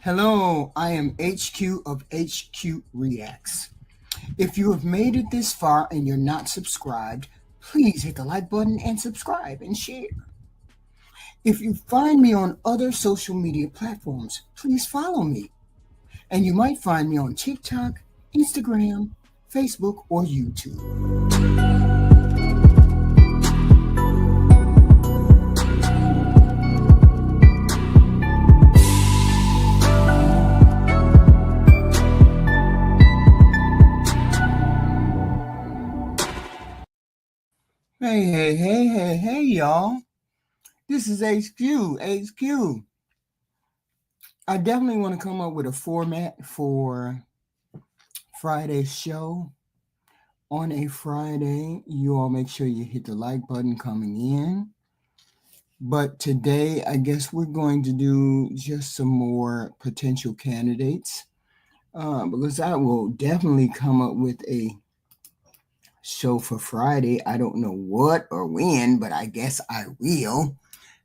Hello, I am HQ of HQ Reacts. If you have made it this far and you're not subscribed, please hit the like button and subscribe and share. If you find me on other social media platforms, please follow me. And you might find me on TikTok, Instagram, Facebook, or YouTube. Hey, y'all. This is HQ. I definitely want to come up with a format for Friday's show. On a Friday, you all make sure you hit the like button coming in. But today, I guess we're going to do just some more potential candidates because I will definitely come up with a show for Friday. I don't know what or when, but I guess I will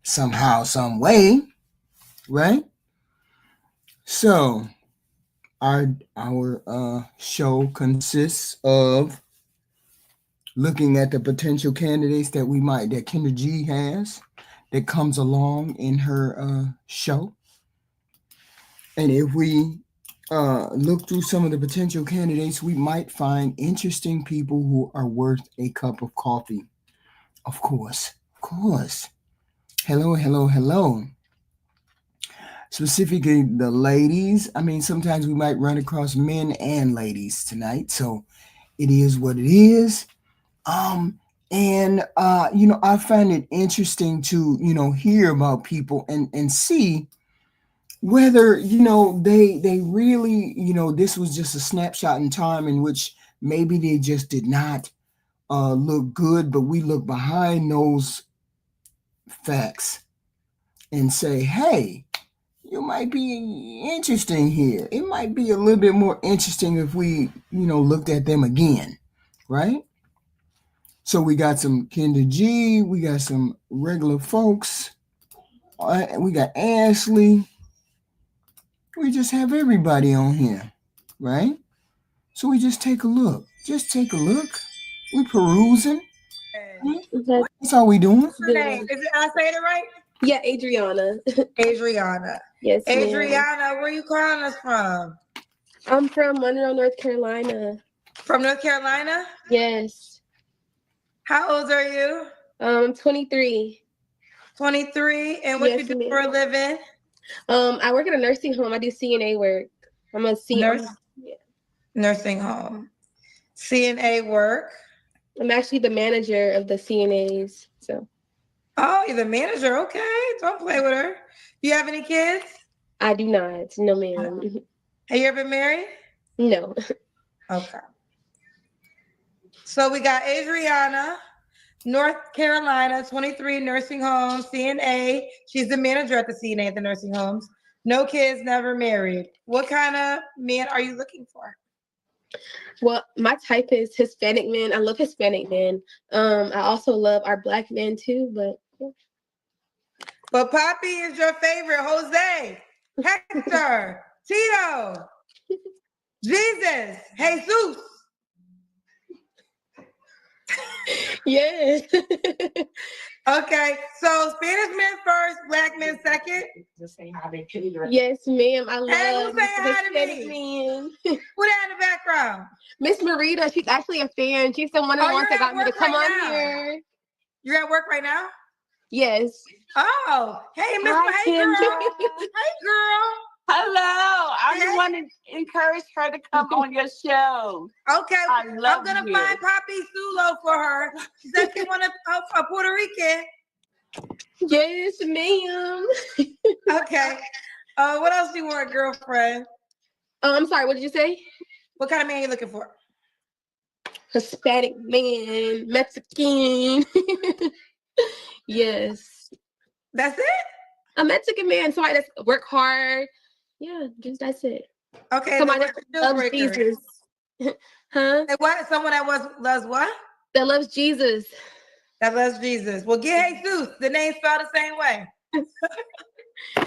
somehow, some way, right? So our show consists of looking at the potential candidates that Kendra G has that comes along in her show. And if we look through some of the potential candidates, we might find interesting people who are worth a cup of coffee. Of course. Hello. Specifically the ladies. I mean, sometimes we might run across men and ladies tonight. So it is what it is. I find it interesting to, hear about people and see whether, they really, this was just a snapshot in time in which maybe they just did not look good, but we look behind those facts and say, hey, you might be interesting here. It might be a little bit more interesting if we, looked at them again, right? So we got some Kendra G, we got some regular folks, we got Ashley. We just have everybody on here, right? So we just take a look. We perusing. Okay. That's all we doing. What's her name? Is it, I saying it right? Yeah, Adriana. Adriana. Yes, Adriana, where you calling us from? I'm from Monroe, North Carolina. From North Carolina? Yes. How old are you? 23. 23. And what Yes, you do for a living? I work at a nursing home. I do CNA work. I'm a nurse. Nursing home. CNA work. I'm actually the manager of the CNAs. So. Oh, you're the manager. Okay. Don't play with her. You have any kids? I do not. No, ma'am. Have you ever been married? No. Okay. So we got Adriana, North Carolina, 23, nursing home, CNA. She's the manager at the CNA at the nursing homes. No kids, never married. What kind of man are you looking for? Well, my type is Hispanic men. I love Hispanic men. I also love our Black men too, but yeah. But Poppy is your favorite. Jose, Hector, Tito, Jesus, Jesus. Yes. Okay, so Spanish men first, Black men second. Just say hi to Kendra. Yes, ma'am. I love Hispanic men. Who that in the background? Miss Marita. She's actually a fan. She's the one of the ones that got me to come on here. You're at work right now? Yes. Oh, hey, Miss. Hey, girl. Hey, girl. Hello. I just want to encourage her to come on your show. Okay. I'm going to find Poppy Sulo for her. She said she wanted a Puerto Rican. Yes, ma'am. Okay. What else do you want, girlfriend? I'm sorry. What did you say? What kind of man are you looking for? Hispanic man, Mexican. Yes. That's it? A Mexican man, somebody that's work hard. Yeah, just that's it. Okay. Somebody that loves Jesus. Huh? And what? Someone that loves what? That loves Jesus. That loves Jesus. Well, get Jesus. The name spelled the same way.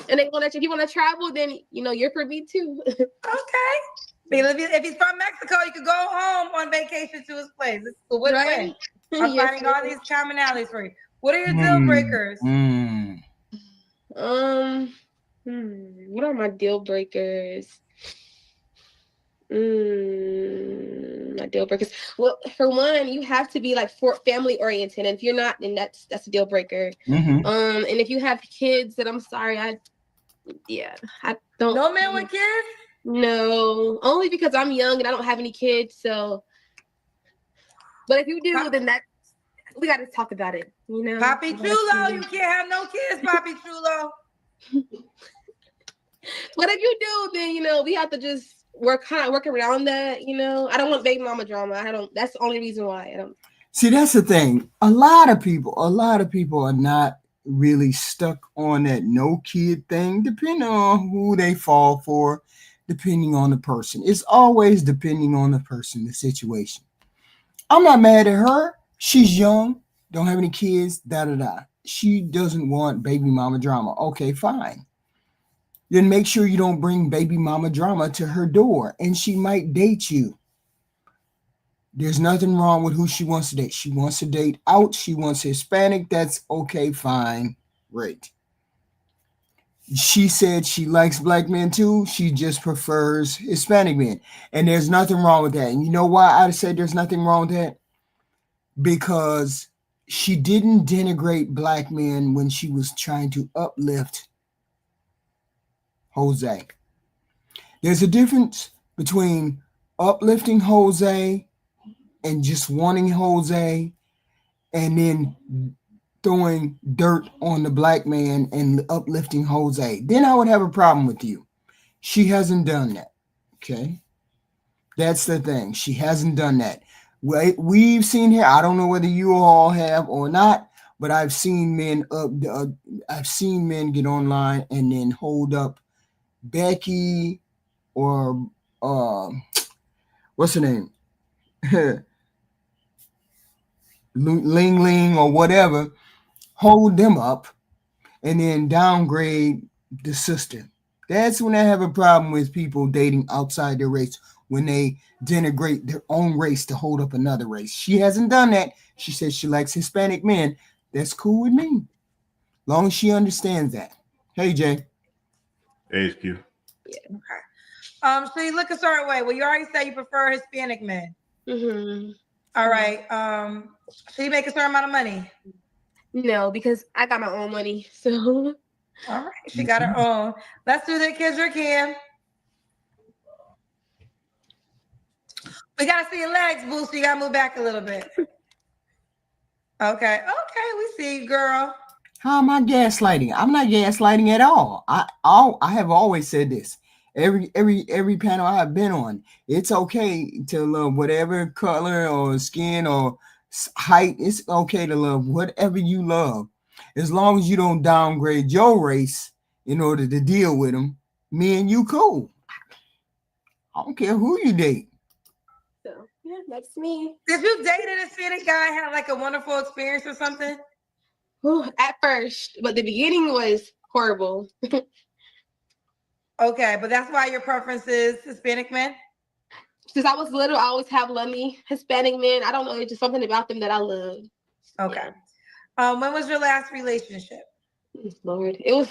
And they want to, if you want to travel, then you're for me too. Okay. If he's from Mexico, you could go home on vacation to his place. It's a win-win. Right? I'm Yes, finding all these commonalities for you. What are your deal Mm, breakers? What are my deal breakers? My deal breakers. Well, for one, you have to be like family oriented. And if you're not, then that's a deal breaker. mhm. And if you have kids, then I'm sorry, I don't. No man with kids? No, only because I'm young and I don't have any kids. So, but if you do, then we got to talk about it. Papi Chulo, you can't have no kids, Papi Chulo. But if you do, then we have to just work around that. I don't want baby mama drama. That's the only reason why I don't. See, that's the thing. A lot of people are not really stuck on that no kid thing, depending on who they fall for, depending on the person. It's always depending on the person, the situation. I'm not mad at her. She's young, don't have any kids, da. She doesn't want baby mama drama. Okay, fine. Then make sure you don't bring baby mama drama to her door, and she might date you. There's nothing wrong with who she wants to date. She wants to date out. She wants Hispanic. That's okay, fine, great. She said she likes black men too. She just prefers Hispanic men. And there's nothing wrong with that. And you know why I said there's nothing wrong with that? Because she didn't denigrate black men when she was trying to uplift Jose. There's a difference between uplifting Jose and just wanting Jose and then throwing dirt on the black man and uplifting Jose. Then I would have a problem with you. She hasn't done that. Okay. That's the thing. She hasn't done that. We've seen here, I don't know whether you all have or not, but I've seen men get online and then hold up Becky or what's her name? Ling Ling or whatever, hold them up and then downgrade the sister. That's when I have a problem with people dating outside their race, when they denigrate their own race to hold up another race. She hasn't done that. She says she likes Hispanic men. That's cool with me, long as she understands that. Hey, Jay. HQ. Yeah. Okay. So you look a certain way. Well, you already said you prefer Hispanic men. Mm-hmm. All right. So you make a certain amount of money? No, because I got my own money. So. All right. She got her own. Let's do the Kendra Cam. We got to see your legs, boo, so you got to move back a little bit. Okay. We see you, girl. How am I gaslighting? I'm not gaslighting at all. I have always said this. Every panel I have been on, it's okay to love whatever color or skin or height. It's okay to love whatever you love, as long as you don't downgrade your race in order to deal with them. Me and you cool. I don't care who you date. So yeah, that's me. Did you date a Hispanic guy, had like a wonderful experience or something? At first, but the beginning was horrible. Okay, but that's why your preference is Hispanic men? Since I was little, I always have loved me Hispanic men. I don't know, it's just something about them that I love. Okay. Yeah. When was your last relationship? Lord, it was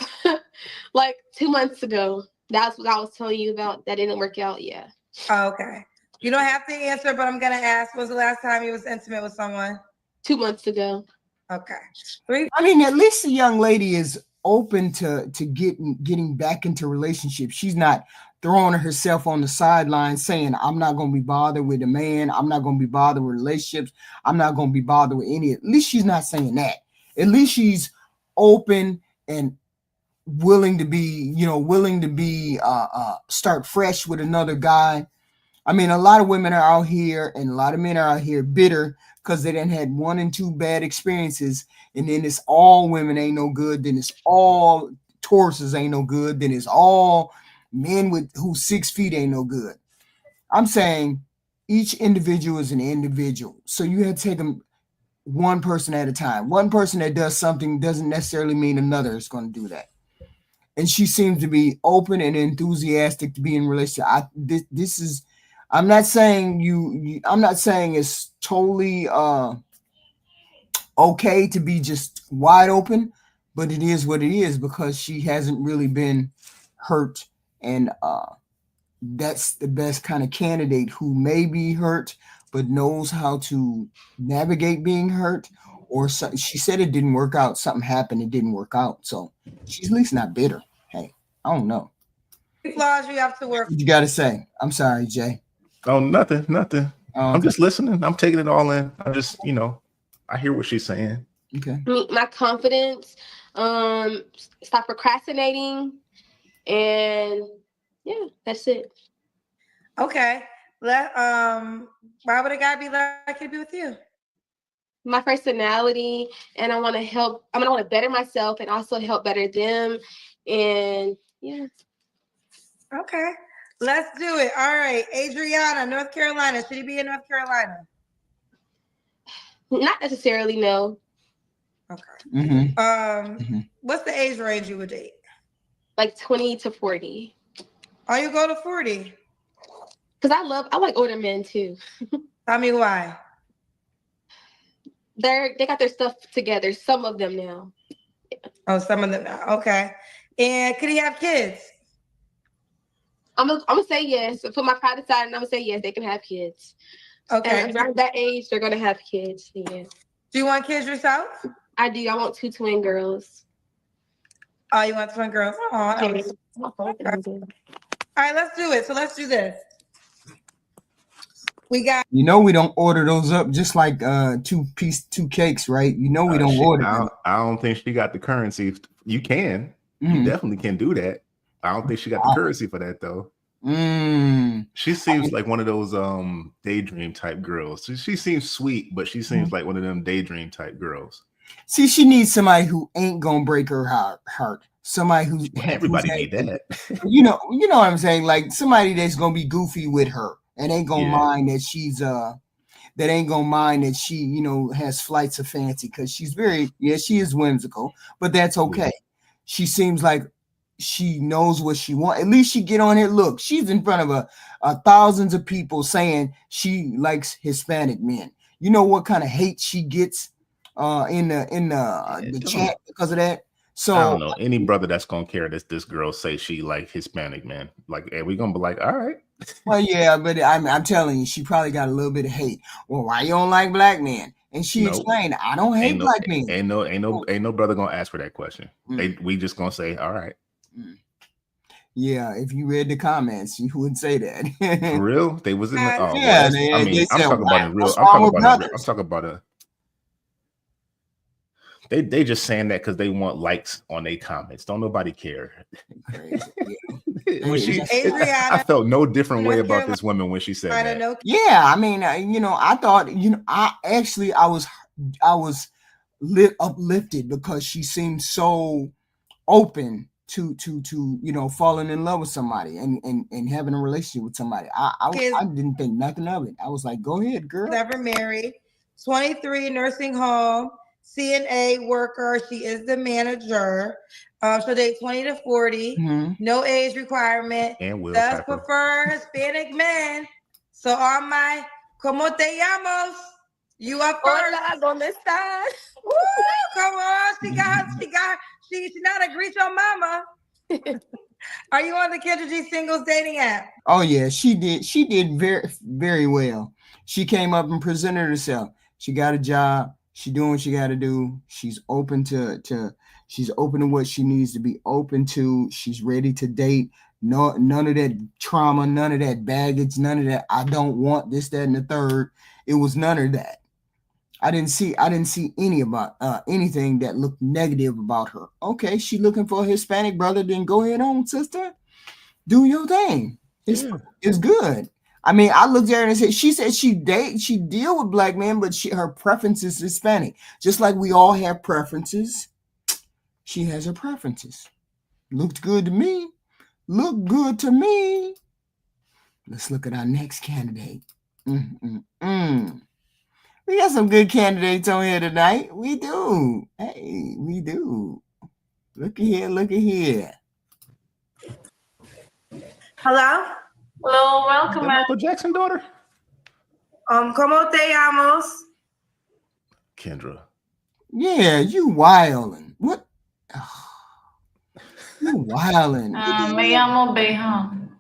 like 2 months ago. That's what I was telling you about. That didn't work out. Yeah. Okay. You don't have to answer, but I'm gonna ask. When was the last time you was intimate with someone? 2 months ago. Okay. I mean, at least the young lady is open to getting back into relationships. She's not throwing herself on the sidelines saying, I'm not going to be bothered with a man. I'm not going to be bothered with relationships. I'm not going to be bothered with any. At least she's not saying that. At least she's open and willing to be start fresh with another guy. I mean, a lot of women are out here and a lot of men are out here bitter because they done had 1 and 2 bad experiences. And then it's all women ain't no good. Then it's all Tauruses ain't no good. Then it's all men who's 6 feet ain't no good. I'm saying each individual is an individual. So you have to take them one person at a time. One person that does something doesn't necessarily mean another is going to do that. and she seems to be open and enthusiastic to be in relationship. This is, I'm not saying I'm not saying it's totally okay to be just wide open, but it is what it is because she hasn't really been hurt, and that's the best kind of candidate who may be hurt but knows how to navigate being hurt. Or so, she said it didn't work out. Something happened. It didn't work out. So she's at least not bitter. Hey, I don't know. Flaws you have to work. What you got to say? I'm sorry, Jay. Oh, nothing. Oh, okay. I'm just listening. I'm taking it all in. I'm just, I hear what she's saying. Okay. My confidence, stop procrastinating, and yeah, that's it. Okay. Why would a guy be lucky to be with you? My personality, and I want to help. I want to better myself and also help better them. And yeah. Okay. Let's do it. All right. Adriana, North Carolina. Should he be in North Carolina? Not necessarily, no. Okay. Mm-hmm. What's the age range you would date? Like 20 to 40. Oh, you go to 40? Because I like older men too. Tell me why. They got their stuff together. Some of them now. Oh, some of them. Okay. And could he have kids? I'm gonna say yes. Put my pride aside, and I'm gonna say yes. They can have kids. Okay. And around that age, they're gonna have kids. Yeah. Do you want kids yourself? I do. I want 2 twin girls. Oh, you want twin girls? Oh, all right, let's do it. So let's do this. We got. We don't order those up just like 2 cakes, right? We don't order them. I don't think she got the currency. You can. You definitely can do that. I don't think she got the currency for that though. She seems like one of those daydream type girls. She seems sweet, but she seems like one of them daydream type girls. See, she needs somebody who ain't gonna break her heart. Somebody who's everybody need that. You know what I'm saying? Like somebody that's gonna be goofy with her and ain't gonna mind that she's that ain't gonna mind that she has flights of fancy, because she's she is whimsical, but that's okay. She seems like she knows what she wants. At least she get on here. Look, she's in front of thousands of people saying she likes Hispanic men. You know what kind of hate she gets in the chat because of that. So I don't know any brother that's gonna care that this girl say she like Hispanic men. Like, and we gonna be like, all right. Well, yeah, but I'm telling you, she probably got a little bit of hate. Well, why you don't like black men? And she explained, I don't hate black men. Ain't no brother gonna ask for that question. We just gonna say, all right. Yeah, if you read the comments, you would say that. For real? They was in the I'm talking about it real. I'm talking about they just saying that because they want likes on their comments. Don't nobody care. Adriana, I felt no different way about this woman when she said that. Yeah, I mean, I thought, I was uplifted because she seemed so open to falling in love with somebody and having a relationship with somebody. I didn't think nothing of it. I was like, go ahead, girl. Never married, 23, nursing home, CNA worker. She is the manager. So date 20 to 40, no age requirement. And will does prefer Hispanic men. So on my ¿Cómo te llamas? You up first. Hola, ¿dónde estás? Woo, come on, she's not a greet your mama. Are you on the Kendra G singles dating app? Oh yeah, she did very, very well. She came up and presented herself. She got a job. She doing what she got to do. She's open to what she needs to be open to. She's ready to date. No, none of that trauma, none of that baggage, none of that. I don't want this, that, and the third. It was none of that. I didn't see anything that looked negative about her. Okay, she looking for a Hispanic brother. Then go ahead on, sister. Do your thing. It's good. I mean, I looked at her and said, she said she deal with black men, but her preference is Hispanic. Just like we all have preferences. She has her preferences. Looked good to me. Look good to me. Let's look at our next candidate. We got some good candidates on here tonight. We do. Hey, we do. Look at here. Hello? Hello, welcome. Is that Michael Jackson daughter? ¿Cómo te llamas? Kendra. Yeah, you wildin'. What? You wildin'. Me llamo Behan.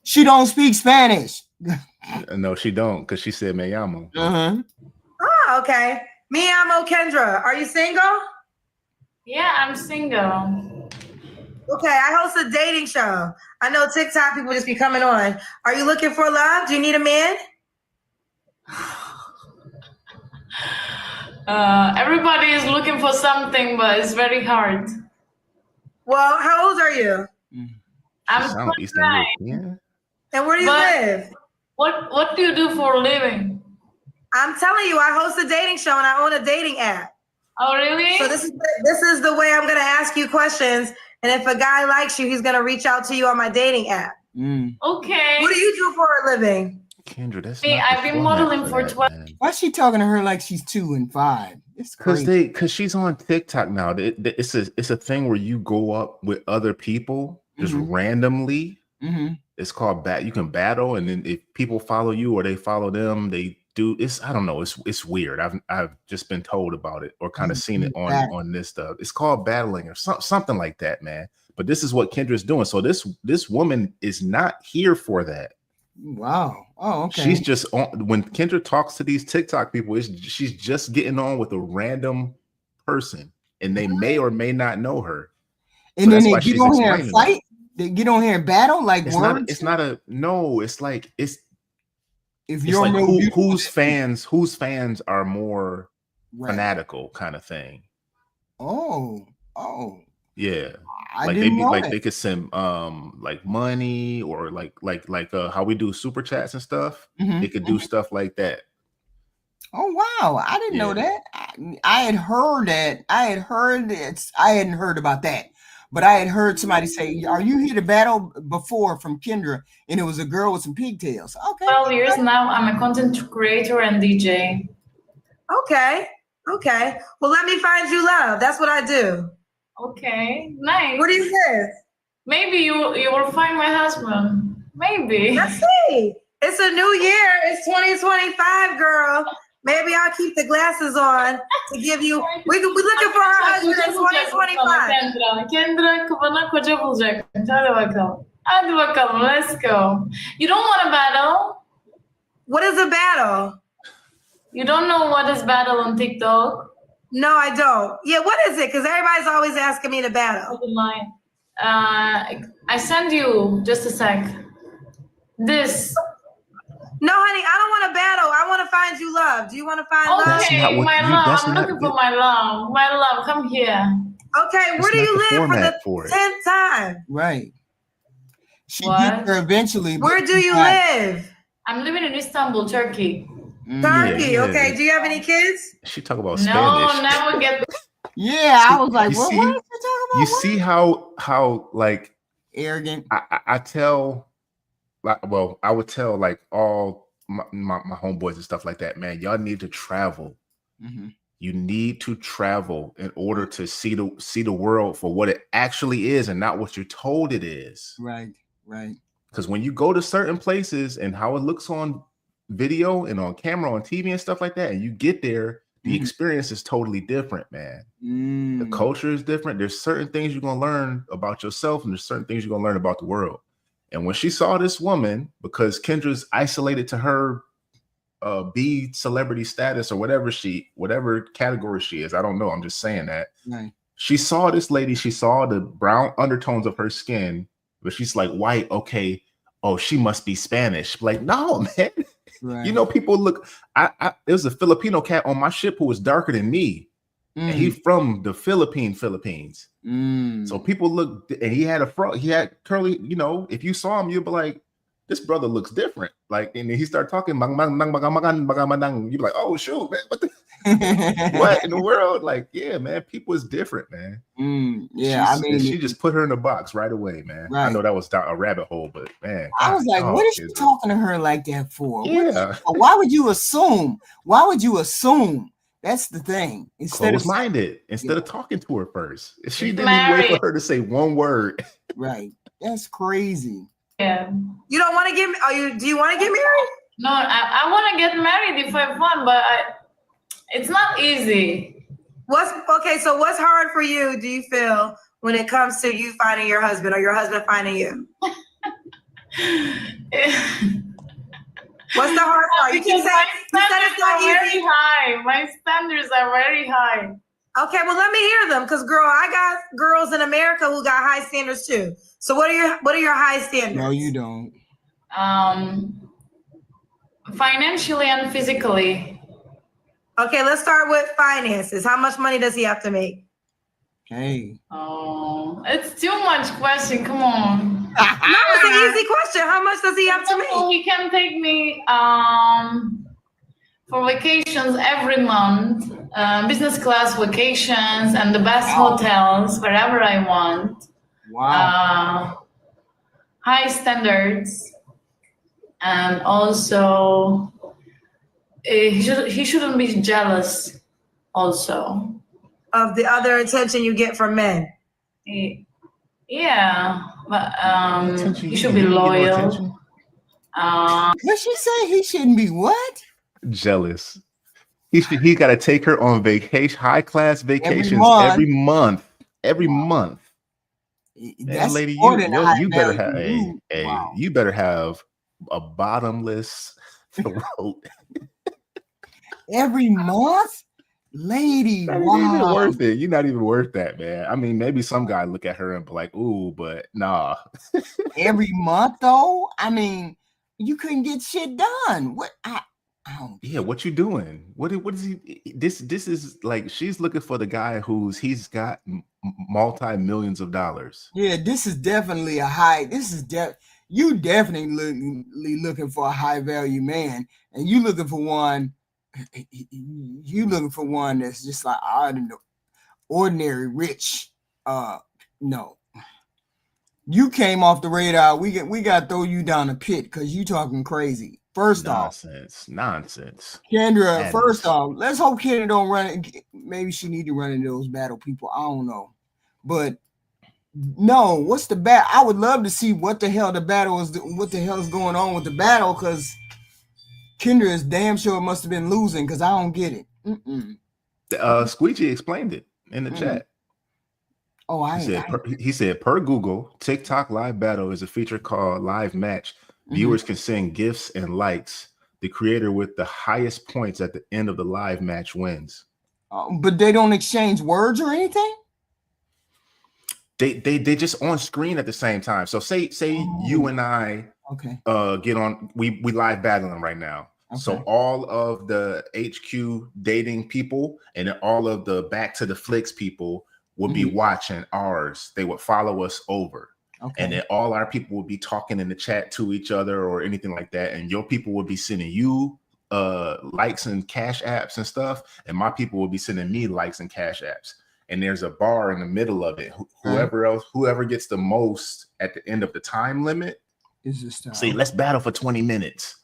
She don't speak Spanish. No, she don't, because she said me llamo. Oh, okay. Me llamo Kendra. Are you single? Yeah, I'm single. Okay, I host a dating show. I know TikTok people just be coming on. Are you looking for love? Do you need a man? Everybody is looking for something, but it's very hard. Well, how old are you? I'm Sound Eastern European. And where do you live? What do you do for a living? I'm telling you, I host a dating show and I own a dating app. Oh, really? So this is the way I'm going to ask you questions. And if a guy likes you, he's going to reach out to you on my dating app. Okay. What do you do for a living? Kendra, that's Me, not I've been modeling for 12. Why is she talking to her like she's 2 and 5? It's crazy. Because she's on TikTok now. It's a thing where you go up with other people just randomly. It's called you can battle, and then if people follow you or they follow them, they do. I don't know. It's weird. I've just been told about it or kind of seen it on this stuff. It's called battling or something like that, man. But this is what Kendra's doing. So this woman is not here for that. Wow. Oh, okay. She's just on when Kendra talks to these TikTok people, she's just getting on with a random person, and they may or may not know her. And then they get on here and fight. They get on here and battle like words. It's like if you're like whose fans are more fanatical kind of thing. Oh. Yeah. They could send like money or like how we do super chats and stuff. They could do stuff like that. Oh wow, I didn't know that. I had heard that. I hadn't heard about that. But I had heard somebody say, "Are you here to battle?" before from Kendra, and it was a girl with some pigtails. Okay. 12 years now. I'm a content creator and DJ. Okay. Well, let me find you love. That's what I do. Okay, nice. Where do you live? Maybe you will find my husband. Maybe. Let's see. It's a new year. It's 2025, girl. Maybe I'll keep the glasses on to give you. We're looking for our husband in 2025. Kendra, bana koca bulacak. Hadi bakalım. Let's go. You don't want to battle? What is a battle? You don't know what is battle on TikTok? No, I don't. Yeah, what is it? Because everybody's always asking me to battle. I send you just a sec. This. No, honey, I don't want to battle. I want to find you love. Do you want to find love? Okay, my love. I'm looking for my love. My love, come here. Okay, where do you live for the 10th time? Right. She gets there eventually. Where do you live? I'm living in Istanbul, Turkey. Turkey, yeah. Okay. Do you have any kids? She talk about Spanish. No, now we get. Yeah, I was like, what is she talking about? You see how like arrogant. I would tell like all my homeboys and stuff like that, man, y'all need to travel. You need to travel in order to see the world for what it actually is and not what you're told it is. Right. Because when you go to certain places and how it looks on video and on camera, on TV and stuff like that, and you get there, the experience is totally different, man. The culture is different. There's certain things you're going to learn about yourself, and there's certain things you're going to learn about the world. And when she saw this woman, because Kendra's isolated to her B celebrity status or whatever category she is, I don't know. I'm just saying that. Right. She saw this lady. She saw the brown undertones of her skin, but she's like white. Okay. Oh, she must be Spanish. Like, no, man. Right. You know, people look. There was a Filipino cat on my ship who was darker than me. And he's from the Philippines. So people look, and he had he had curly, you know, if you saw him, you'd be like, this brother looks different. Like, and then he started talking, you'd be like, oh, shoot, man, what in the world? Like, yeah, man, people is different, man. Yeah, she just put her in a box right away, man. Right. I know that was a rabbit hole, but man, I was like, what is she talking to her like that for? Yeah. Why would you assume? That's the thing. Close-minded instead of talking to her first. She didn't even wait for her to say one word. Right. That's crazy. Yeah. You don't want to get? Do you want to get married? No, I want to get married if I want, but it's not easy. So what's hard for you? Do you feel when it comes to you finding your husband or your husband finding you? What's the hard part? You keep saying it's not very high. My standards are very high. Okay, well let me hear them, because girl, I got girls in America who got high standards too. So what are your high standards? No, you don't. Financially and physically. Okay, let's start with finances. How much money does he have to make? Hey. Oh, it's too much question. Come on. No, it's an easy question. How much does he have to make? He can take me for vacations every month, business class vacations and the best hotels wherever I want. Wow. High standards, and also he shouldn't be jealous also of the other attention you get from men. Yeah, but he should be loyal. What she say? He shouldn't be what? Jealous. He got to take her on vacation, high class vacations every month. Every month. That's lady, you better have you better have a bottomless throat. Every month? Lady, Not even worth it. You're not even worth that, man. I mean, maybe some guy look at her and be like, ooh, but nah. Every month though? I mean, you couldn't get shit done. What yeah, what you doing? What is he? This is like, she's looking for the guy he's got multi-millions of dollars. Yeah, this is definitely a high. You definitely looking for a high value man, and you looking for one. You looking for one that's just like, I don't know, ordinary rich. No, you came off the radar. We got to throw you down a pit because you talking crazy. First nonsense. Kendra, Madness. First off, let's hope Kendra don't run it. Maybe she need to run into those battle people. I don't know. But no, what's the battle? I would love to see what the hell the battle is, what the hell is going on with the battle, because Kendra is damn sure must have been losing, because I don't get it. Squeegee explained it in the chat. Oh, he said, per Google, TikTok live battle is a feature called live match. Viewers can send gifts and likes. The creator with the highest points at the end of the live match wins. But they don't exchange words or anything? They just on screen at the same time. So say you and I get on, we live battling right now. Okay. So all of the HQ dating people and all of the Back to the Flicks people would be watching ours. They would follow us over. Okay. And then all our people would be talking in the chat to each other or anything like that. And your people would be sending you likes and cash apps and stuff. And my people would be sending me likes and cash apps. And there's a bar in the middle of it. Whoever gets the most at the end of the time limit is this time. See, let's battle for 20 minutes.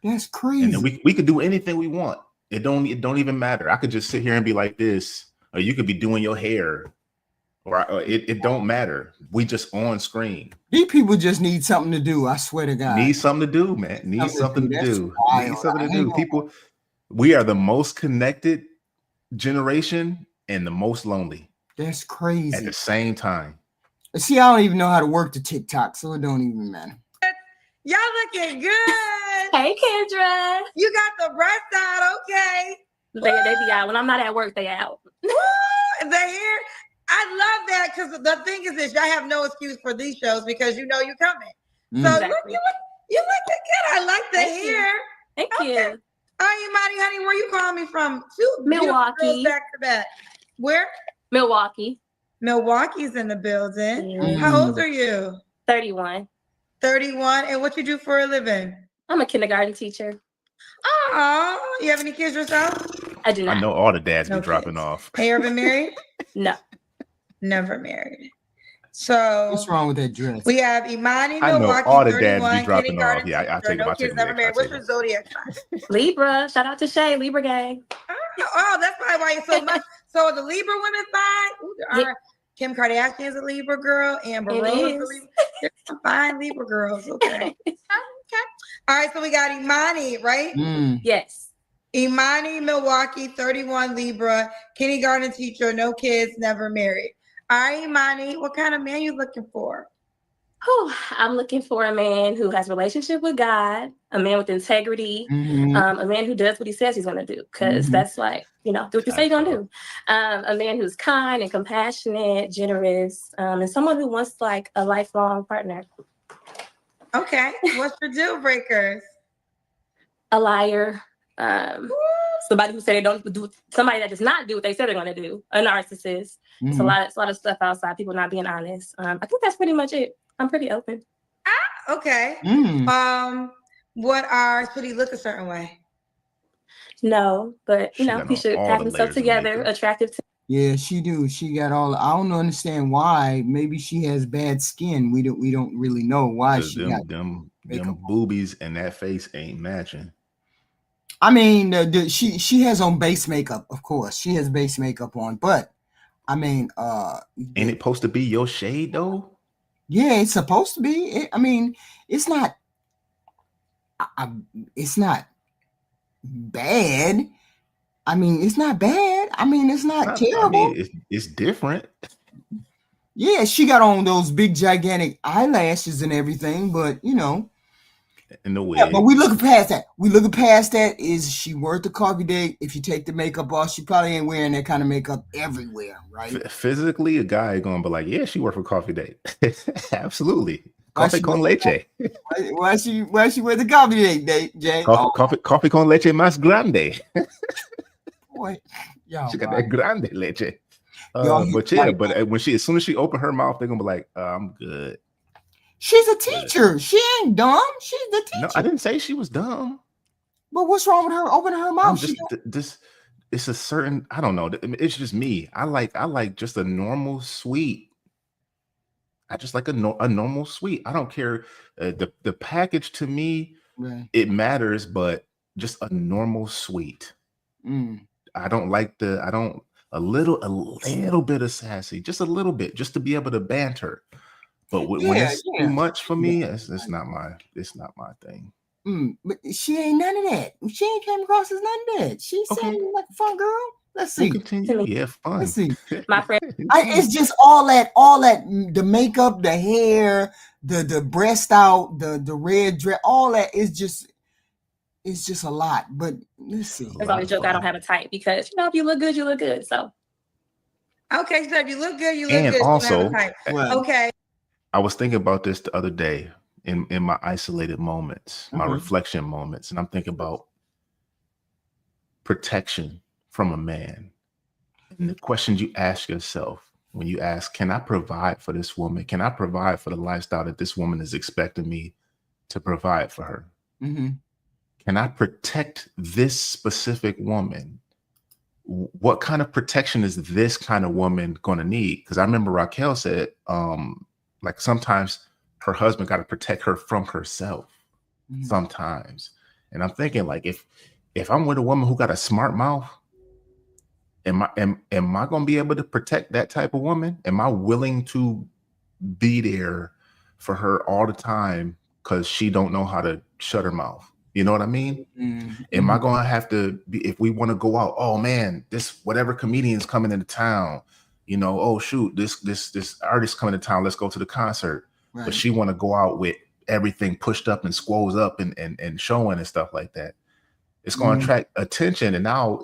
That's crazy. And then we could do anything we want. It don't even matter. I could just sit here and be like this, or you could be doing your hair. Or it don't matter. We just on screen. These people just need something to do. I swear to God. Need something to do, man. Need something to do. People, we are the most connected generation and the most lonely. That's crazy. At the same time. See, I don't even know how to work the TikTok, so it don't even matter. Y'all looking good. Hey, Kendra. You got the breast out, okay. They be out. When I'm not at work, they out. They here. I love that, because the thing is this, y'all have no excuse for these shows because you know you're coming. So exactly. you look good. I like the hair. Thank you. All right, Imani, honey, where you calling me from? Milwaukee. Back to back. Where? Milwaukee. Milwaukee's in the building. Yeah. How old are you? 31. 31. And what you do for a living? I'm a kindergarten teacher. Oh, you have any kids yourself? I do not. I know all the dads be dropping off. Have you ever been married? No. Never married. So what's wrong with that dress? We have Imani, I know Milwaukee, all the dads be dropping off. Yeah, I take no kids never married. What's your zodiac sign? Libra. Shout out to Shay, Libra gang. Oh, that's probably why you're so much. So the Libra women side, Kim Kardashian is a Libra girl, Amber Rose is a Libra. Fine Libra girls. Okay. Okay. All right. So we got Imani, right? Yes. Imani, Milwaukee, 31 Libra, kindergarten teacher, no kids, never married. All right, Imani, what kind of man you looking for? I'm looking for a man who has a relationship with God, a man with integrity, a man who does what he says he's going to do, because that's like, do what you say you're going to do. A man who's kind and compassionate, generous, and someone who wants like a lifelong partner. Okay. What's your deal breakers? A liar. Somebody who said they don't do, somebody that does not do what they said they're going to do. A narcissist. It's a lot of stuff outside. People not being honest. I think that's pretty much it. I'm pretty open. Okay. Should he look a certain way? No, but he should have himself together, attractive to. Yeah, she do. She got all. I don't understand why. Maybe she has bad skin. We don't really know why she got them boobies and that face ain't matching. I mean, she has on base makeup, of course. She has base makeup on, but I mean, ain't it supposed to be your shade though? Yeah, it's supposed to be. It's not. It's not bad. I mean, it's not bad. I mean, it's not terrible. It's different. Yeah, she got on those big gigantic eyelashes and everything, but in the way. Yeah, but we looking past that. Is she worth the coffee date? If you take the makeup off, she probably ain't wearing that kind of makeup everywhere, right? Physically, a guy is gonna be like, yeah, she worth a coffee date. Absolutely. Coffee con leche. Why she with the coffee date, Jay? Coffee con leche más grande. Boy, she got that grande leche. But when as soon as she open her mouth, they're gonna be like, I'm good. She's a teacher. She ain't dumb. She's the teacher. No, I didn't say she was dumb. But what's wrong with her opening her mouth? It's a certain, I don't know. It's just me. I like just a normal sweet. I just like a normal sweet. I don't care. The package to me, right. It matters, but just a normal sweet. I don't like a little bit of sassy, just a little bit, just to be able to banter. But when it's too much for me, it's not my thing. But she ain't none of that. She ain't came across as none of that. She seemed like a fun girl. Let's see. We'll continue. Yeah, fun. Let's see. My friend. It's just all that, the makeup, the hair, the breast out, the red dress, all that is just. It's just a lot. But let's see. There's always a joke. I don't have a type because if you look good, you look good. So. Okay, so if you look good, you look and good. Also, okay. I was thinking about this the other day in my isolated moments, my reflection moments, and I'm thinking about protection from a man. And the questions you ask yourself when you ask, can I provide for this woman? Can I provide for the lifestyle that this woman is expecting me to provide for her? Can I protect this specific woman? What kind of protection is this kind of woman going to need? Because I remember Raquel said, like sometimes her husband got to protect her from herself sometimes. And I'm thinking like, if I'm with a woman who got a smart mouth, am I going to be able to protect that type of woman? Am I willing to be there for her all the time because she don't know how to shut her mouth? You know what I mean? Am I going to have to be, if we want to go out, oh man, this whatever comedian's coming into town, oh shoot, this artist coming to town, let's go to the concert. Right. But she want to go out with everything pushed up and squoze up and showing and stuff like that. It's going to attract attention. And now,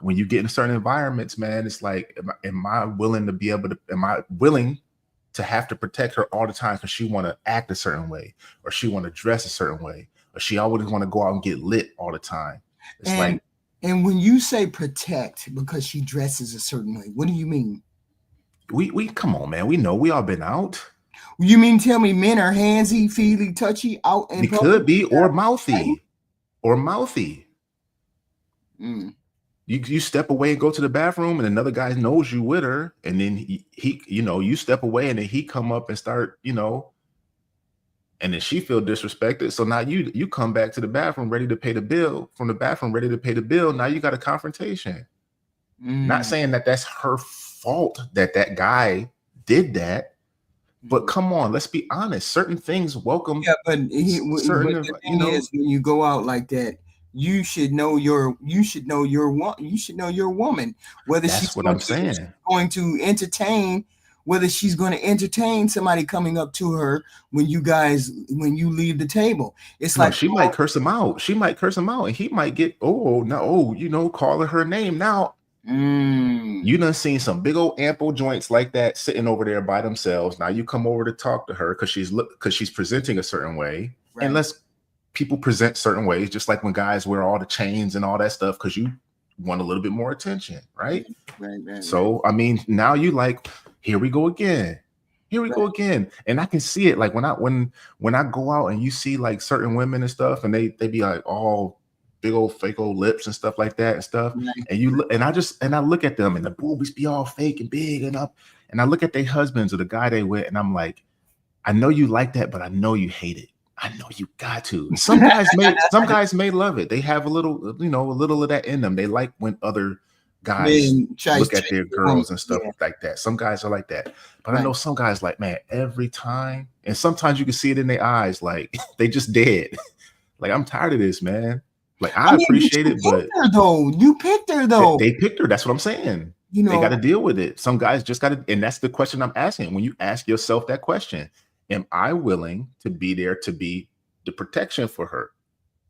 when you get in certain environments, man, it's like, am I willing to have to protect her all the time because she want to act a certain way, or she want to dress a certain way, or she always want to go out and get lit all the time? It's and when you say protect because she dresses a certain way, what do you mean? We come on, man. We know we all been out. You mean tell me men are handsy, feely, touchy out in public? It could be, or mouthy. You step away and go to the bathroom, and another guy knows you with her, and then he you step away, and then he come up and start, and then she feel disrespected. So now you come back to the bathroom ready to pay the bill, from the bathroom ready to pay the bill. Now you got a confrontation. Not saying that that's her fault that guy did that, But come on, let's be honest. Certain things welcome. Yeah, but the thing is, when you go out like that, you should know your woman, whether that's she's what I'm saying. going to entertain, whether she's going to entertain somebody coming up to her when you leave the table. It's like she might curse him out. She might curse him out, and he might get calling her name now. You done seen some big old ample joints like that sitting over there by themselves. Now you come over to talk to her because she's presenting a certain way, right. And people present certain ways, just like when guys wear all the chains and all that stuff because you want a little bit more attention, right? Right. So I mean, now you like, here we go again. Here we go again, and I can see it. Like when I go out and you see like certain women and stuff, and they be like all big old fake old lips and stuff like that and stuff. Right. And I look at them and the boobies be all fake and big and up. And I look at their husbands or the guy they with, and I'm like, I know you like that, but I know you hate it. I know you got to. And some guys may love it. They have a little of that in them. They like when other guys look at their girls and stuff like that. Some guys are like that. But I know some guys like, man, every time. And sometimes you can see it in their eyes, like they just dead. Like, I'm tired of this, man. Like, I appreciate it, but you picked her though. They picked her. That's what I'm saying. They got to deal with it. Some guys just got to, and that's the question I'm asking. When you ask yourself that question, am I willing to be there to be the protection for her?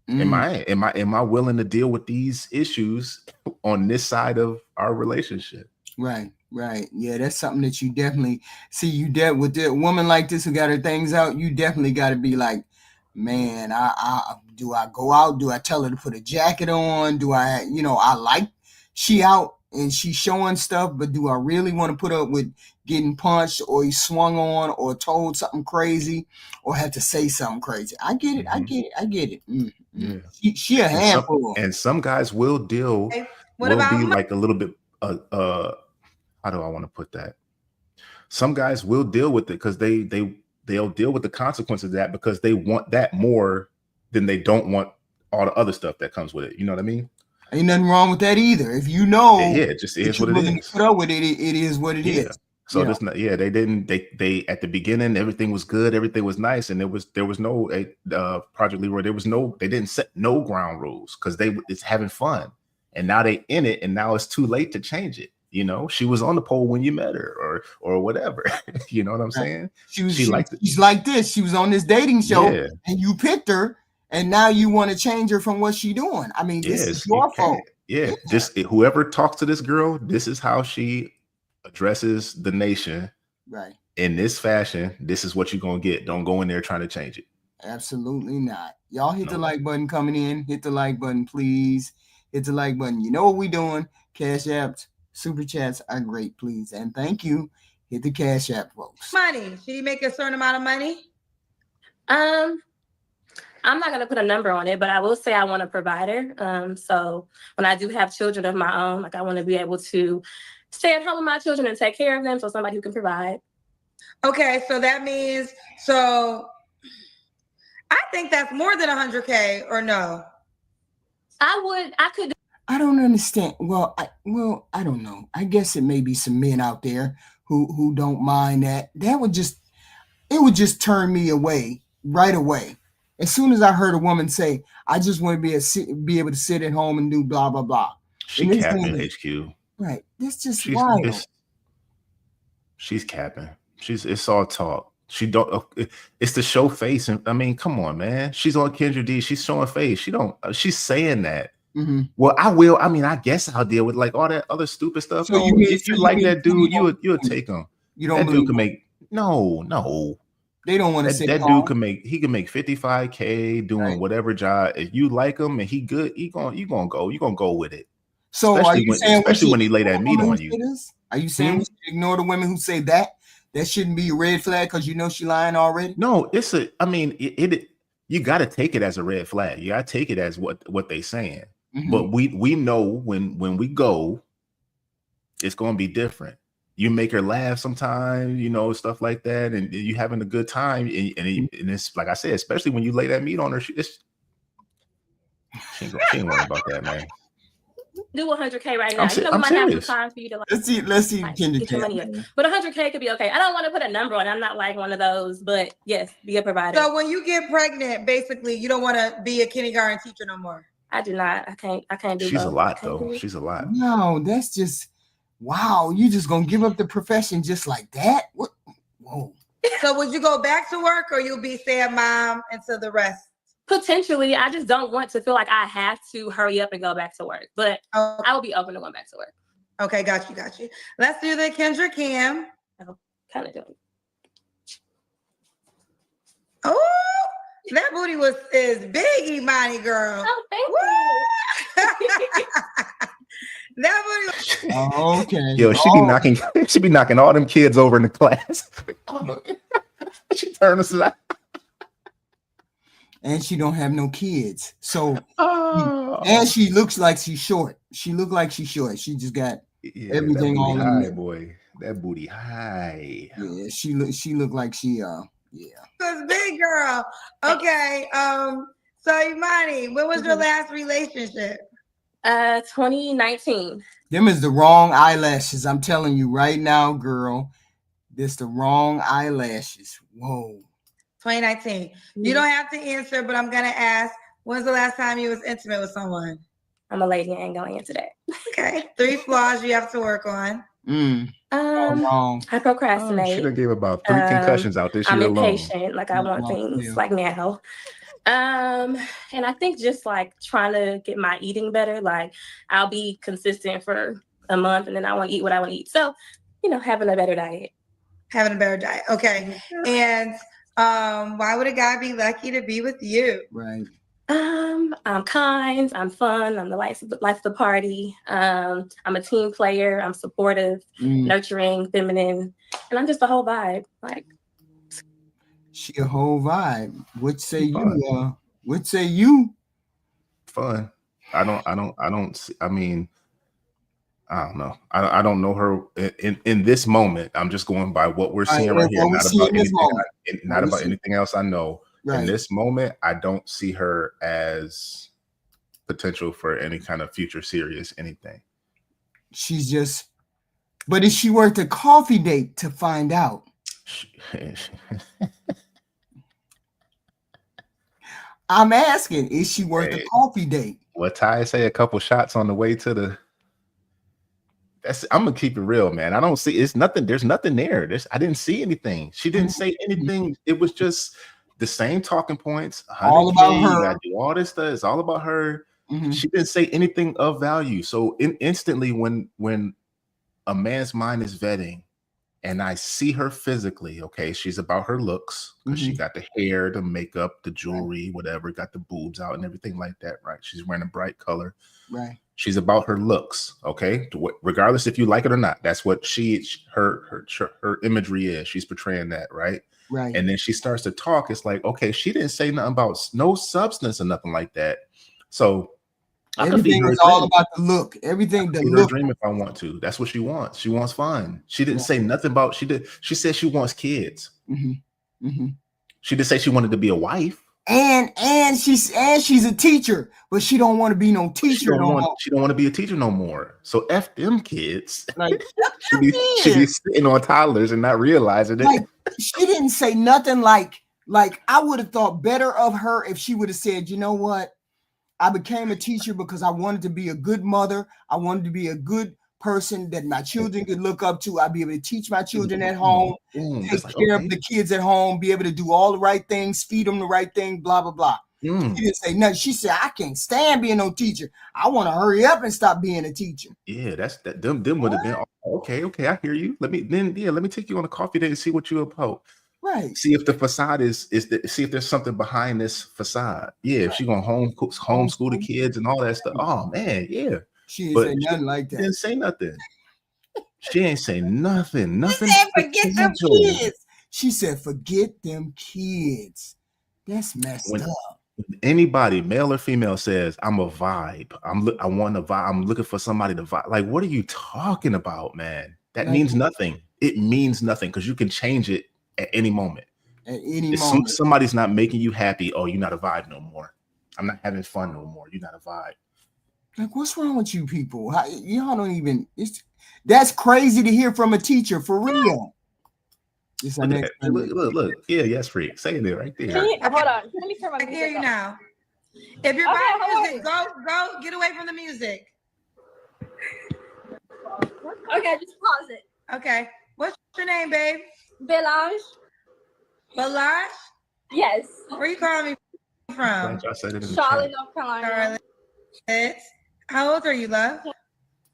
Am I willing to deal with these issues on this side of our relationship? Right. Yeah, that's something that you definitely see. You dealt with a woman like this who got her things out. You definitely got to be like, man, do I go out? Do I tell her to put a jacket on? Do I, I like she out and she's showing stuff, but do I really want to put up with getting punched or he swung on or told something crazy or have to say something crazy? I get it. I get it. Yeah. She a handful. And some guys will deal. Like a little bit, how do I want to put that? Some guys will deal with it because they'll deal with the consequences of that because they want that more than they don't want all the other stuff that comes with it. You know what I mean? Ain't nothing wrong with that either. If you know, it just is what it is. Put up with it. It is what it is. So that's not. Yeah, they didn't. They at the beginning everything was good, everything was nice, and there was no Project Leroy. They didn't set no ground rules because it's having fun, and now they in it, and now it's too late to change it. She was on the pole when you met her, or whatever. You know what I'm saying? She's like this. She was on this dating show, and you picked her, and now you want to change her from what she's doing. I mean, this is your fault. Yeah, just whoever talks to this girl, this is how she addresses the nation. Right. In this fashion, this is what you're gonna get. Don't go in there trying to change it. Absolutely not. Y'all hit the like button coming in. Hit the like button, please. Hit the like button. You know what we're doing. Cash apps. Super chats are great, please. And thank you. Hit the Cash App, folks. Money. Should he make a certain amount of money? I'm not going to put a number on it, but I will say I want a provider. So when I do have children of my own, like I want to be able to stay at home with my children and take care of them. So somebody who can provide. Okay. So that means, I think that's more than 100K or no? I could. I don't understand. Well, I don't know. I guess it may be some men out there who don't mind that. It would just turn me away right away. As soon as I heard a woman say, I just want to be able to sit at home and do blah, blah, blah. She capping HQ. Right. That's just wild. She's capping. It's all talk. It's the show face. And I mean, come on, man. She's on Kendra D. She's showing face. She's saying that. Mm-hmm. Well, I will. I mean, I guess I'll deal with like all that other stupid stuff. So if you like that dude, you'll take him. You don't. That dude can make no. They don't want to say that dude can make. He can make $55K doing whatever job. If you like him and he good, you gonna go with it. So especially when he lay that meat on you. Are you saying we should ignore the women who say that shouldn't be a red flag because she lying already? No, you got to take it as a red flag. You got to take it as what they saying. Mm-hmm. But we know when we go, it's going to be different. You make her laugh sometimes, stuff like that, and you having a good time. And it's like I said, especially when you lay that meat on her, she ain't worried about that, man. do 100K right now. I'm we might have some serious. time for you to like. Let's see. Like, get your money up. But 100K could be okay. I don't want to put a number on. I'm not like one of those, but yes, be a provider. So when you get pregnant, basically, you don't want to be a kindergarten teacher no more. I do not. I can't do. She's both. a lot though. She's a lot. No, that's just wow. You just gonna give up the profession just like that? What? Whoa. So would you go back to work, or you'll be stay at mom until the rest? Potentially, I just don't want to feel like I have to hurry up and go back to work. But I will be open to going back to work. Okay, got you. Let's do the Kendra Cam. Oh, kind of doing. Oh, that booty is big, Imani girl. Oh, thank you. That booty. Oh, okay. Yo, she be knocking all them kids over in the class. She turned us out. And she don't have no kids. So and she looks like she's short. She look like she's short. She just got everything all in there. Boy. That booty high. Yeah, she look like she This big girl. Okay. So Imani, when was your last relationship? 2019. Them is the wrong eyelashes. I'm telling you right now, girl. This the wrong eyelashes. Whoa. 2019. You don't have to answer, but I'm gonna ask, when's the last time you was intimate with someone? I'm a lady. I ain't gonna answer that. Okay. 3 flaws you have to work on. I procrastinate. She done gave about 3 concussions out this year alone. I'm impatient. Like I want things like now. And I think just like trying to get my eating better. Like I'll be consistent for a month and then I want to eat what I want to eat. So, having a better diet. Okay. And why would a guy be lucky to be with you? Right. I'm kind, I'm fun, I'm the life of the party. I'm a team player, I'm supportive, nurturing, feminine, and I'm just the whole vibe. Like she a whole vibe. What say you? What say you? Fun. I don't see, I mean, I don't know. I don't know her in this moment. I'm just going by what we're seeing right here, not about anything else I know. Right. In this moment, I don't see her as potential for any kind of future serious anything. She's just, but is she worth a coffee date to find out? I'm asking, is she worth a coffee date? What Ty say? A couple shots on the way to the. I'm gonna keep it real, man. I don't see. It's nothing. There's nothing there. I didn't see anything. She didn't say anything. It was just the same talking points. All about her. You gotta do all this stuff. It's all about her. Mm-hmm. She didn't say anything of value. So instantly, when a man's mind is vetting, and I see her physically, okay, she's about her looks because she got the hair, the makeup, the jewelry, whatever, got the boobs out and everything like that, right? She's wearing a bright color, right? She's about her looks, okay? Regardless if you like it or not, that's what her imagery is. She's portraying that, right? Right. And then she starts to talk. It's like, okay, she didn't say nothing about no substance or nothing like that. So everything is all about the look. Everything the look. Dream if I want to. That's what she wants. She wants fun. She didn't say nothing about. She said she wants kids. She did say she wanted to be a wife. And she's a teacher, but she don't want to be no teacher. She don't want to be a teacher no more. So F them kids. Like she be sitting on toddlers and not realizing it. Like she didn't say nothing like I would have thought better of her if she would have said, you know what? I became a teacher because I wanted to be a good mother. I wanted to be a good person that my children could look up to. I'd be able to teach my children at home, take care of the kids at home, be able to do all the right things, feed them the right thing, blah, blah, blah. She didn't say nothing. She said, I can't stand being no teacher. I want to hurry up and stop being a teacher. Yeah, them would have been okay. I hear you. Let me take you on a coffee date and see what you're about. Right. See if the facade see if there's something behind this facade. Yeah, if she's gonna homeschool the kids and all that stuff. Oh man, yeah. She didn't say nothing like that. Didn't say nothing. She ain't say nothing. Nothing. She said, forget them kids. She said, forget them kids. That's messed up. Anybody, male or female, says I'm a vibe. I want a vibe. I'm looking for somebody to vibe. Like, what are you talking about, man? That means nothing. It means nothing because you can change it at any moment. At any moment. Somebody's not making you happy. Oh, you're not a vibe no more. I'm not having fun no more. You're not a vibe. Like, what's wrong with you people? Y'all don't even. That's crazy to hear from a teacher, for real. Look. Yeah, yes, freak. Say it right there. Hold on. Let me turn my music. I hear you now. If you're buying music, go get away from the music. Okay, just pause it. Okay. What's your name, babe? Belage. Belage? Yes. Where are you calling me from? Charlotte, North Carolina. Charlotte. How old are you, love?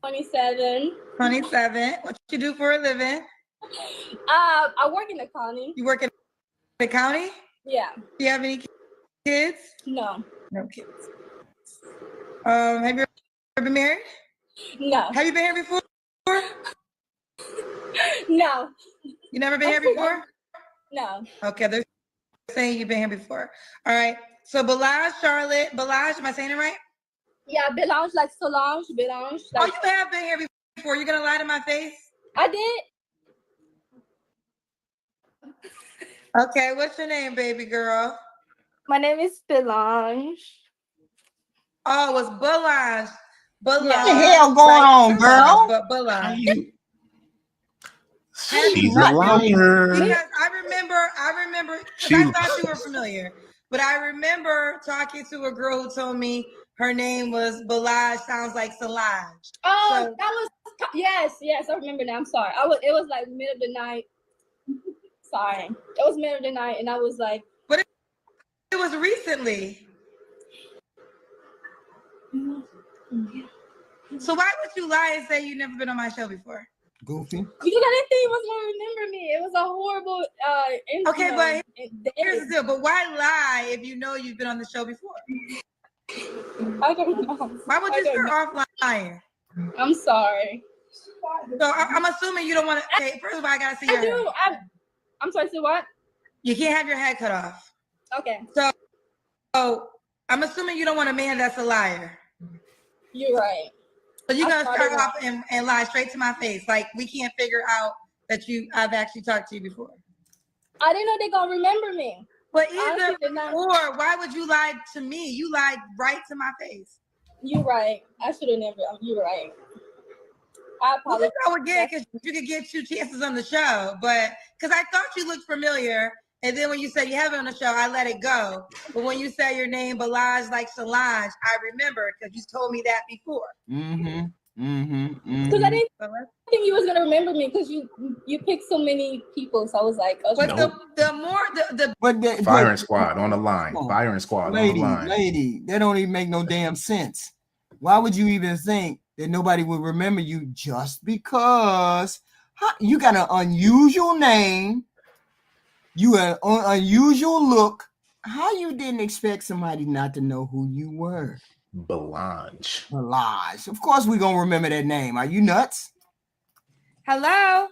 27. 27. What you do for a living? I work in the county. You work in the county? Yeah. Do you have any kids? No. No kids. Have you ever been married? No. Have you been here before? No. You never been here before? No. Okay, they're saying you've been here before. All right. So Belage, Charlotte. Belage, am I saying it right? Yeah, Belage, like Solange, Belage. Like... Oh, you have been here before. You're gonna lie to my face? I did. Okay, what's your name, baby girl? My name is Belage. Oh, it's Belage. What the hell going on, girl? But Belage. She's a liar. Because I remember, because I thought you were familiar, but I remember talking to a girl who told me her name was Belage, sounds like Solange. Oh, so, that was, yes, I remember now. I'm sorry. It was like middle of the night. Sorry. It was middle of the night, and I was like. But it was recently. So why would you lie and say you've never been on my show before? Goofy. Because I didn't think he was going to remember me. It was a horrible okay, but here's the deal. But why lie if you know you've been on the show before? I don't know. Why would you start off lying? I'm sorry. So I'm assuming you don't want to. Okay, first of all, I gotta see your head. I'm sorry. So what? You can't have your head cut off. Okay. So I'm assuming you don't want a man that's a liar. You're right. So you're gonna start off and lie straight to my face, like we can't figure out that I've actually talked to you before. I didn't know they're gonna remember me. But either or, why would you lie to me? You lied right to my face. You're right. I should have never. You're right. I apologize. Well, again, because you could get 2 chances on the show, but because I thought you looked familiar, and then when you said you have it on the show, I let it go. But when you say your name, Belage like Solange, I remember because you told me that before. Because I didn't think you was gonna remember me because you picked so many people, so I was like, okay. But the firing squad on the line. Firing squad on the line. Lady, that don't even make no damn sense. Why would you even think that nobody would remember you just because you got an unusual name, you an unusual look? How you didn't expect somebody not to know who you were? Belage. Of course we're gonna remember that name. Are you nuts? Hello.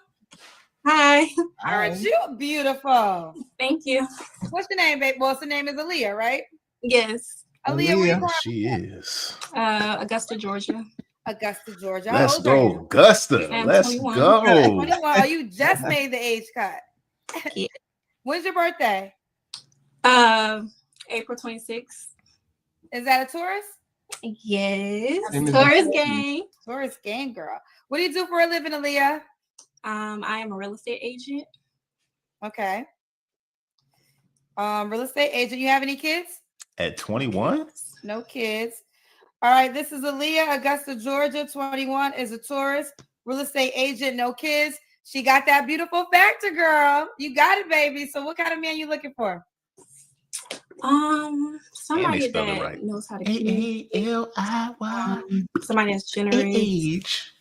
Hi. Aren't you beautiful? Thank you. What's your name, babe? Well, her name is Aaliyah, right? Yes. Aaliyah. She is. Augusta, Georgia. Augusta, Georgia. Let's go, Augusta. Let's 21. go. 21. Oh, you just made the age cut. Yeah. When's your birthday? April 26th. Is that a Taurus? Yes. Taurus gang. Taurus gang, girl. What do you do for a living, Aaliyah? I am a real estate agent. Okay. Real estate agent. You have any kids? At 21? No kids. All right. This is Aaliyah, Augusta, Georgia. 21 is a Taurus. Real estate agent. No kids. She got that beautiful factor, girl. You got it, baby. So what kind of man you looking for? Somebody that knows how to keep. AALIY. Somebody that's generous.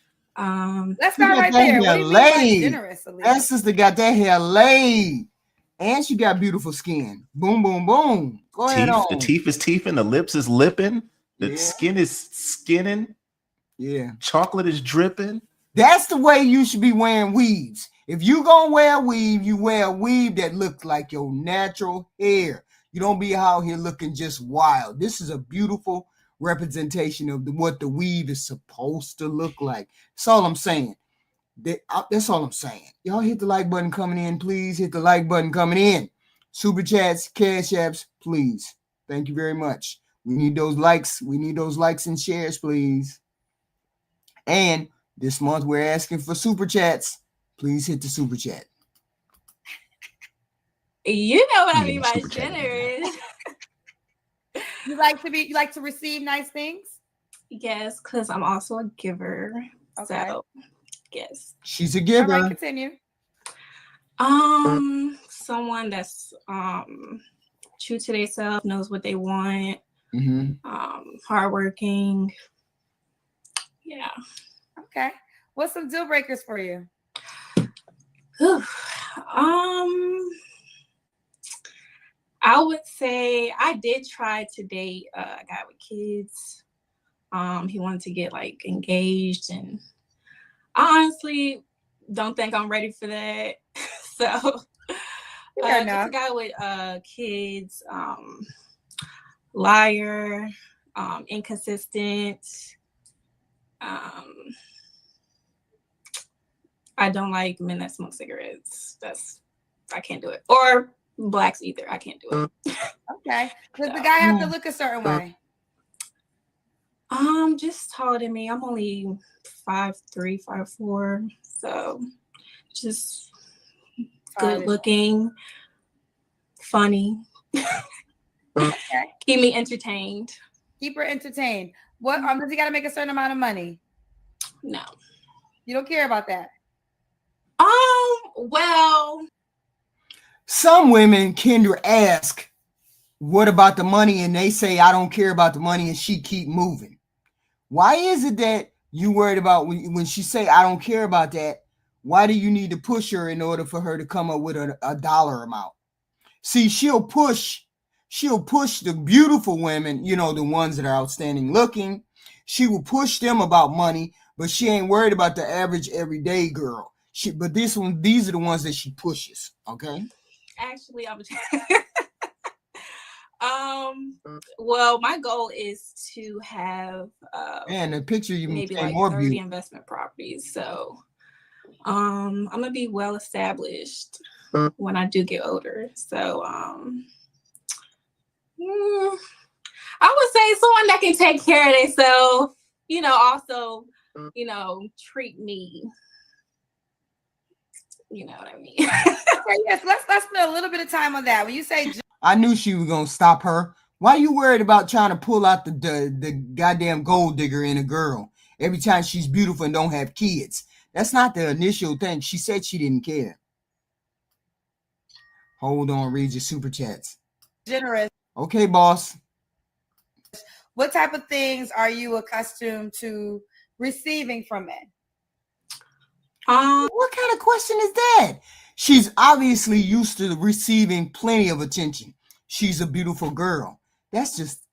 Let's start right there. What do you mean by generous, Aaliyah? That sister got that hair laid. And she got beautiful skin. Boom, boom, boom. Go ahead on. The teeth is teething. The lips is lipping. The skin is skinning. Yeah. Chocolate is dripping. That's the way you should be wearing weaves. If you gonna wear a weave, you wear a weave that looks like your natural hair. You don't be out here looking just wild. This is a beautiful representation of what the weave is supposed to look like. That's all I'm saying. That's all I'm saying. Y'all hit the like button coming in, please. Hit the like button coming in. Super chats, cash apps, please. Thank you very much. We need those likes. We need those likes and shares, please. And this month we're asking for super chats. Please hit the super chat. You know what I mean by generous. You like to receive nice things? Yes, because I'm also a giver. Okay. So yes. She's a giver. All right, continue. Someone that's true to themselves, knows what they want, hardworking. Yeah. Okay. What's some deal breakers for you? I would say I did try to date a guy with kids. He wanted to get like engaged, and I honestly don't think I'm ready for that. So just a guy with kids, liar, inconsistent. I don't like men that smoke cigarettes. I can't do it. Or blacks either. I can't do it. Okay. Does the guy have to look a certain way? Just taller than me. I'm only 5'3", 5'4". So just good looking, funny. Okay. Keep me entertained. Keep her entertained. What does he gotta make a certain amount of money? No. You don't care about that? Well, some women, Kendra, ask, what about the money? And they say, I don't care about the money, and she keep moving. Why is it that you worried about when she say, I don't care about that? Why do you need to push her in order for her to come up with a dollar amount? See, she'll push the beautiful women, the ones that are outstanding looking. She will push them about money, but she ain't worried about the average everyday girl. But these are the ones that she pushes. Okay. Actually, well, my goal is to have and the picture you maybe like 30 investment properties. So I'm gonna be well established when I do get older. So I would say someone that can take care of themselves, also, treat me. You know what I mean? Okay, yes, let's spend a little bit of time on that. When you say I knew she was gonna stop her. Why are you worried about trying to pull out the goddamn gold digger in a girl every time she's beautiful and don't have kids? That's not the initial thing. She said she didn't care. Hold on, read your super chats. Generous. Okay, boss. What type of things are you accustomed to receiving from men? What kind of question is that? She's obviously used to receiving plenty of attention. She's a beautiful girl. That's just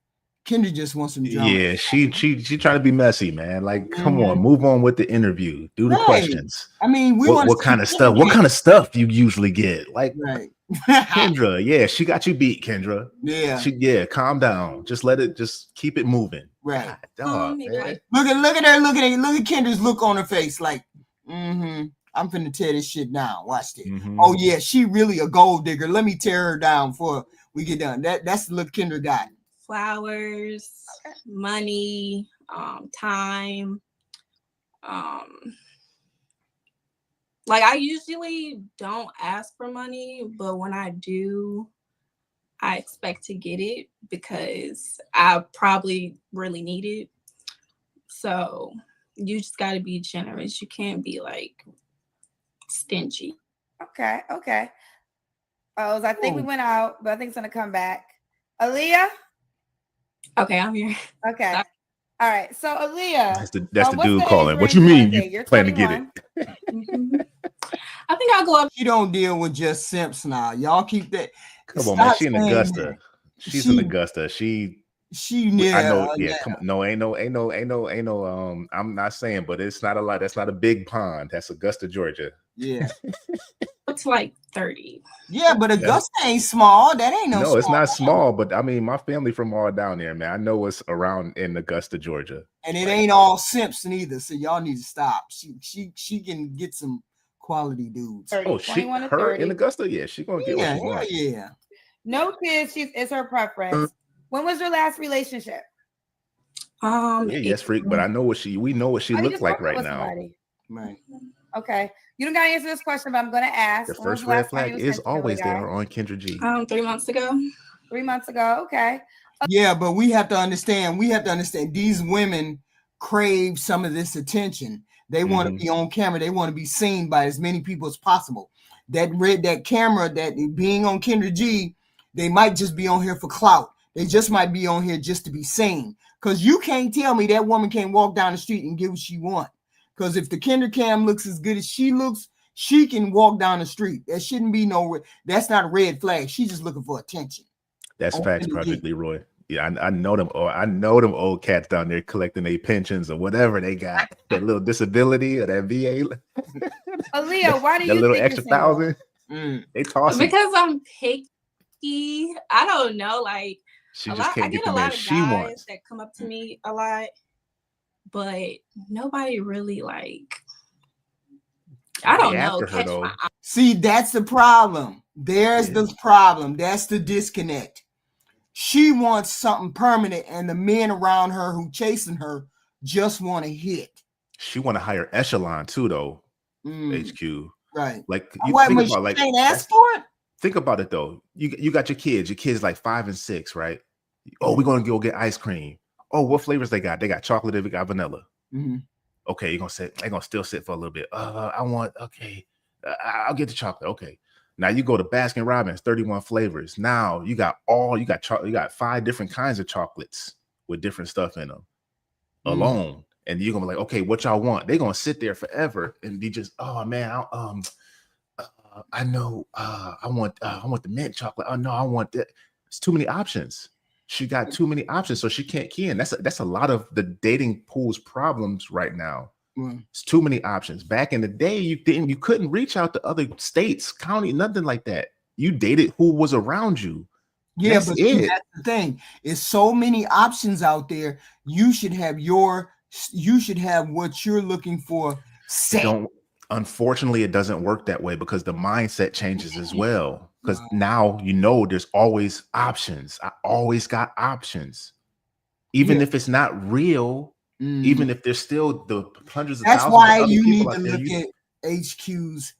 Kendra just wants some drama. Yeah, she trying to be messy, man. Like, come on, move on with the interview. Do the questions. I mean, what kind of stuff? What kind of stuff you usually get? Like, Kendra, yeah, she got you beat, Kendra. Yeah, calm down. Just keep it moving. Right. God, dog, man. Look at her. Look at Kendra's look on her face. Like, I'm finna tear this shit down. Watch this. Oh yeah, she really a gold digger. Let me tear her down before we get done. That's the look Kendra got. Flowers, money, time. Like I usually don't ask for money, but when I do, I expect to get it because I probably really need it. So you just got to be generous. You can't be like stingy. Okay. I think we went out, but I think it's gonna come back. Aaliyah. Okay, I'm here. Okay. All right. So Aaliyah. That's the dude calling. What you mean you plan to get it? I think I'll go up. You don't deal with just simps now. Y'all keep that. Come on, man. She in Augusta. She's in Augusta. She near. I know. Yeah. Come on. No, ain't no. I'm not saying, but it's not a lot. That's not a big pond. That's Augusta, Georgia. Yeah. It's like 30. Yeah, but Augusta ain't small. That ain't no. No, it's not small. But I mean, my family from all down there, man. I know it's around in Augusta, Georgia. And it ain't all simps neither. So y'all need to stop. She can get some quality dudes. 30, oh, her in Augusta? Yeah, she gonna get what she wants. Yeah. No kids. It's her preference. When was your last relationship? Yes, freak. But I know we know what she looks like right now. Somebody. Right. Okay. You don't gotta answer this question, but I'm gonna ask. The first red flag is always there on Kendra G. 3 months ago. 3 months ago. Okay. Yeah, but we have to understand. These women crave some of this attention. They want to be on camera. They want to be seen by as many people as possible. That camera, that being on Kendra G, they might just be on here for clout. They just might be on here just to be seen. Because you can't tell me that woman can't walk down the street and get what she wants. Because if the Kendra cam looks as good as she looks, she can walk down the street. There shouldn't be that's not a red flag. She's just looking for attention. That's facts, Project Leroy. Yeah, I know them. I know them old cats down there collecting their pensions or whatever they got. That little disability or that VA. Aaliyah, why do you that little think extra $1,000? They toss because I'm picky. I don't know. Like she just can't I get get the a man lot of she guys wants. that come up to me a lot, but nobody really like. I don't know. Catch my eye. See, that's the problem. There's the problem. That's the disconnect. She wants something permanent, and the men around her who chasing her just want to hit. She want a higher echelon too, though. HQ, right? Like you think about, like, can't ask for it. Think about it though. You got your kids. Your kids like 5 and 6, right? Oh, we're gonna go get ice cream. Oh, what flavors they got? They got chocolate. They got vanilla. Okay, you're gonna sit. They're gonna still sit for a little bit. I'll get the chocolate. Okay. Now you go to Baskin Robbins, 31 flavors. Now you got 5 different kinds of chocolates with different stuff in them alone. And you're gonna be like, okay, what y'all want? They're gonna sit there forever and be just, oh man, I know, I want the mint chocolate. Oh no, I want that. It's too many options. She got too many options, so she can't key in. That's a lot of the dating pool's problems right now. It's too many options. Back in the day, you couldn't reach out to other states, county, nothing like that. You dated who was around you. Yeah, that's that's the thing. It's so many options out there. You should have what you're looking for set. Unfortunately, it doesn't work that way because the mindset changes as well. Because now there's always options. I always got options, even if it's not real. Even if there's still the hundreds of thousands. That's why you need to look at HQ's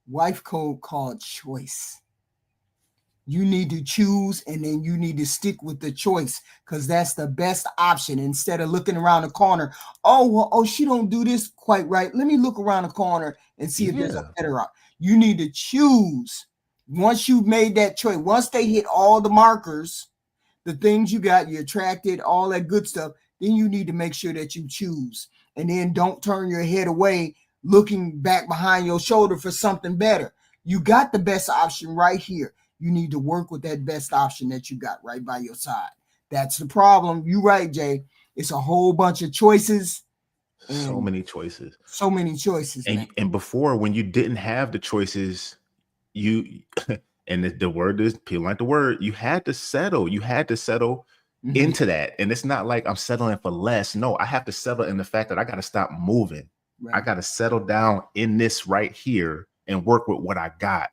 wife code called choice. You need to choose, and then you need to stick with the choice because that's the best option. Instead of looking around the corner, she don't do this quite right. Let me look around the corner and see if there's a better option. You need to choose. Once you've made that choice, once they hit all the markers, the things you got, you attracted, all that good stuff, then you need to make sure that you choose. And then don't turn your head away looking back behind your shoulder for something better. You got the best option right here. You need to work with that best option that you got right by your side. That's the problem. You're right, Jay. It's a whole bunch of choices. So many choices. So many choices. And before, when you didn't have the choices, and the word is peel like the word, you had to settle. You had to settle into that. And it's not like I'm settling for less. No, I have to settle in the fact that I got to stop moving. Right. I got to settle down in this right here and work with what I got.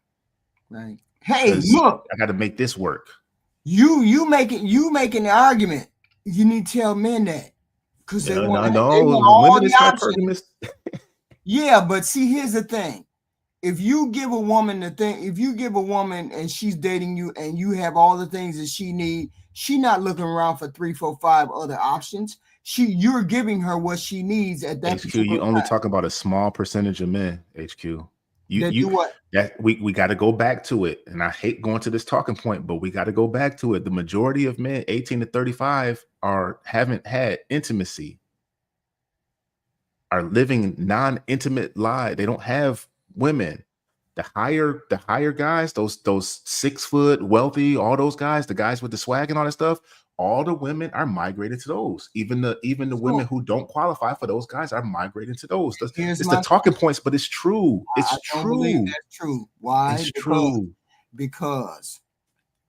Right. Hey, look, I got to make this work. You making the argument. You need to tell men that because they want all the options. Yeah, but see, here's the thing. If you give a woman and she's dating you and you have all the things that she needs, she's not looking around for 3, 4, 5 other options. You're giving her what she needs at that. HQ, you only talk about a small percentage of men. HQ, we got to go back to it. And I hate going to this talking point, but we got to go back to it. The majority of men 18 to 35 haven't had intimacy, are living non-intimate lives. They don't have women. The higher guys, those 6 foot wealthy, all those guys, the guys with the swag and all that stuff, all the women are migrating to those. Even the women who don't qualify for those guys are migrating to those. It's the talking points, but it's true. It's true. That's true. Why? It's true. Because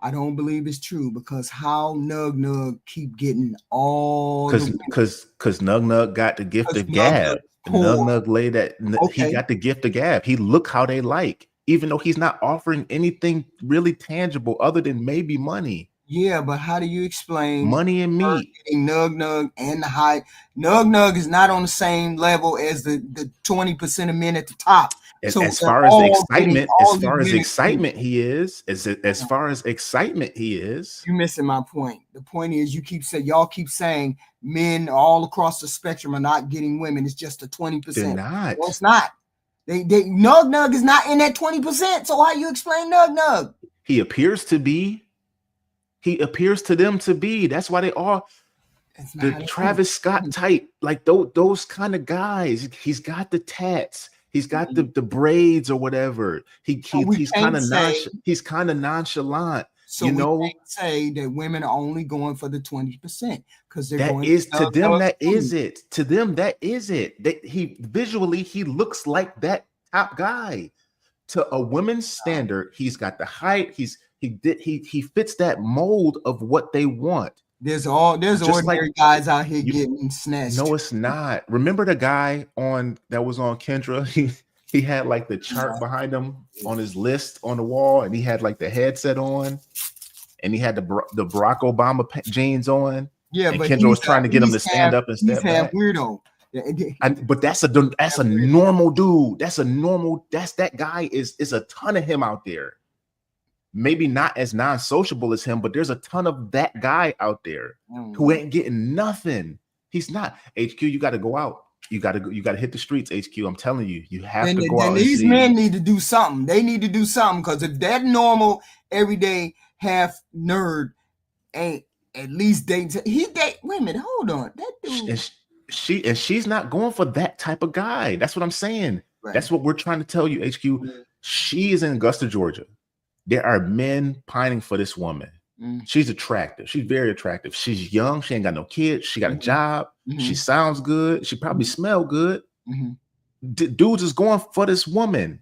I don't believe it's true. Because how Nug keep getting all because Nug got the gift of gab. Nug lay that he got the gift of gab. He look how they like, even though he's not offering anything really tangible other than maybe money. Yeah, but how do you explain money and meat? Nug and the high Nug is not on the same level as the 20% of men at the top. So As far as excitement, he is. As far as excitement, he is. You're missing my point. The point is, y'all keep saying men all across the spectrum are not getting women. It's just a 20%. They're not. No, it's not. Nug is not in that 20%. So how you explain Nug? He appears to be. He appears to them to be. That's why they are the Travis Scott type, like those kind of guys. He's got the tats. He's got the braids or whatever. He's kind of nonchalant. So we can't say that women are only going for the 20% because they're going to them. That is it. To them, that is it. He looks like that top guy. To a women's standard, he's got the height. He fits that mold of what they want. There's ordinary guys out here getting snatched. No, it's not. Remember the guy that was on Kendra? He had like the chart behind him on his list on the wall, and he had like the headset on, and he had the Barack Obama jeans on. Yeah, and but Kendra was trying to get him to stand up and step back. Weirdo. But that's a normal dude. That's that guy is a ton of him out there. Maybe not as non-sociable as him, but there's a ton of that guy out there who ain't getting nothing. He's not. HQ, you got to go out. You got to hit the streets, HQ. I'm telling you, you have to go out. These men need to do something. They need to do something because if that normal, everyday half nerd ain't at least dating, wait a minute, hold on. That dude. She's not going for that type of guy. That's what I'm saying. Right. That's what we're trying to tell you, HQ. She is in Augusta, Georgia. There are men pining for this woman. She's attractive. She's very attractive. She's young. She ain't got no kids. She got a job. She sounds good. She probably smell good. Dudes is going for this woman.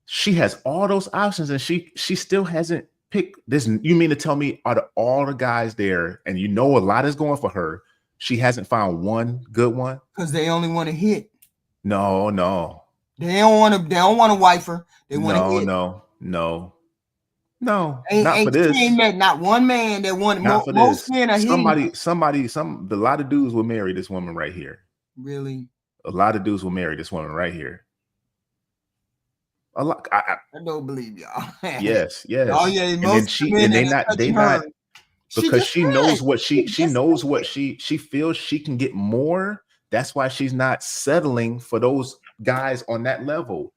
She has all those options, and she still hasn't picked this. You mean to tell me out of all the guys there, and a lot is going for her, she hasn't found one good one? Because they only want to hit. No. They don't want to wife her. They want to hit. No, not for this. Not one man that wanted. Most men are hitting. A lot of dudes will marry this woman right here. Really? A lot of dudes will marry this woman right here. A lot. I don't believe y'all. Yes. Oh yeah. They not because she knows what she feels she can get more. That's why she's not settling for those guys on that level.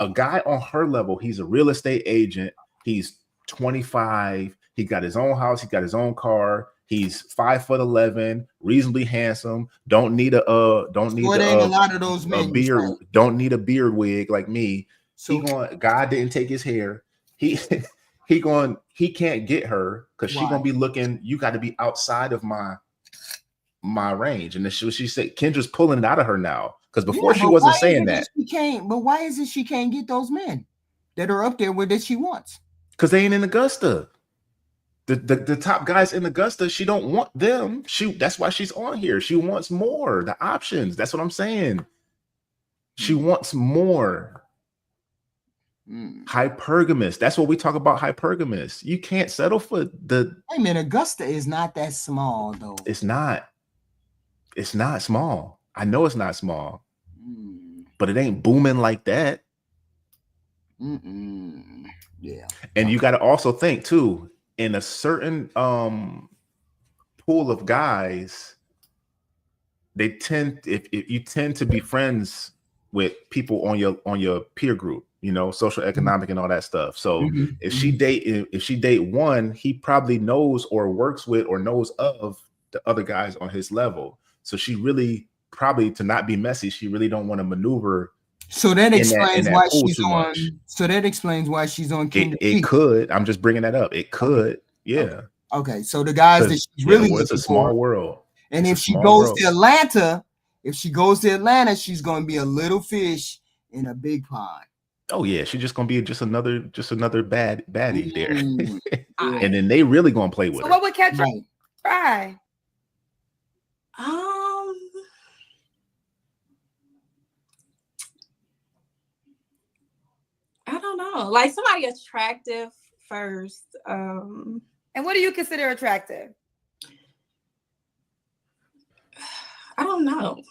A guy on her level, he's a real estate agent. He's 25. He got his own house. He got his own car. He's 5'11", reasonably handsome. Don't need a lot of those men beard. Don't need a beard wig like me. So God didn't take his hair. He can't get her because she's gonna be looking. You got to be outside of my range. And she said Kendra's pulling it out of her now because before she wasn't saying that. She can't. But why is it she can't get those men that are up there with that she wants? Because they ain't in Augusta. The top guys in Augusta, she don't want them. That's why she's on here. She wants more. The options. That's what I'm saying. She wants more. Hypergamous. That's what we talk about. Hypergamous. You can't settle for the. I mean, Augusta is not that small though. It's not. It's not small. I know it's not small, but it ain't booming like that. Yeah. And you got to also think too, in a certain pool of guys, they tend if you tend to be friends with people on your peer group, social, economic, and all that stuff. So if she date one, he probably knows or works with or knows of the other guys on his level. So she really probably, to not be messy, she really don't want to maneuver. So that explains why she's on. So that explains why she's on. It could. I'm just bringing that up. It could. Yeah. Okay. So the guys that she's really it's a small world. And if she goes to Atlanta, she's going to be a little fish in a big pond. Oh yeah, she's just going to be just another baddie there. And then they really going to play with her. What would catch her eye? I don't know. Like somebody attractive first. And what do you consider attractive? I don't know.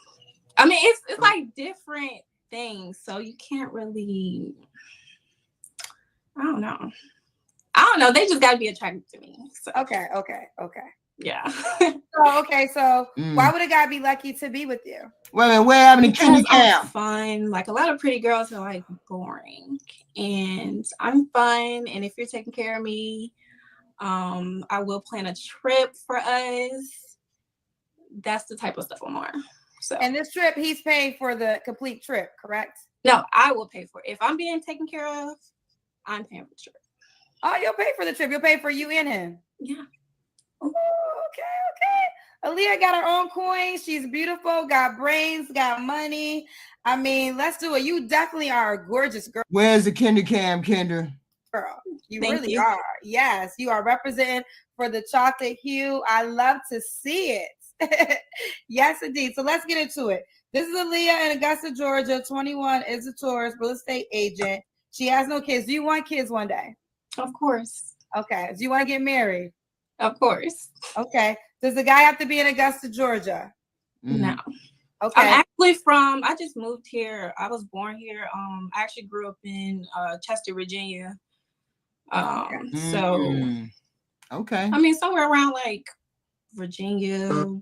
I mean, it's like different things, so you can't really. I don't know. They just got to be attracted to me. So. Okay. Yeah. So why would a guy be lucky to be with you? Well, where having a Kendra I'm fun. Like a lot of pretty girls are like boring, and I'm fun. And if you're taking care of me, I will plan a trip for us. That's the type of stuff I'm on. So. And this trip, he's paying for the complete trip, correct? No, I will pay for it. If I'm being taken care of, I'm paying for the trip. Oh, you'll pay for the trip. You'll pay for you and him. Yeah. Oh, okay. Aaliyah got her own coin. She's beautiful, got brains, got money. I mean, let's do it. You definitely are a gorgeous girl. Where's the Kendra cam, Kendra? Girl, you really are. Yes, you are representing for the chocolate hue. I love to see it. Yes, indeed. So let's get into it. This is Aaliyah in Augusta, Georgia. 21, is a tourist, real estate agent. She has no kids. Do you want kids one day? Of course. Okay. Do you want to get married? Of course. Okay. Does the guy have to be in Augusta, Georgia? No. Okay. I'm actually I just moved here. I was born here. I actually grew up in Chester, Virginia. So okay. I mean, somewhere around like Virginia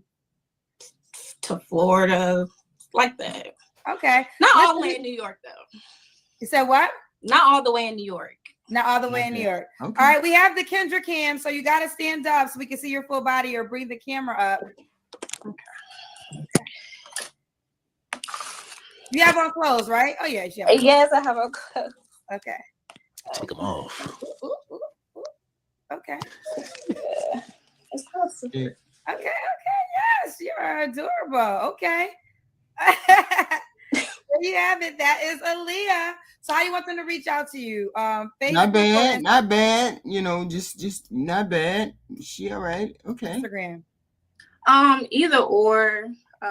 to Florida, like that. Okay. Not all the way in New York, though. You said what? Not all the way in New York. Not all the way in New York. Okay. All right, we have the Kendra cam, so you got to stand up so we can see your full body, or bring the camera up. Okay. You have on clothes, right? Oh, yes. Yes, I have on clothes. Okay. Take them off. Okay. It's awesome. Okay. Yes, you're adorable. Okay. There you have it. That is Aaliyah. So how you want them to reach out to you? Facebook, not bad. You know, just not bad. She all right. Okay. Instagram. Either or.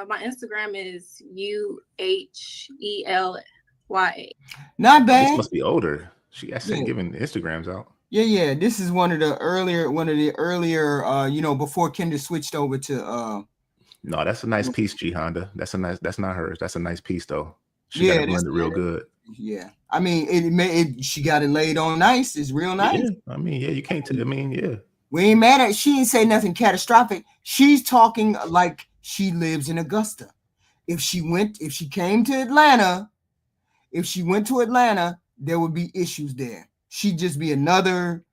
My Instagram is UHELYA. Not bad. This must be older. She actually giving Instagrams out. Yeah. This is one of the earlier, before Kendra switched over to No, that's a nice piece, G Honda. That's not hers. That's a nice piece though. She got it blended real good. Yeah. I mean, she got it laid on nice. It's real nice. Yeah. I mean, yeah, you can't yeah. We ain't mad at she ain't say nothing catastrophic. She's talking like she lives in Augusta. If she came to Atlanta, there would be issues there. She'd just be another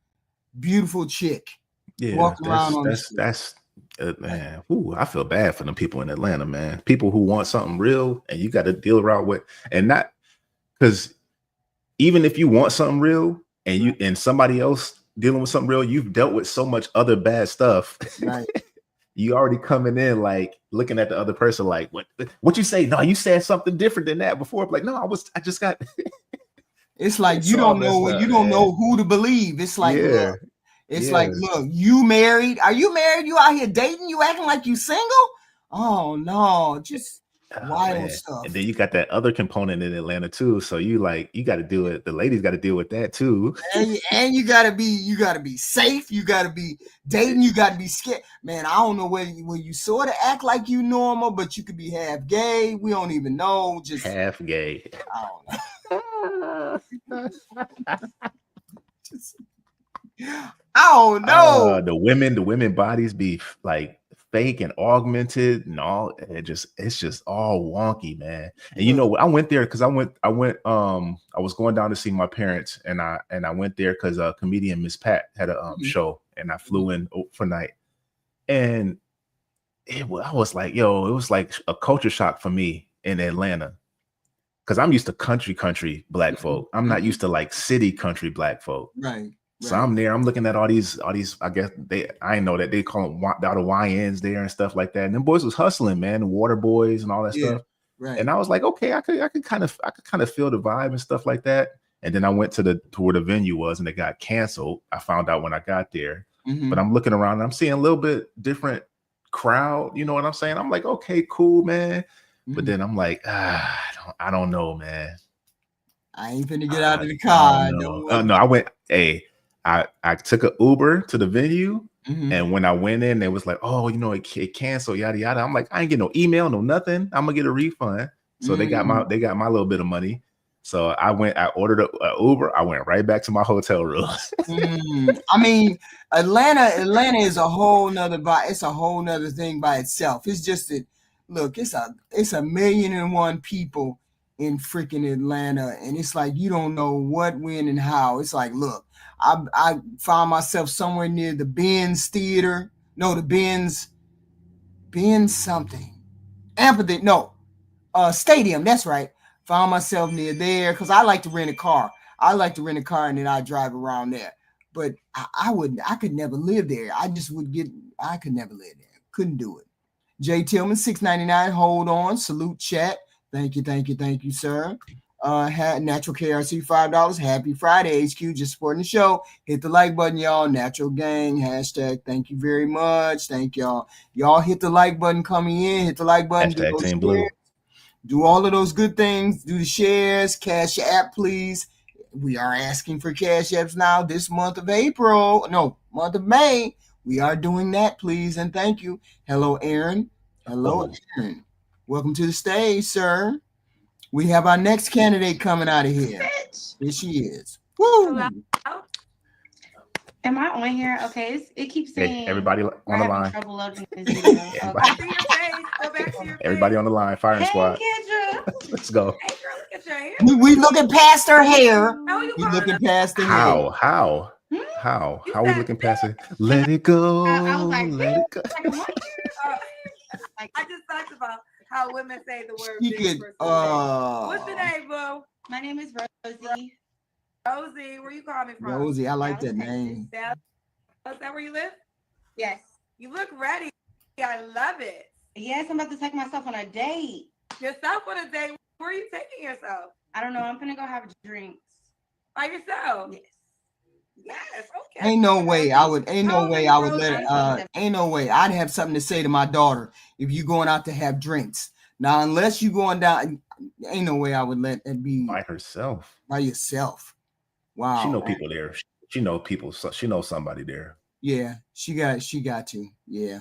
beautiful chick. Yeah, walking around on that's man. Ooh, I feel bad for the people in Atlanta, man. People who want something real, and you got to deal around with, and not because even if you want something real, and somebody else dealing with something real, you've dealt with so much other bad stuff. Right. You already coming in like looking at the other person like, what you say? No, you said something different than that before. Like, no, I just got. It's like you don't know who to believe. It's like, look, look, you married? Are you married? You out here dating? You acting like you single? Oh no, just wild stuff. And then you got that other component in Atlanta too. So you got to deal with the ladies. Got to deal with that too. And you gotta be safe. You gotta be dating. You gotta be scared, man. I don't know whether you sort of act like you normal, but you could be half gay. We don't even know. Just half gay. I don't know. I don't know. The women bodies be like fake and augmented and all. It's just all wonky, man. And you know what? I went there because I was going down to see my parents, and I went there because comedian Miss Pat had a show, and I flew in for night, and I was like, yo, it was like a culture shock for me in Atlanta. Because I'm used to country black folk. I'm not used to like city country black folk. Right. So I'm there. I'm looking at all these. I guess I know that they call them all the YNs there and stuff like that. And them boys was hustling, man. The water boys and all that stuff. Right. And I was like, okay, I could kind of feel the vibe and stuff like that. And then I went to where the venue was, and it got canceled. I found out when I got there. Mm-hmm. But I'm looking around and I'm seeing a little bit different crowd. You know what I'm saying? I'm like, okay, cool, man. Mm-hmm. But then I'm like, I don't know, man. I ain't finna get out of the car. No, I went, hey, I took an Uber to the venue, and when I went in, it was like, oh, it canceled, yada yada. I'm like, I ain't get no email, no nothing. I'm gonna get a refund. So they got my little bit of money. So I ordered an Uber. I went right back to my hotel room. I mean, Atlanta is a whole nother it's a whole nother thing by itself. It's just that, look, it's a 1,000,001 people in freaking Atlanta, and it's like you don't know what, when, and how. It's like, look, I found myself somewhere near the Benz Theater. No, the Benz something. Amphitheater. No, Stadium. That's right. Found myself near there because I like to rent a car. I like to rent a car and then I drive around there. But I could never live there. I could never live there. Couldn't do it. Jay Tillman, $6.99. Hold on. Salute chat. Thank you, sir. Natural KRC, $5. Happy Friday, HQ. Just supporting the show. Hit the like button, y'all. Natural Gang. # Thank you very much. Thank y'all. Y'all hit the like button coming in. Hit the like button. # Team Blue. Do all of those good things. Do the shares. Cash App, please. We are asking for Cash Apps now this month of month of May. We are doing that, please, and thank you. Hello, Aaron. Aaron. Welcome to the stage, sir. We have our next candidate coming out of here. Here she is. Woo! Hello? Am I on here? Okay, it keeps saying. Hey, everybody on the line. Trouble loading this video. Go back to your Everybody on the line. Firing squad. Kendra. Let's go. Hey, girl, look at your hair. We looking past her hair. We looking past the hair. How are we looking past it? Let it go. I was like, let it go. I just talked about how women say the word. What's your name, boo? My name is Rosie. Rosie, where you calling me from? Rosie, I like that name. Is that where you live? Yes. You look ready. I love it. Yes, I'm about to take myself on a date. Yourself on a date? Where are you taking yourself? I don't know. I'm gonna go have drinks. By yourself? Yes. Yes. Okay. Ain't no way I would let ain't no way I'd have something to say to my daughter if you going out to have drinks. Now, unless you going down, ain't no way I would let it be by herself. By yourself. Wow. She know people there. She know people. She knows somebody there. Yeah, she got to. Yeah.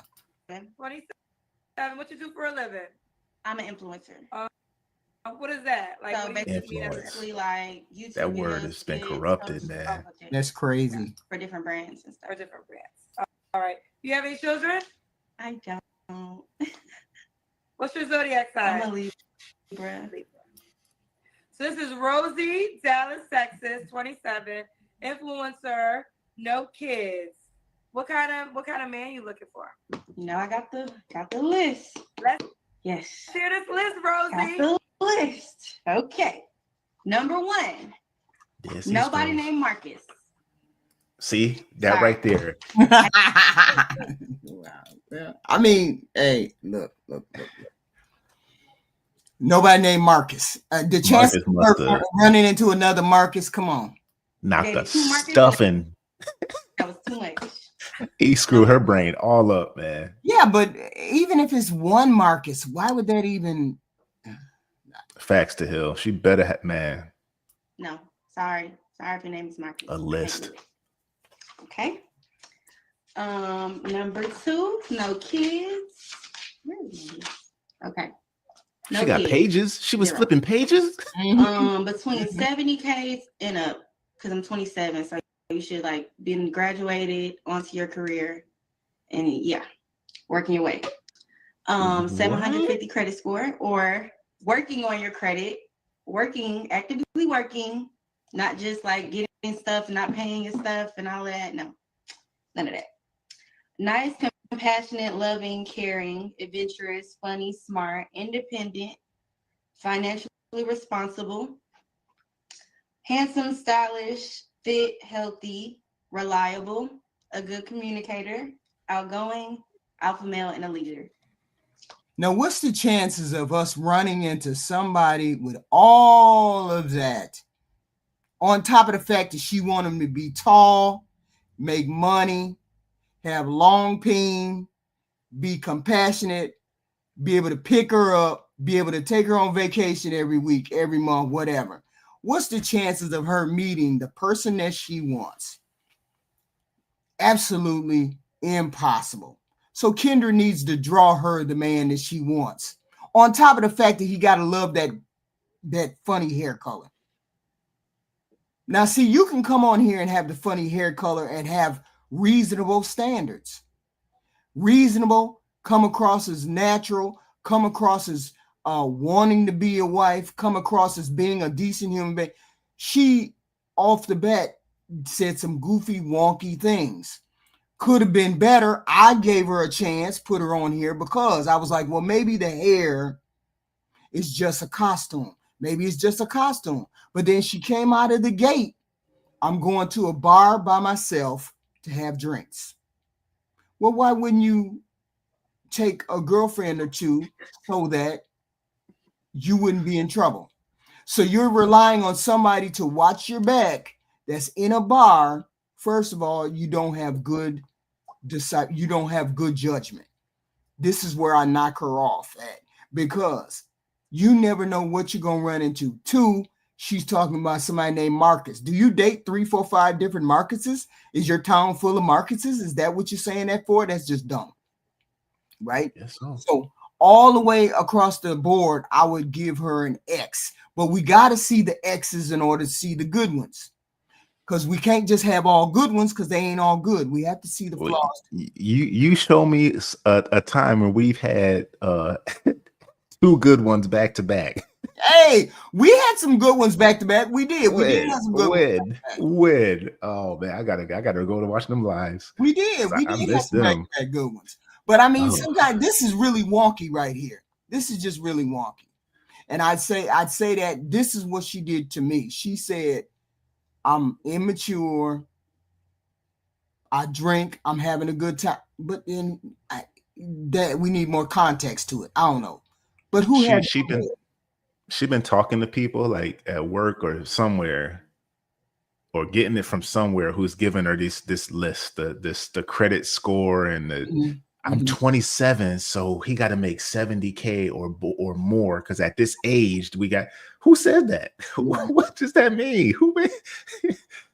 27. What you do for a living? I'm an influencer. What is that? Like, so basically, like YouTube. That word has been corrupted, man. That's crazy. For different brands and stuff. For different brands. All right. Do you have any children? I don't. What's your zodiac sign? I'm a Libra. So this is Rosie, Dallas, Texas, 27, influencer, no kids. What kind of man you looking for? I got the list. Yes. Share this list, Rosie. Got the list. Okay. Number 1. Nobody named Marcus. See that right there. Wow. I mean, hey, look. Nobody named Marcus. The chance of running into another Marcus, come on. Not the stuffing. That was too much. He screwed her brain all up, man. Yeah, but even if it's one Marcus, why would that even? Facts to Hill. She better have, man. No, sorry if your name is Marcus. A list. Okay. Number 2, no kids. Okay. No she got kids. Pages. She was 0. Flipping pages. Between 70K and up, because I'm 27, so you should like been graduated onto your career, and working your way. 750 credit score, or working on your credit, actively working, not just like getting stuff, not paying your stuff, and all that. No, none of that. Nice, compassionate, loving, caring, adventurous, funny, smart, independent, financially responsible, handsome, stylish, fit, healthy, reliable, a good communicator, outgoing, alpha male, and a leader. Now, what's the chances of us running into somebody with all of that, on top of the fact that she want them to be tall, make money, have long peen, be compassionate, be able to pick her up, be able to take her on vacation every week, every month, whatever. What's the chances of her meeting the person that she wants? absolutely impossible. So Kendra needs to draw her the man that she wants. On top of the fact that he got to love that funny hair color. Now, see, you can come on here and have the funny hair color and have reasonable standards. Reasonable, come across as natural, come across as wanting to be a wife, come across as being a decent human being. She, off the bat, said some goofy, wonky things. Could have been better. I gave her a chance, put her on here because I was like, well, maybe the hair is just a costume. Maybe it's just a costume. But then she came out of the gate. I'm going to a bar by myself to have drinks. Well, why wouldn't you take a girlfriend or two so that you wouldn't be in trouble? So you're relying on somebody to watch your back that's in a bar. First of all, you don't have good judgment. This is where I knock her off at, because you never know what you're gonna run into. Two, she's talking about somebody named Marcus. Do you date 3, 4, 5 different Marcuses? Is your town full of Marcuses? Is that what you're saying that for? That's just dumb, right? Yes, so. So all the way across the board, I would give her an X. But we got to see the X's in order to see the good ones, because we can't just have all good ones because they ain't all good. We have to see the flaws. You show me a time when we've had 2 good ones back to back. Hey, we had some good ones back to back. We did. We did have some good ones. When? Oh man, I gotta go to watch them lives. We did. We did have some back-to-back good ones. But I mean, sometimes this is really wonky right here. This is just really wonky. And I'd say that this is what she did to me. She said, I'm immature. I drink. I'm having a good time. But then that we need more context to it. I don't know. But who has she been talking to people like at work or somewhere, or getting it from somewhere, who's giving her this list, the credit score and the I'm 27, so he got to make 70K or more, because at this age we got. Who said that? What does that mean?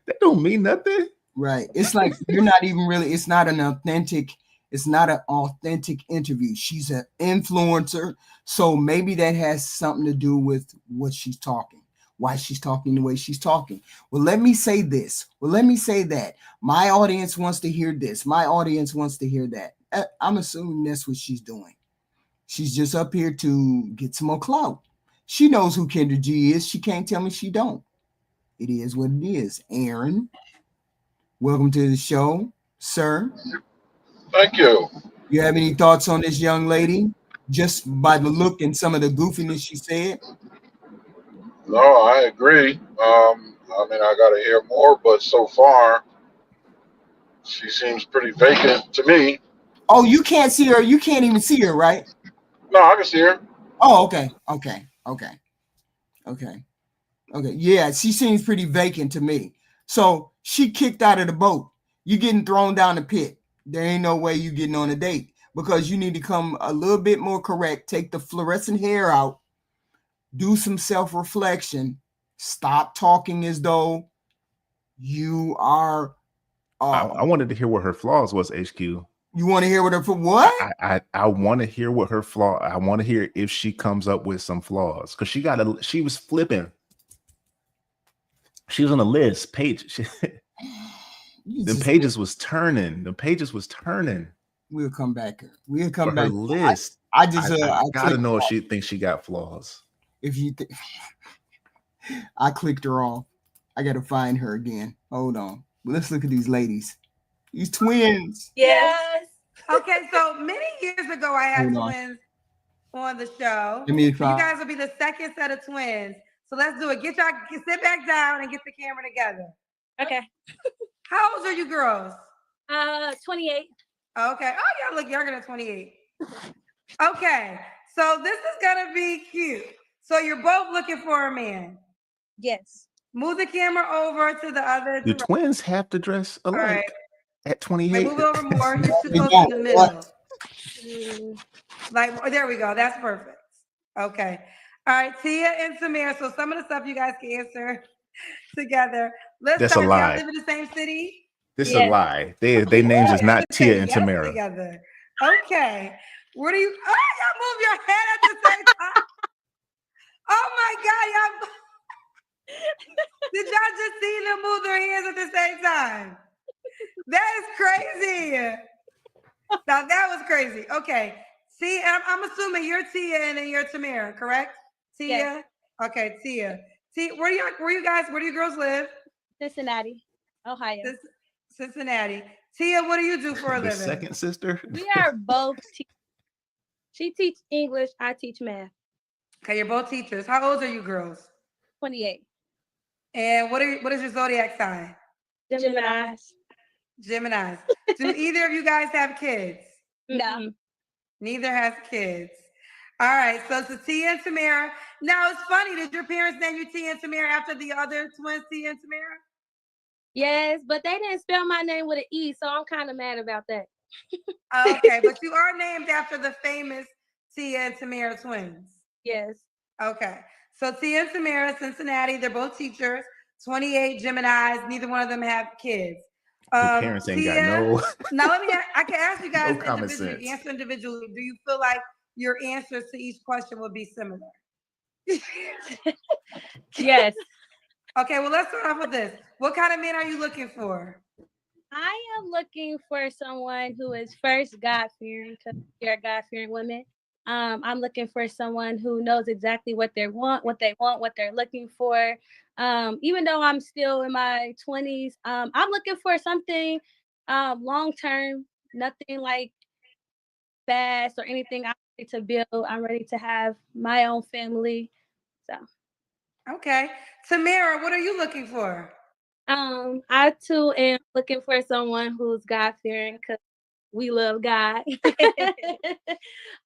That don't mean nothing. Right. It's like you're not even really. It's not an authentic. It's not an authentic interview. She's an influencer, so maybe that has something to do with what she's talking. Why she's talking the way she's talking. Well, let me say this. Well, let me say that. My audience wants to hear this. My audience wants to hear that. I'm assuming that's what she's doing. She's just up here to get some more clout. She knows who Kendra G is. She can't tell me she don't. It is what it is. Aaron, welcome to the show, sir. Thank you. You have any thoughts on this young lady, just by the look and some of the goofiness she said? No, I agree. I mean, I got to hear more, but so far, she seems pretty vacant to me. Oh, you can't see her. You can't even see her, right? No, I can see her. Oh, okay. Yeah, she seems pretty vacant to me. So she kicked out of the boat. You getting thrown down the pit. There ain't no way you getting on a date, because you need to come a little bit more correct. Take the fluorescent hair out. Do some self-reflection. Stop talking as though you are. I wanted to hear what her flaws was, HQ. You want to hear what her for what? I want to hear what her flaw. I want to hear if she comes up with some flaws, because she was flipping. She was on a list page. The pages was turning. We'll come back. We'll come back. Her list. I gotta know if she thinks she got flaws. If you think I clicked her off, I gotta find her again. Hold on. Let's look at these ladies. These twins. Yes. Okay, so many years ago, I had twins on the show. You guys will be the second set of twins. So let's do it. Sit back down and get the camera together. Okay. How old are you girls? 28. Okay. Oh, y'all look younger than 28. Okay. So this is gonna be cute. So you're both looking for a man. Yes. Move the camera over to the other. Do twins have to dress alike? All right. At 28. Move it over more. You're too close in the middle. Like, there we go. That's perfect. Okay. All right, Tia and Samir. So some of the stuff you guys can answer together. That's a lie. Y'all live in the same city? This is a lie. They names is not Tia and Tamara. Together. Okay. Where do you? Oh, y'all move your head at the same time. Oh my God, y'all! Did y'all just see them move their hands at the same time? That is crazy. Now that was crazy. Okay. See, I'm assuming you're Tia and then you're Tamara, correct? Tia. Yes. Okay, Tia. Where do you girls live? Cincinnati, Ohio. Cincinnati. Tia, what do you do for a living? Second sister? We are both teachers. She teaches English, I teach math. Okay, you're both teachers. How old are you girls? 28. And what is your zodiac sign? Geminis. Do either of you guys have kids? No. Neither has kids. All right, so it's Tia and Tamara. Now, it's funny, did your parents name you Tia and Tamara after the other twins, Tia and Tamara? Yes, but they didn't spell my name with an E, so I'm kind of mad about that. Okay, but you are named after the famous Tia and Tamara twins. Yes. Okay, so Tia and Tamara, Cincinnati, they're both teachers, 28 Geminis, neither one of them have kids. Your parents ain't got no. Now I can ask you guys no individually, answer individually. Do you feel like your answers to each question will be similar? Yes. Okay, well, let's start off with this. What kind of man are you looking for? I am looking for someone who is first God-fearing, because you're a God-fearing woman. I'm looking for someone who knows exactly what they want, what they're looking for. Even though I'm still in my 20s, I'm looking for something long-term, nothing like fast or anything. I'm ready to build. I'm ready to have my own family. So. Okay. Tamara, what are you looking for? I too am looking for someone who's God-fearing, because we love God.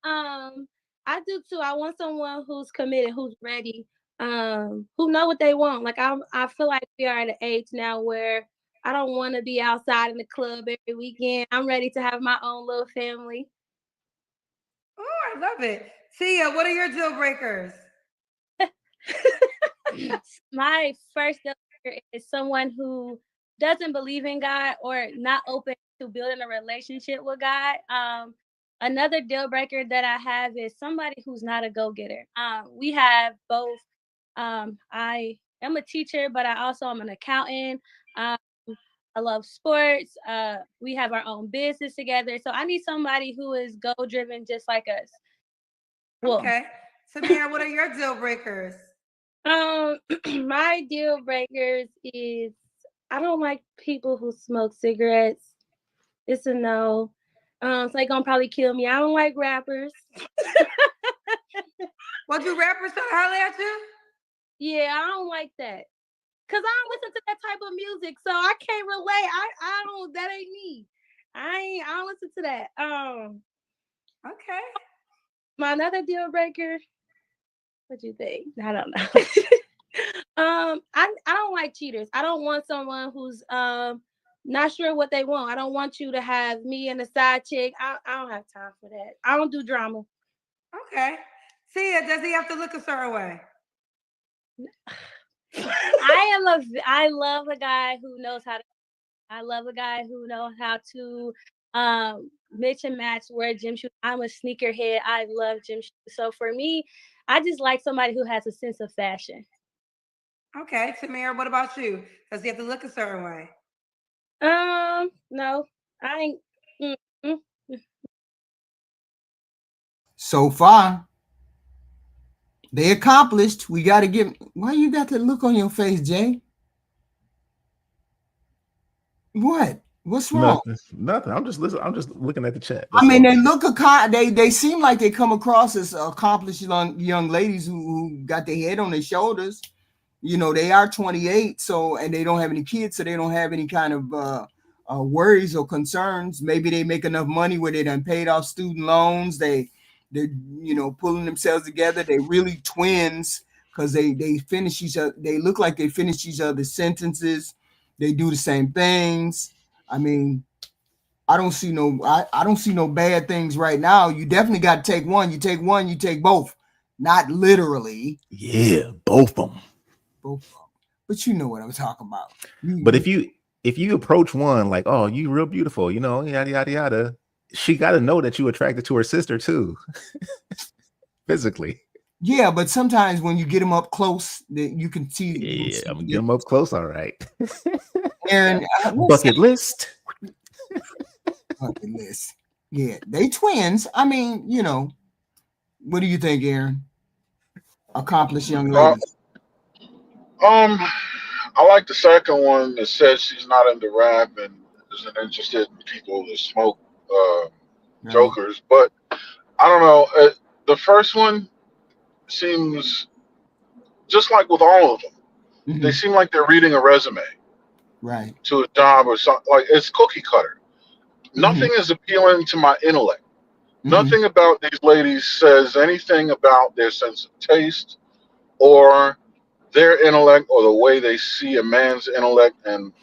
I do too. I want someone who's committed, who's ready, who know what they want. Like I feel like we are at an age now where I don't want to be outside in the club every weekend. I'm ready to have my own little family. Oh, I love it. Tia, what are your deal breakers? My first deal breaker is someone who doesn't believe in God or not open to building a relationship with God. Another deal breaker that I have is somebody who's not a go-getter. We have both. I am a teacher, but I also am an accountant. I love sports. We have our own business together. So I need somebody who is goal-driven just like us. Well, okay. Samira, what are your deal breakers? My deal breakers is I don't like people who smoke cigarettes. It's a no. So they gonna probably kill me. I don't like rappers. What do rappers try to holler at you? Yeah, I don't like that. Cause I don't listen to that type of music, so I can't relate. I don't. That ain't me. I don't listen to that. Okay. My another deal breaker. What you think? I don't know. I don't like cheaters. I don't want someone who's not sure what they want. I don't want you to have me and a side chick. I don't have time for that. I don't do drama. Okay. Tia, does he have to look a certain way? I love a guy who knows how to. I love a guy who knows how to mix and match, wear gym shoes. I'm a sneakerhead. I love gym shoes. So for me, I just like somebody who has a sense of fashion. Okay, Tamara, what about you? Does he have to look a certain way? No, I ain't. So far, they accomplished. We got to give. Why you got that look on your face, Jay? What? What's wrong? Nothing. I'm just listening. I'm just looking at the chat. I mean, they look they seem like they come across as accomplished young ladies who got their head on their shoulders. You know, they are 28, so and they don't have any kids, so they don't have any kind of worries or concerns. Maybe they make enough money where they done paid off student loans. They're pulling themselves together. They really twins because they finish each other. They look like they finish each other's sentences. They do the same things. I mean, I don't see no bad things right now. You definitely got to take one. You take one, you take both. Not literally. Yeah, both of them. Both of them. But you know what I'm talking about. But if you if you approach one like, oh, you real beautiful, yada yada yada, she got to know that you attracted to her sister too, physically. Yeah, but sometimes when you get them up close, that you can see. Yeah, I'm gonna get them up close. All right. Aaron, bucket list. Bucket list. Yeah, they twins. I mean, what do you think, Aaron? Accomplished young ladies. I like the second one that says she's not into rap and isn't interested in people that smoke jokers. But I don't know. The first one seems just like with all of them. Mm-hmm. They seem like they're reading a resume, right, to a job or something. Like it's cookie cutter. Mm-hmm. Nothing is appealing to my intellect. Mm-hmm. Nothing about these ladies says anything about their sense of taste or their intellect or the way they see a man's intellect, and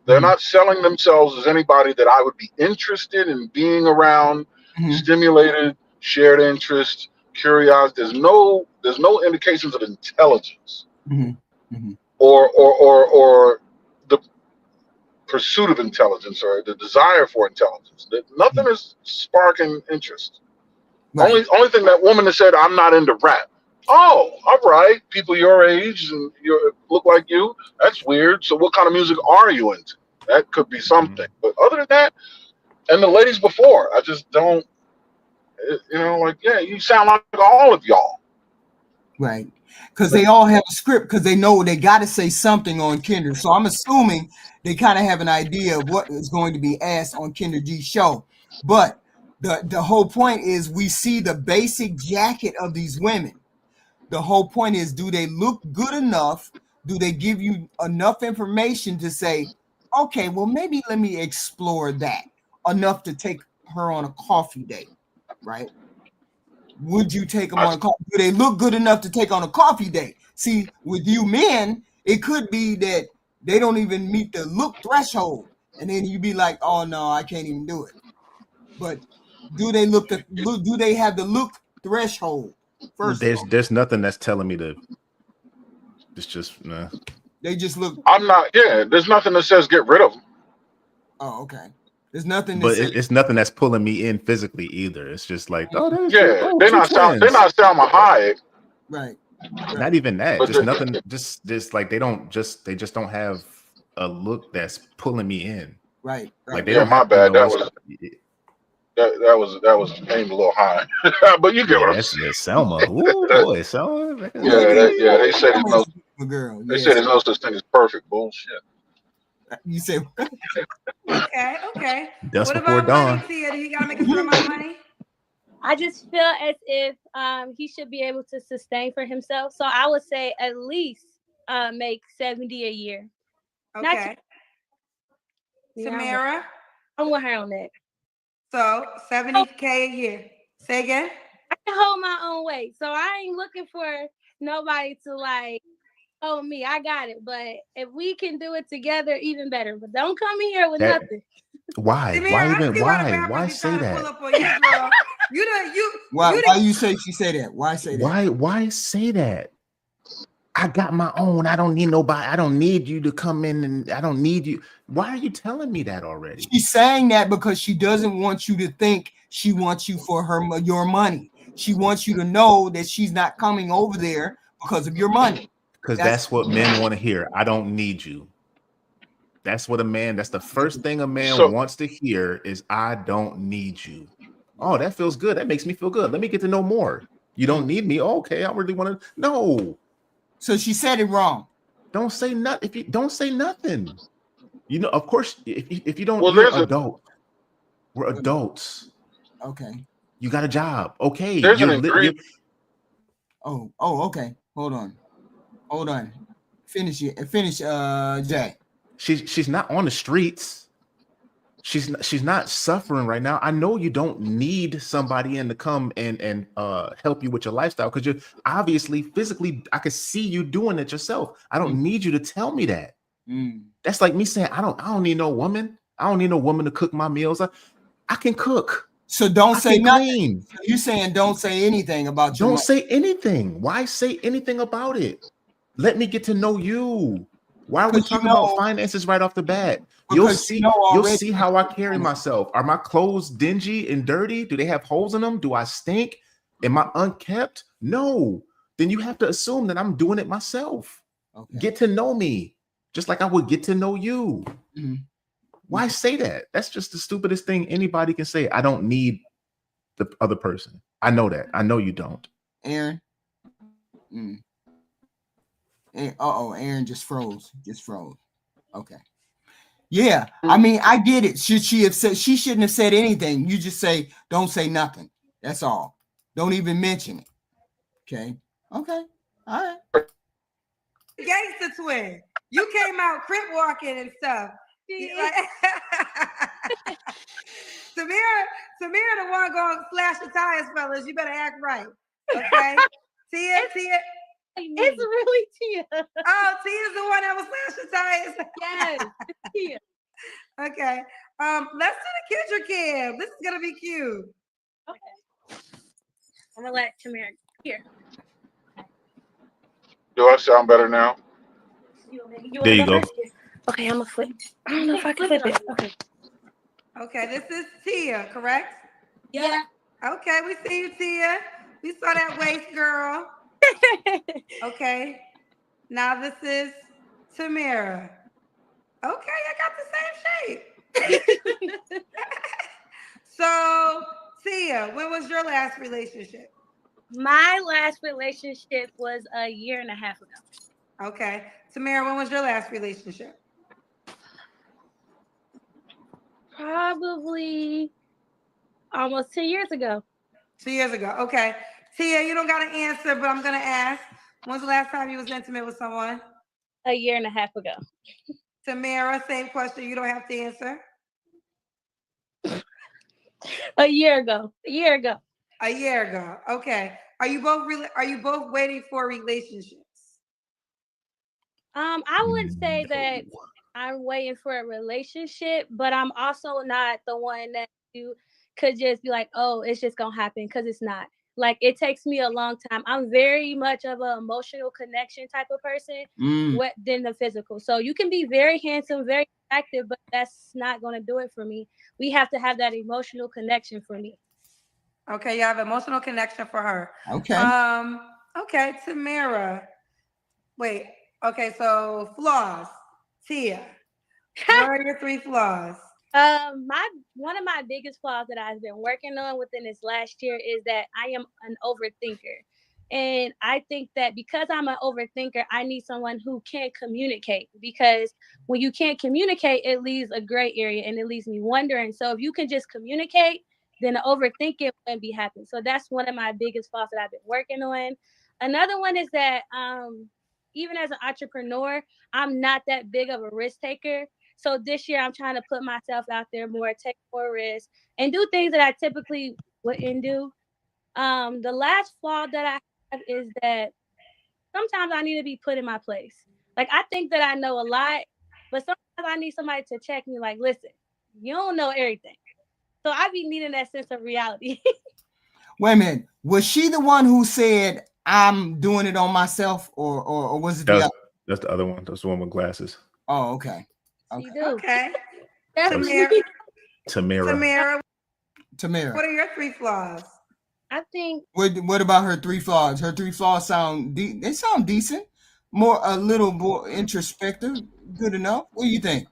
they're not selling themselves as anybody that I would be interested in being around, stimulated, shared interest, curiosity. There's no indications of intelligence or the pursuit of intelligence or the desire for intelligence. Nothing is sparking interest. Right. Only thing that woman that said, I'm not into rap. Oh, all right. People your age and you look like you. That's weird. So what kind of music are you into? That could be something. But other than that, and the ladies before, I just don't, you sound like all of y'all. Right. Because they all have a script because they know they got to say something on Kendra. So I'm assuming they kind of have an idea of what is going to be asked on Kendra G's show. But the whole point is we see the basic jacket of these women. The whole point is, do they look good enough? Do they give you enough information to say, okay, well, maybe let me explore that enough to take her on a coffee date, right? Would you take them on a coffee? Do they look good enough to take on a coffee date? See, with you men, it could be that they don't even meet the look threshold. And then you be like, oh, no, I can't even do it. But do they do they have the look threshold? First, there's nothing that's telling me to. It's just nah. They just look. I'm not. Yeah, there's nothing that says get rid of them. Oh, okay. There's nothing. But it's nothing that's pulling me in physically either. It's just like, they're not Salma Hayek. Right. Not even that. But just nothing. Just like they just don't have a look that's pulling me in. Right. Like they don't. My bad. That was aimed a little high, but you get what I'm saying. Selma. Ooh, boy, Selma. Yeah. They said there's no. They said there's no such thing as perfect. Bullshit. You say. Okay. Dust what before about dawn. money, Tia? Do you gotta make a certain amount of money? I just feel as if he should be able to sustain for himself. So I would say at least make 70 a year. Okay. Tamara? I'm with her on that. So 70K a year. Say again? I can hold my own weight. So I ain't looking for nobody to like, oh me, I got it. But if we can do it together, even better. But don't come in here with nothing. Why? Why say that? Why you say she say that? Why say that? Why say that? I got my own. I don't need nobody. I don't need you to come in, and I don't need you. Why are you telling me that already? She's saying that because she doesn't want you to think she wants you for your money. She wants you to know that she's not coming over there because of your money. Because that's what men want to hear. I don't need you. That's the first thing a man wants to hear is I don't need you. Oh, that feels good. That makes me feel good. Let me get to know more. You don't need me. Okay, I really want to. No. So she said it wrong. Don't say nothing. If you don't say nothing, of course, if you don't, you're an adult. We're adults. Okay. You got a job. Okay. Okay. Hold on. Finish, Jay. She's not on the streets. She's not suffering right now. I know you don't need somebody in to come and help you with your lifestyle because you're obviously physically. I could see you doing it yourself. I don't need you to tell me that. That's like me saying I don't need no woman. I don't need no woman to cook my meals. I can cook. So don't say nothing. You saying don't say anything about your Don't say anything. Why say anything about it? Let me get to know you. Why are we talking about finances right off the bat? You'll see how I carry myself. Are my clothes dingy and dirty? Do they have holes in them? Do I stink? Am I unkept? No. Then you have to assume that I'm doing it myself. Okay. Get to know me, just like I would get to know you. Mm-hmm. Why say that? That's just the stupidest thing anybody can say. I don't need the other person. I know that. I know you don't. Aaron. Aaron just froze. Okay. Yeah, I mean, I get it. Should she have said? She shouldn't have said anything. You just say, don't say nothing. That's all. Don't even mention it. Okay. All right. Gangsta twin. You came out crip walking and stuff. Samira, the one going to slash the tires, fellas. You better act right. Okay. Tia. It's really Tia. Oh, Tia's the one that was slash the tires. Yes, Tia. Okay. Let's do the Kendra cam. This is gonna be cute. Okay. I'm gonna let Tamara here. Do I sound better now? There you go. Okay, I'm gonna flip. I don't know if I can flip it. Okay. Okay, this is Tia, correct? Yeah. Okay, we see you, Tia. We saw that waist, girl. Okay. Now this is Tamara. Okay, I got the same shape. So, Tia, when was your last relationship? My last relationship was a year and a half ago. Okay. Tamara, when was your last relationship? Probably almost 2 years ago. 2 years ago. Okay. Tia, you don't got to answer, but I'm going to ask. When's the last time you was intimate with someone? A year and a half ago. Tamara, same question. You don't have to answer. A year ago. A year ago. Okay. Are you both waiting for relationships? I wouldn't say that I'm waiting for a relationship, but I'm also not the one that you could just be like, oh, it's just gonna happen, because it's not. Like, it takes me a long time. I'm very much of an emotional connection type of person than the physical. So you can be very handsome, very attractive, but that's not going to do it for me. We have to have that emotional connection for me. Okay, you have emotional connection for her. Okay. Okay, Tamara. Wait. Okay, so flaws. Tia. What are your 3 flaws? One of my biggest flaws that I've been working on within this last year is that I am an overthinker. And I think that because I'm an overthinker, I need someone who can communicate, because when you can't communicate, it leaves a gray area and it leaves me wondering. So if you can just communicate, then the overthinking wouldn't be happening. So that's one of my biggest flaws that I've been working on. Another one is that even as an entrepreneur, I'm not that big of a risk taker. So this year I'm trying to put myself out there more, take more risks, and do things that I typically wouldn't do. The last flaw that I have is that sometimes I need to be put in my place. Like, I think that I know a lot, but sometimes I need somebody to check me, like, listen, you don't know everything. So I be needing that sense of reality. Wait a minute. Was she the one who said, I'm doing it on myself, or was it that's the other one? That's the one with glasses. Oh, okay. Okay. Tamara. What are your 3 flaws? I think. What about her 3 flaws? Her 3 flaws sound decent. A little more introspective. Good enough. What do you think?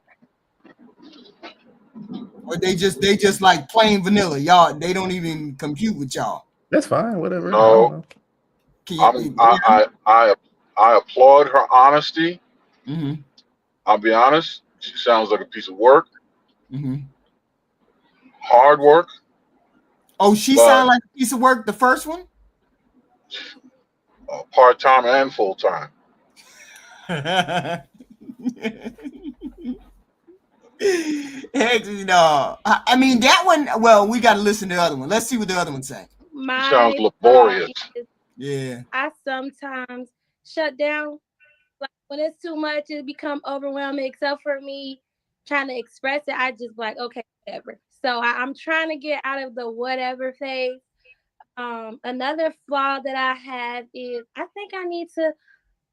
Or they just like plain vanilla. Y'all, they don't even compute with y'all. That's fine. Whatever. No. I applaud her honesty. Mm-hmm. I'll be honest. She sounds like a piece of work. Mm-hmm. Hard work. Oh, she sounded like a piece of work, the first one? Part-time and full-time. Heck, I mean, that one, well, we got to listen to the other one. Let's see what the other one say. Sounds laborious. Yeah. I sometimes shut down. Like, when it's too much, it become overwhelming, except for me trying to express it. I just like, okay, whatever. So I'm trying to get out of the whatever phase. Another flaw that I have is I think I need to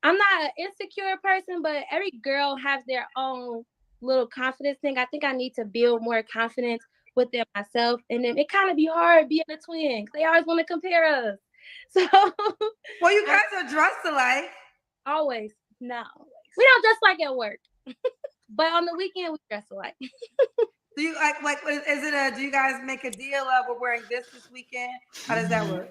I'm not an insecure person, but every girl has their own little confidence thing. I think I need to build more confidence within myself, and then it kind of be hard being a twin. They always want to compare us. So, well, you guys are dressed alike. Always, no, we don't dress like at work, but on the weekend we dress alike. Do you like? Is it a? Do you guys make a deal of we're wearing this weekend? How does that work?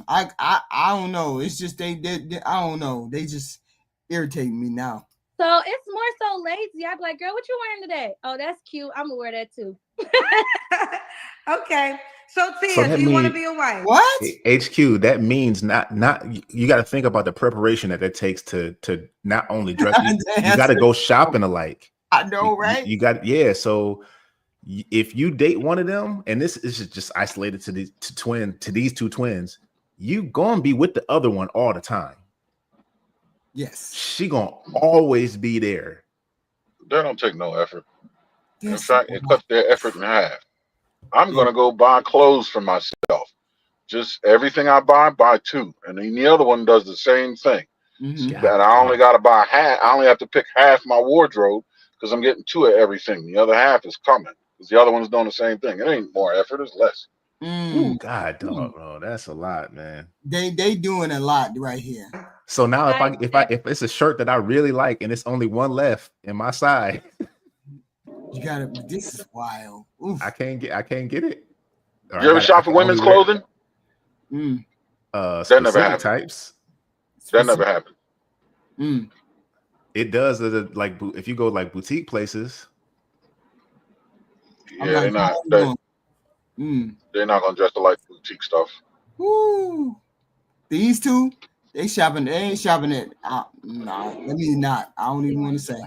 I don't know. It's just they I don't know. They just irritate me now. So it's more so lazy. I be like, girl, what you wearing today? Oh, that's cute. I'm gonna wear that too. Okay. So Tia, do you want to be a wife? What? HQ, that means not you got to think about the preparation that takes to not only dress. You got to go shopping alike. I know, right? You got so if you date one of them, and this is just isolated to these two twins, you gonna be with the other one all the time. Yes, she gonna always be there. That don't take no effort. In fact, it cuts their effort in half. I'm gonna go buy clothes for myself. Just everything I buy two, and then the other one does the same thing. Mm-hmm. And I only gotta buy half. I only have to pick half my wardrobe because I'm getting two of everything. The other half is coming because the other one's doing the same thing. It ain't more effort; it's less. Ooh, God, dog, bro, that's a lot, man. They doing a lot right here. So now if it's a shirt that I really like and it's only one left in my side, you gotta. This is wild. Oof. I can't get it. You ever shop for women's clothing? That never happened. Types. That never happened. It does. Like if you go like boutique places. Yeah, they're not gonna dress like boutique stuff. Woo. These two, they ain't shopping at. No, let me not. I don't even want to say.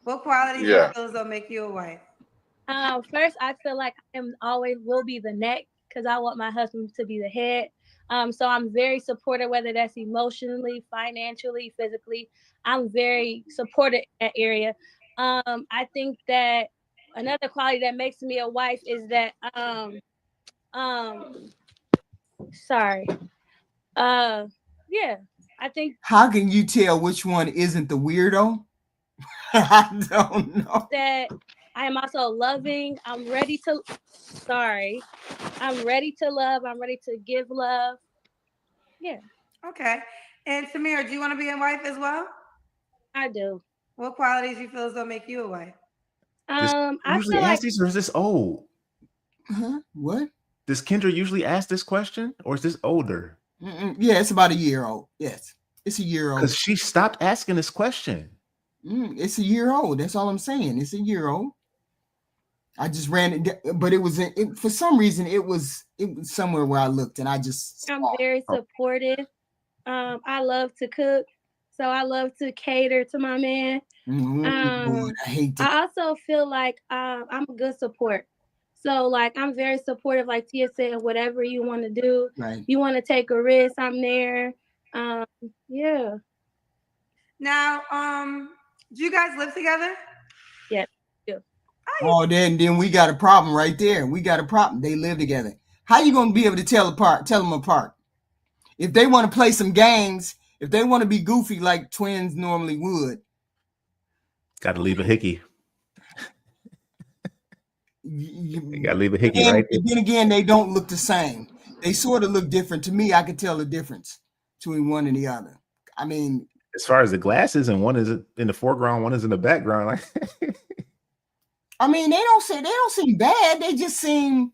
What qualities do you feel will make you a wife? First, I feel like I always will be the neck because I want my husband to be the head. So I'm very supportive, whether that's emotionally, financially, physically. I'm very supportive in that area. I think that another quality that makes me a wife is that I think. How can you tell which one isn't the weirdo? I don't know. That I am also loving. I'm ready to love. I'm ready to give love. Yeah. Okay. And Samira, do you want to be a wife as well? I do. What qualities you feel will make you a wife? I usually ask these, or is this old? Huh? What? Does Kendra usually ask this question, or is this older? Yeah, it's about a year old. Yes, it's a year old. Because she stopped asking this question. It's a year old. That's all I'm saying. It's a year old. I just ran it, but it was for some reason it was somewhere where I looked and I just. I'm very supportive. I love to cook, so I love to cater to my man. I hate that. I also feel like I'm a good support. So like I'm very supportive, like Tia said, whatever you want to do. Right. You want to take a risk, I'm there. Yeah. Now, do you guys live together? Yeah. Oh, then we got a problem right there. We got a problem. They live together. How you gonna be able to tell them apart? If they want to play some games, if they want to be goofy like twins normally would, got to leave a hickey. You got to leave a hickey, right? And then again, they don't look the same. They sort of look different. To me, I could tell the difference between one and the other. I mean, as far as the glasses, and one is in the foreground, one is in the background. Like, I mean, they don't seem bad. They just seem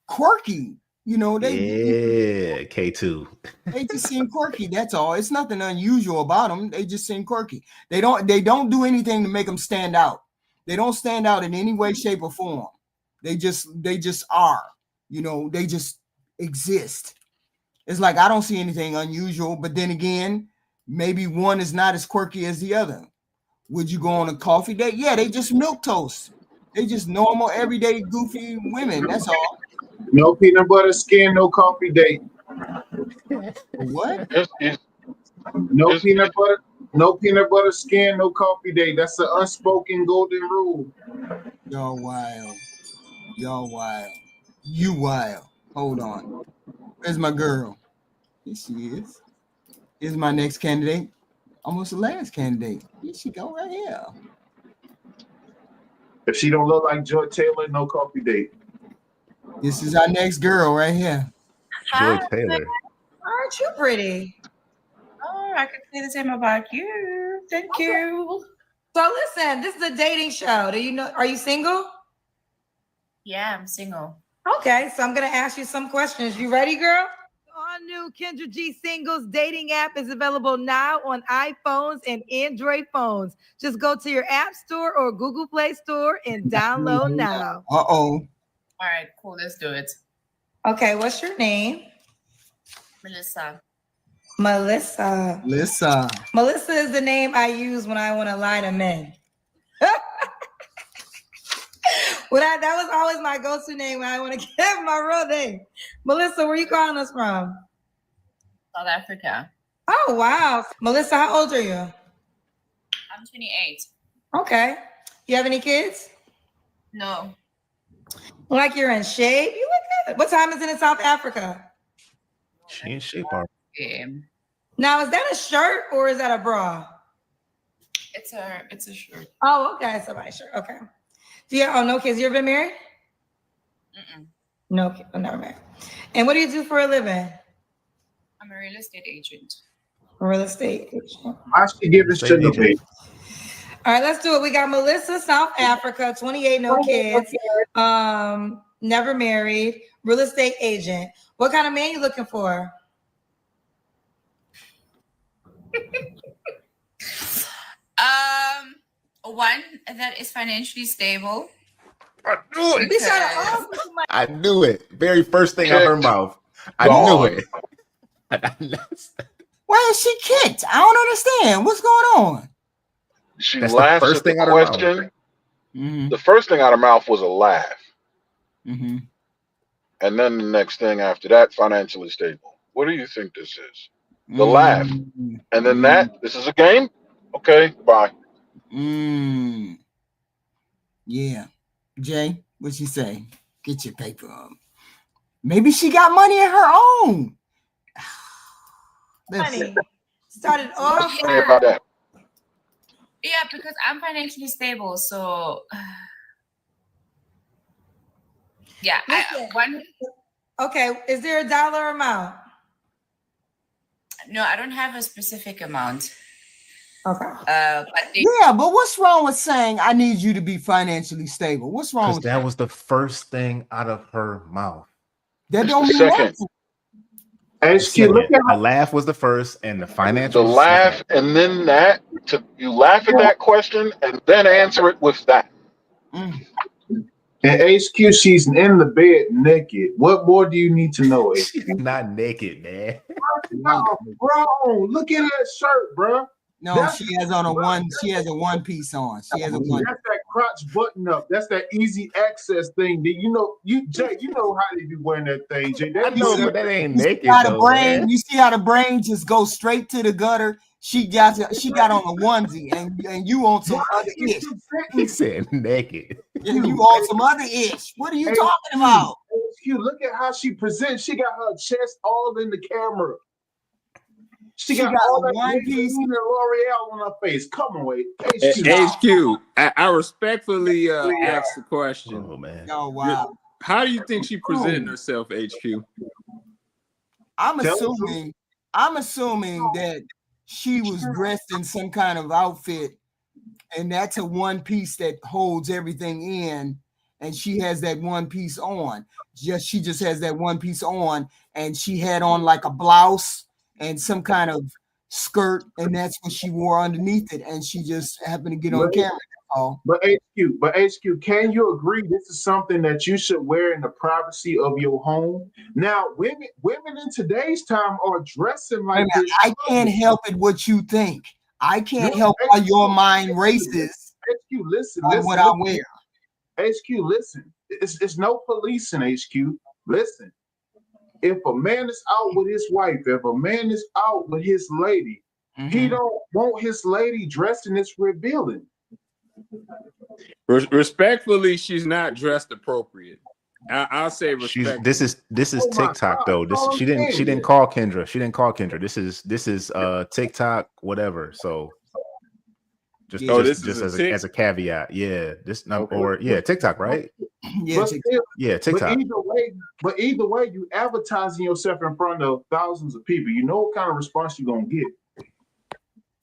quirky. You know, K2. They just seem quirky. That's all. It's nothing unusual about them. They just seem quirky. They don't do anything to make them stand out. They don't stand out in any way, shape, or form. They just are. You know, they just exist. It's like I don't see anything unusual, but then again, maybe one is not as quirky as the other. Would you go on a coffee date? Yeah, they just milquetoast. They just normal, everyday, goofy women. That's all. No peanut butter skin, no coffee date. What? No peanut butter skin, no coffee date. That's the unspoken golden rule. Y'all wild. You wild. Hold on. Where's my girl? Here she is. Here's my next candidate. Almost the last candidate. Here she go right here. If she don't look like Joy Taylor, no coffee date. This is our next girl right here. Joy Taylor. Aren't you pretty? Oh, I can say the same about you. Thank you. So listen, this is a dating show. Do you know? Are you single? Yeah, I'm single. Okay, so I'm gonna ask you some questions. You ready, girl? All new Kendra G Singles dating app is available now on iPhones and Android phones. Just go to your App Store or Google Play Store and download now. Uh-oh. All right, cool. Let's do it. Okay, what's your name? Melissa. Melissa. Melissa. Melissa is the name I use when I want to lie to men. That was always my go-to name when I want to give my real name. Melissa, where you calling us from? South Africa. Oh, wow. Melissa, how old are you? I'm 28. Okay. You have any kids? No. Like you're in shape? You look good. What time is it in South Africa? She in shape already. Now, is that a shirt or is that a bra? It's a shirt. Oh, okay. Somebody's shirt. Okay. No kids. You ever been married? Mm-mm. No kids. I'm never married. And what do you do for a living? I'm a real estate agent. Real estate agent. I should give this to the baby. All right, let's do it. We got Melissa, South Africa, 28, no kids, never married, real estate agent. What kind of man you looking for? One that is financially stable. I knew it. I knew it. Very first thing out her mouth. I knew it. Why is she kicked? I don't understand. What's going on? She That's laughed the first at thing the out of her question. mouth. Mm-hmm. The first thing out of her mouth was a laugh. Mm-hmm. And then the next thing after that, financially stable. What do you think this is? The laugh. And then this is a game? Okay, bye. Yeah. Jay, what'd she say? Get your paper on. Maybe she got money of her own. Money. Started off Say about that. Yeah, because I'm financially stable, so yeah. Okay, is there a dollar amount? No, I don't have a specific amount. Okay. But what's wrong with saying I need you to be financially stable? What's wrong with that? Was the first thing out of her mouth. That don't mean nothing. The laugh was the first, and the financial. The laugh, and then that. You laugh at that question, and then answer it with that. And HQ, she's in the bed naked. What more do you need to know? She's not naked, man. No, bro, look at that shirt, bro. No, she has on a one. She has a one piece on. She has a one. That's that crotch button up. That's that easy access thing. That Jay, you know how they be wearing that thing, Jay. I know, but that ain't naked. You see how the brain just goes straight to the gutter. She got on a onesie, and you on some other ish. He said naked. And you on some other ish. What are you talking about? HQ, look at how she presents. She got her chest all in the camera. She got all that one piece and L'Oreal on her face. Come on, wait. HQ, I respectfully ask the question. Oh man. Oh wow. How do you think she presented herself, HQ? I'm assuming that she was dressed in some kind of outfit, and that's a one piece that holds everything in, and she has that one piece on. She just has that one piece on, and she had on like a blouse and some kind of skirt, and that's what she wore underneath it, and she just happened to get on camera. But HQ, can you agree this is something that you should wear in the privacy of your home? Now, women in today's time are dressing like this. I can't help it what you think. I can't help how your mind races. HQ, listen, what I wear. HQ, listen. It's no policing, HQ. Listen. If a man is out with his wife, if a man is out with his lady, he don't want his lady dressed in this revealing. Respectfully, she's not dressed appropriate. I'll say respect. This is TikTok though. She didn't call Kendra. She didn't call Kendra. This is TikTok whatever. So just as a caveat. Yeah. This or TikTok, right? Yeah, TikTok. But either way, you advertising yourself in front of thousands of people. You know what kind of response you're gonna get.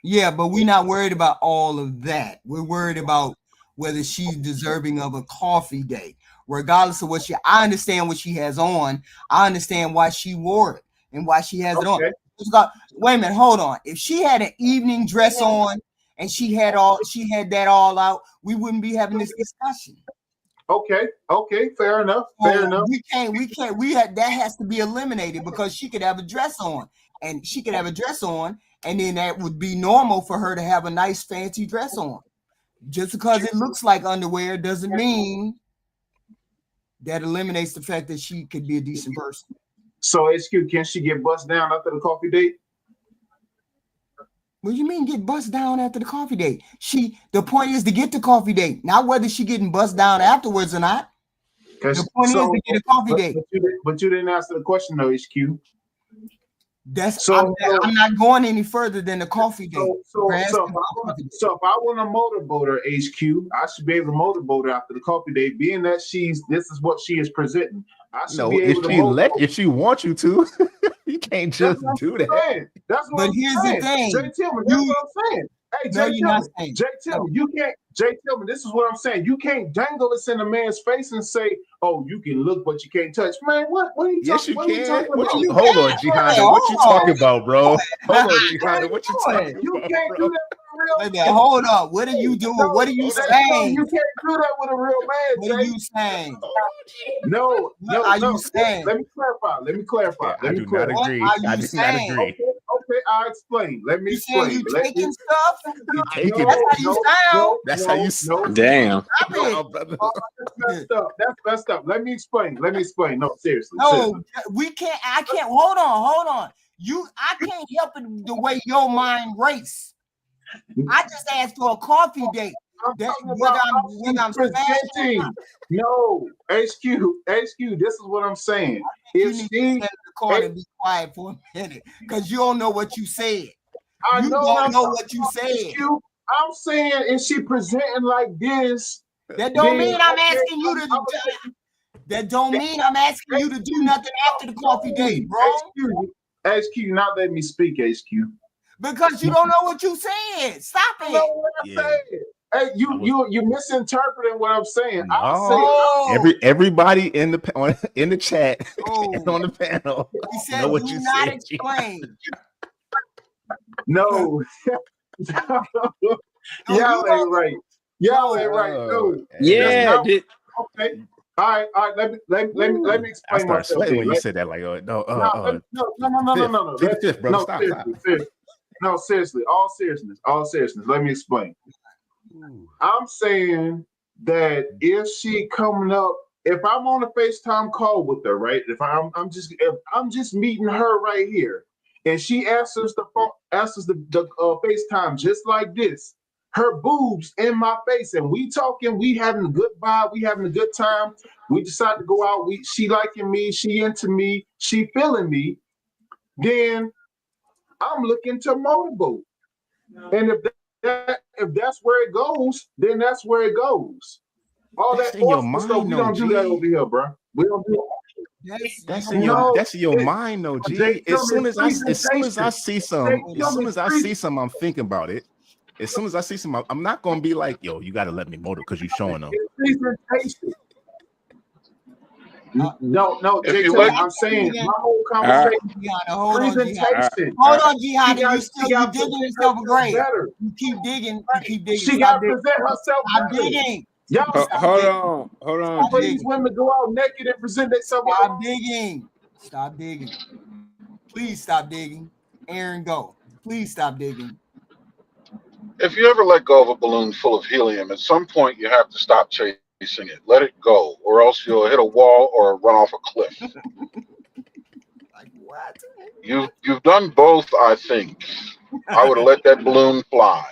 Yeah, but we're not worried about all of that. We're worried about whether she's deserving of a coffee date. Regardless of what I understand what she has on. I understand why she wore it and why she has it on. Wait a minute, hold on. If she had an evening dress on and she had that all out, we wouldn't be having this discussion. Okay, fair enough. We can't. That has to be eliminated because she could have a dress on, and then that would be normal for her to have a nice fancy dress on. Just because it looks like underwear doesn't mean that eliminates the fact that she could be a decent person. So, HQ, can she get bust down after the coffee date? What do you mean get bust down after the coffee date? The point is to get the coffee date, not whether she getting bust down afterwards or not. The point is to get a coffee date. But you didn't answer the question though, HQ. I'm not going any further than the coffee date. So if I want to motorboat her, HQ, I should be able to motorboat her after the coffee date, being that this is what she is presenting. I should be able to if she wants you to, you can't just do that. That's what here's the thing. Jay Tillman, that's what I'm saying. Hey, Jay Tillman, you can't. Jay Tillman, this is what I'm saying. You can't dangle this in a man's face and say, "Oh, you can look, but you can't touch." Man, what are you talking about? Hold on, G Honda. What you talking about, bro? Hold on, G Honda. What you talking about? You can't do that with a real man. Hold up. What are you doing? What are you saying? You can't do that with a real man, Jay. What are you saying? No. You saying? Let me clarify. I do not agree. I do not agree. Okay, I'll explain. Let me explain. You taking stuff? That's how you sound. Damn. That's messed up. Let me explain. No, seriously. No, we can't. I can't. Hold on. I can't help it the way your mind race. I just asked for a coffee date. I'm presenting. No, HQ. This is what I'm saying. If she the car to be quiet for a minute, because you don't know what you said. You don't know what you said. I'm saying, is she presenting like this? That don't mean I'm asking you to. That don't mean I'm asking you to do nothing after the coffee date, bro. HQ, not let me speak, HQ. Because you don't know what you said. Stop it. I know what I'm saying. Hey, you misinterpreting what I'm saying. Everybody in the chat and on the panel know what you said. Explain. No. Y'all ain't right. No. Yeah. Okay. All right. Let me explain. I started sweating when you said that. Like, no. Fifth, bro. Stop. No, seriously. All seriousness. Let me explain. I'm saying that if she coming up, if I'm on a FaceTime call with her, right? If I'm just meeting her right here, and she answers the FaceTime just like this, her boobs in my face, and we talking, we having a good vibe, we having a good time. We decide to go out. She liking me, she into me, she feeling me. Then I'm looking to motorboat, and if that's where it goes, then that's where it goes. All that's that in your mind, stuff, we don't do that over here, bro. We don't do it. That's in your mind, though, G. As soon as I see some, I'm thinking about it. As soon as I see some, I'm not gonna be like, yo, you gotta let me motor because you're showing them. No, I'm saying my whole conversation. Presentation. Hold on, Gianna. You digging yourself a grave. You keep digging. She got to present herself. I'm digging. Hold on. These women go out naked and present themselves. Stop digging. Please stop digging. Aaron, go. Please stop digging. If you ever let go of a balloon full of helium, at some point you have to stop chasing it. Let it go, or else you'll hit a wall or run off a cliff. Like what? You've done both, I think. I would have let that balloon fly.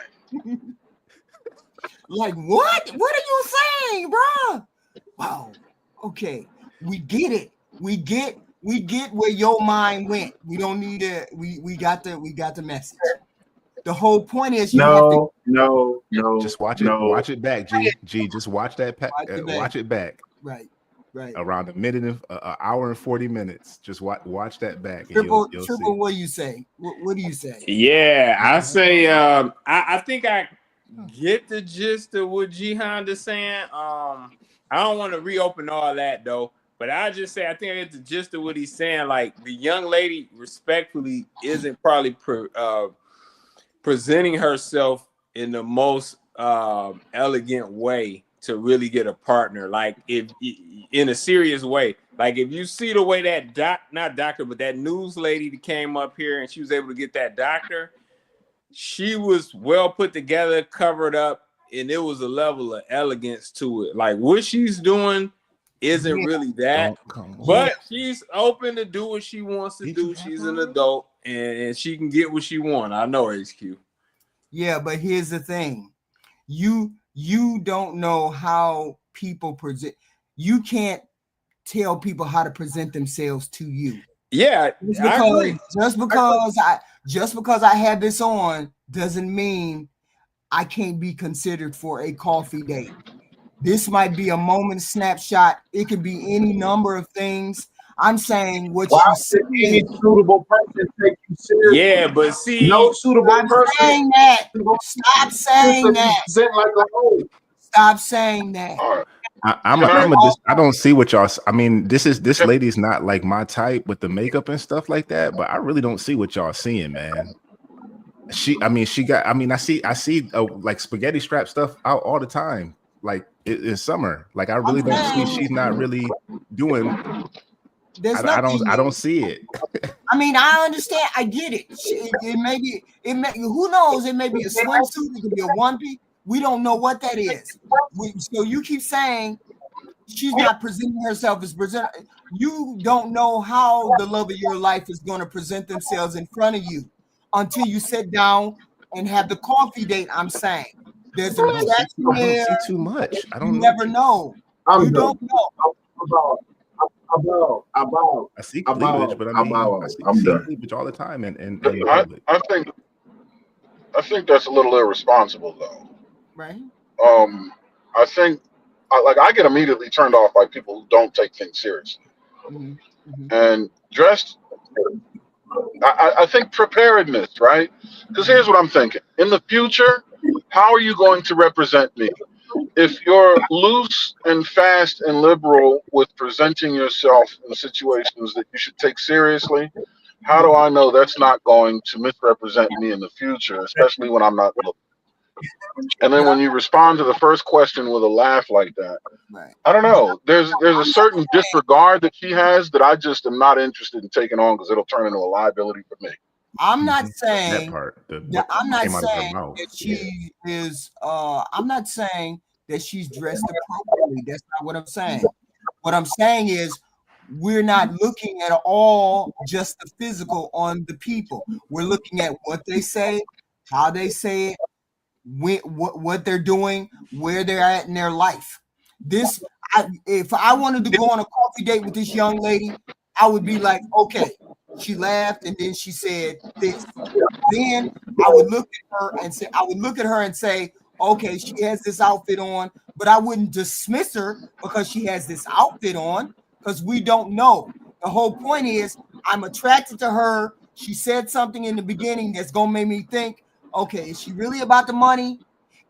Like what? What are you saying, bro? Wow. Okay. We get it. We get where your mind went. We don't need to. We got the message. The whole point is you have to. No. Just watch it. Watch it back, G. Just watch that. Watch it back. Right. Around a minute and an hour and 40 minutes. Just watch that back. Triple. You'll see. What do you say? What do you say? Yeah, I say. I think I get the gist of what G Honda's saying. I don't want to reopen all that though. But I just say I think I get the gist of what he's saying. Like the young lady, respectfully, isn't probably presenting herself in the most elegant way to really get a partner. Like if in a serious way. Like if you see the way that that news lady that came up here and she was able to get that doctor, she was well put together, covered up, and it was a level of elegance to it. Like what she's doing isn't really that, but she's open to do what she wants to do. She's an adult and she can get what she wants. I know HQ. Yeah, but here's the thing. You don't know how people present. You can't tell people how to present themselves to you. Yeah, just because I have this on doesn't mean I can't be considered for a coffee date. This might be a moment snapshot. It could be any number of things. I'm saying what you say. Any suitable person take you seriously? Yeah, but see, no suitable person. Saying that. Stop saying that. Like a hoe. Stop saying that. I don't see what y'all. I mean, this lady's not like my type with the makeup and stuff like that. But I really don't see what y'all seeing, man. I see like spaghetti strap stuff out all the time. Like in summer, like I really don't see. She's not really doing. I don't see it. I mean, I understand. I get it. It may be. Who knows? It may be a swimsuit. It could be a onesie. We don't know what that is. So you keep saying she's not presenting herself as present. You don't know how the love of your life is going to present themselves in front of you until you sit down and have the coffee date. I'm saying there's a reaction there. I don't see too much. I don't. You never know. You don't know. I see cleavage, but I see cleavage all the time. And I think that's a little irresponsible, though. Right. I think, I get immediately turned off by people who don't take things seriously. And dressed. I think preparedness, right? Because here's what I'm thinking. In the future, how are you going to represent me? If you're loose and fast and liberal with presenting yourself in situations that you should take seriously, how do I know that's not going to misrepresent me in the future, especially when I'm not looking? And then when you respond to the first question with a laugh like that, I don't know. There's a certain disregard that she has that I just am not interested in taking on because it'll turn into a liability for me. I'm not saying that part. I'm not saying that she is. I'm not saying that she's dressed appropriately. That's not what I'm saying. What I'm saying is we're not looking at all just the physical on the people. We're looking at what they say, how they say it, what they're doing, where they're at in their life. If I wanted to go on a coffee date with this young lady, I would be like, okay, she laughed and then she said this. Then I would look at her and say, okay, she has this outfit on, but I wouldn't dismiss her because she has this outfit on because we don't know. The whole point is I'm attracted to her. She said something in the beginning that's gonna make me think, okay, is she really about the money?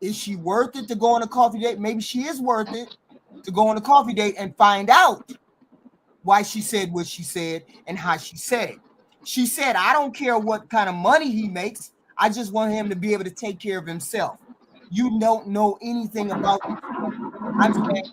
Is she worth it to go on a coffee date? Maybe she is worth it to go on a coffee date and find out why she said what she said and how she said it. She said, I don't care what kind of money he makes. I just want him to be able to take care of himself. You don't know anything about it. I'm saying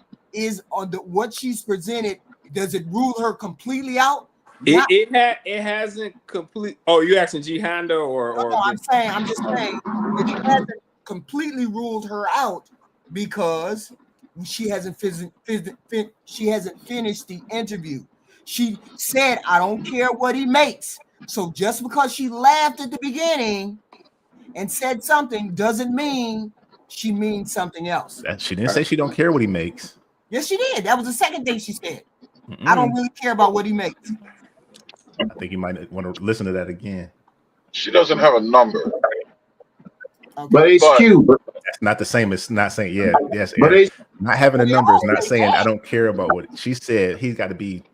what she's presented, does it rule her completely out? It hasn't complete. Oh, you asking G Honda or? No, I'm just saying that it hasn't completely ruled her out because she hasn't finished the interview. She said, I don't care what he makes. So just because she laughed at the beginning and said something doesn't mean she means something else. She didn't say she don't care what he makes. Yes, she did. That was the second thing she said. I don't really care about what he makes. I think you might want to listen to that again. She doesn't have a number. Okay. But HQ, that's not the same as not saying yes. But not having a number is not saying I don't care about what she said. He's got to be.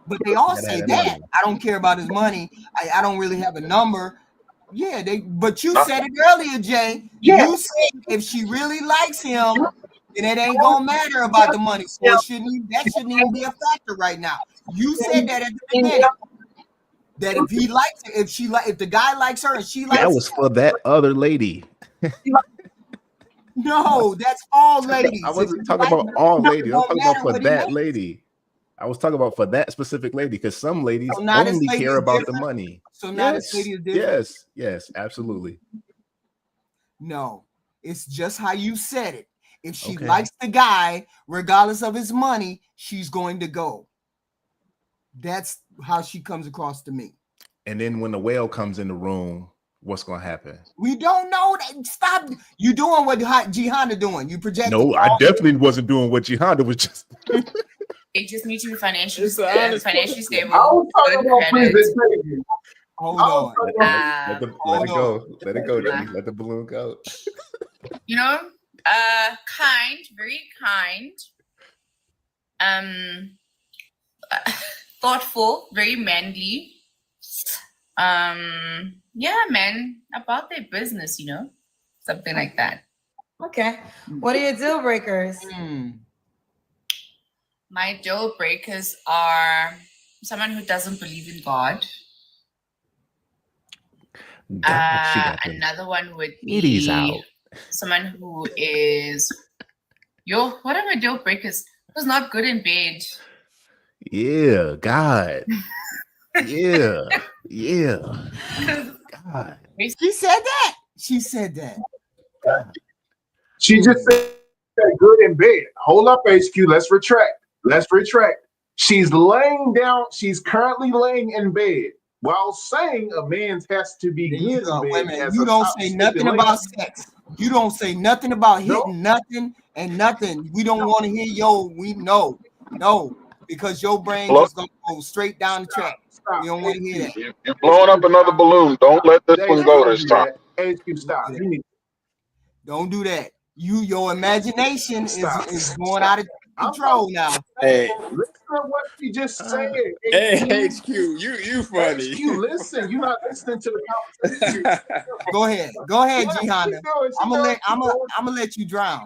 But they all say that. I don't care about his money. I don't really have a number. Yeah, but you said it earlier, Jay. Yeah. You said if she really likes him, then it ain't gonna matter about the money. So that shouldn't even be a factor right now. You said that at the beginning. That if he likes her, if the guy likes her and she likes that was for that other lady. No, that's all ladies. I wasn't talking about all ladies. I was talking about for that lady. I was talking about for that specific lady because some ladies only care about the money. So now this lady is different. Yes, absolutely. No, it's just how you said it. If she likes the guy, regardless of his money, she's going to go. That's how she comes across to me. And then when the whale comes in the room, what's going to happen? We don't know that. Stop. You doing what G-Honda doing. You project. No, I definitely wasn't doing what G-Honda was just. It just needs to be financially stable. Hold on. Let it go. Let it go, G. Let the balloon go. You know, kind, very kind. Thoughtful, very manly. Yeah, man, about their business, you know, something like that. Okay. What are your deal breakers? My deal breakers are someone who doesn't believe in God. Another one would be someone who is what are my deal breakers? Who's not good in bed. Yeah, God. Yeah. God. She said that. She said that. God. She just said good in bed. Hold up, HQ. Let's retract. She's laying down. She's currently laying in bed while saying a man has to be good in bed. You don't say nothing about sex. You don't say nothing about hitting nothing and nothing. We don't want to hear no, because your brain just gonna go straight down the track. We don't want to hear that. You're blowing up another balloon. Don't let this one go this time. HQ, stop. Don't do that. Your imagination is going out of control now. Hey, listen to what she just said. Hey, HQ, you funny. HQ, listen, you're not listening to the conversation. Go ahead, G-Honda. I'm gonna let you drown.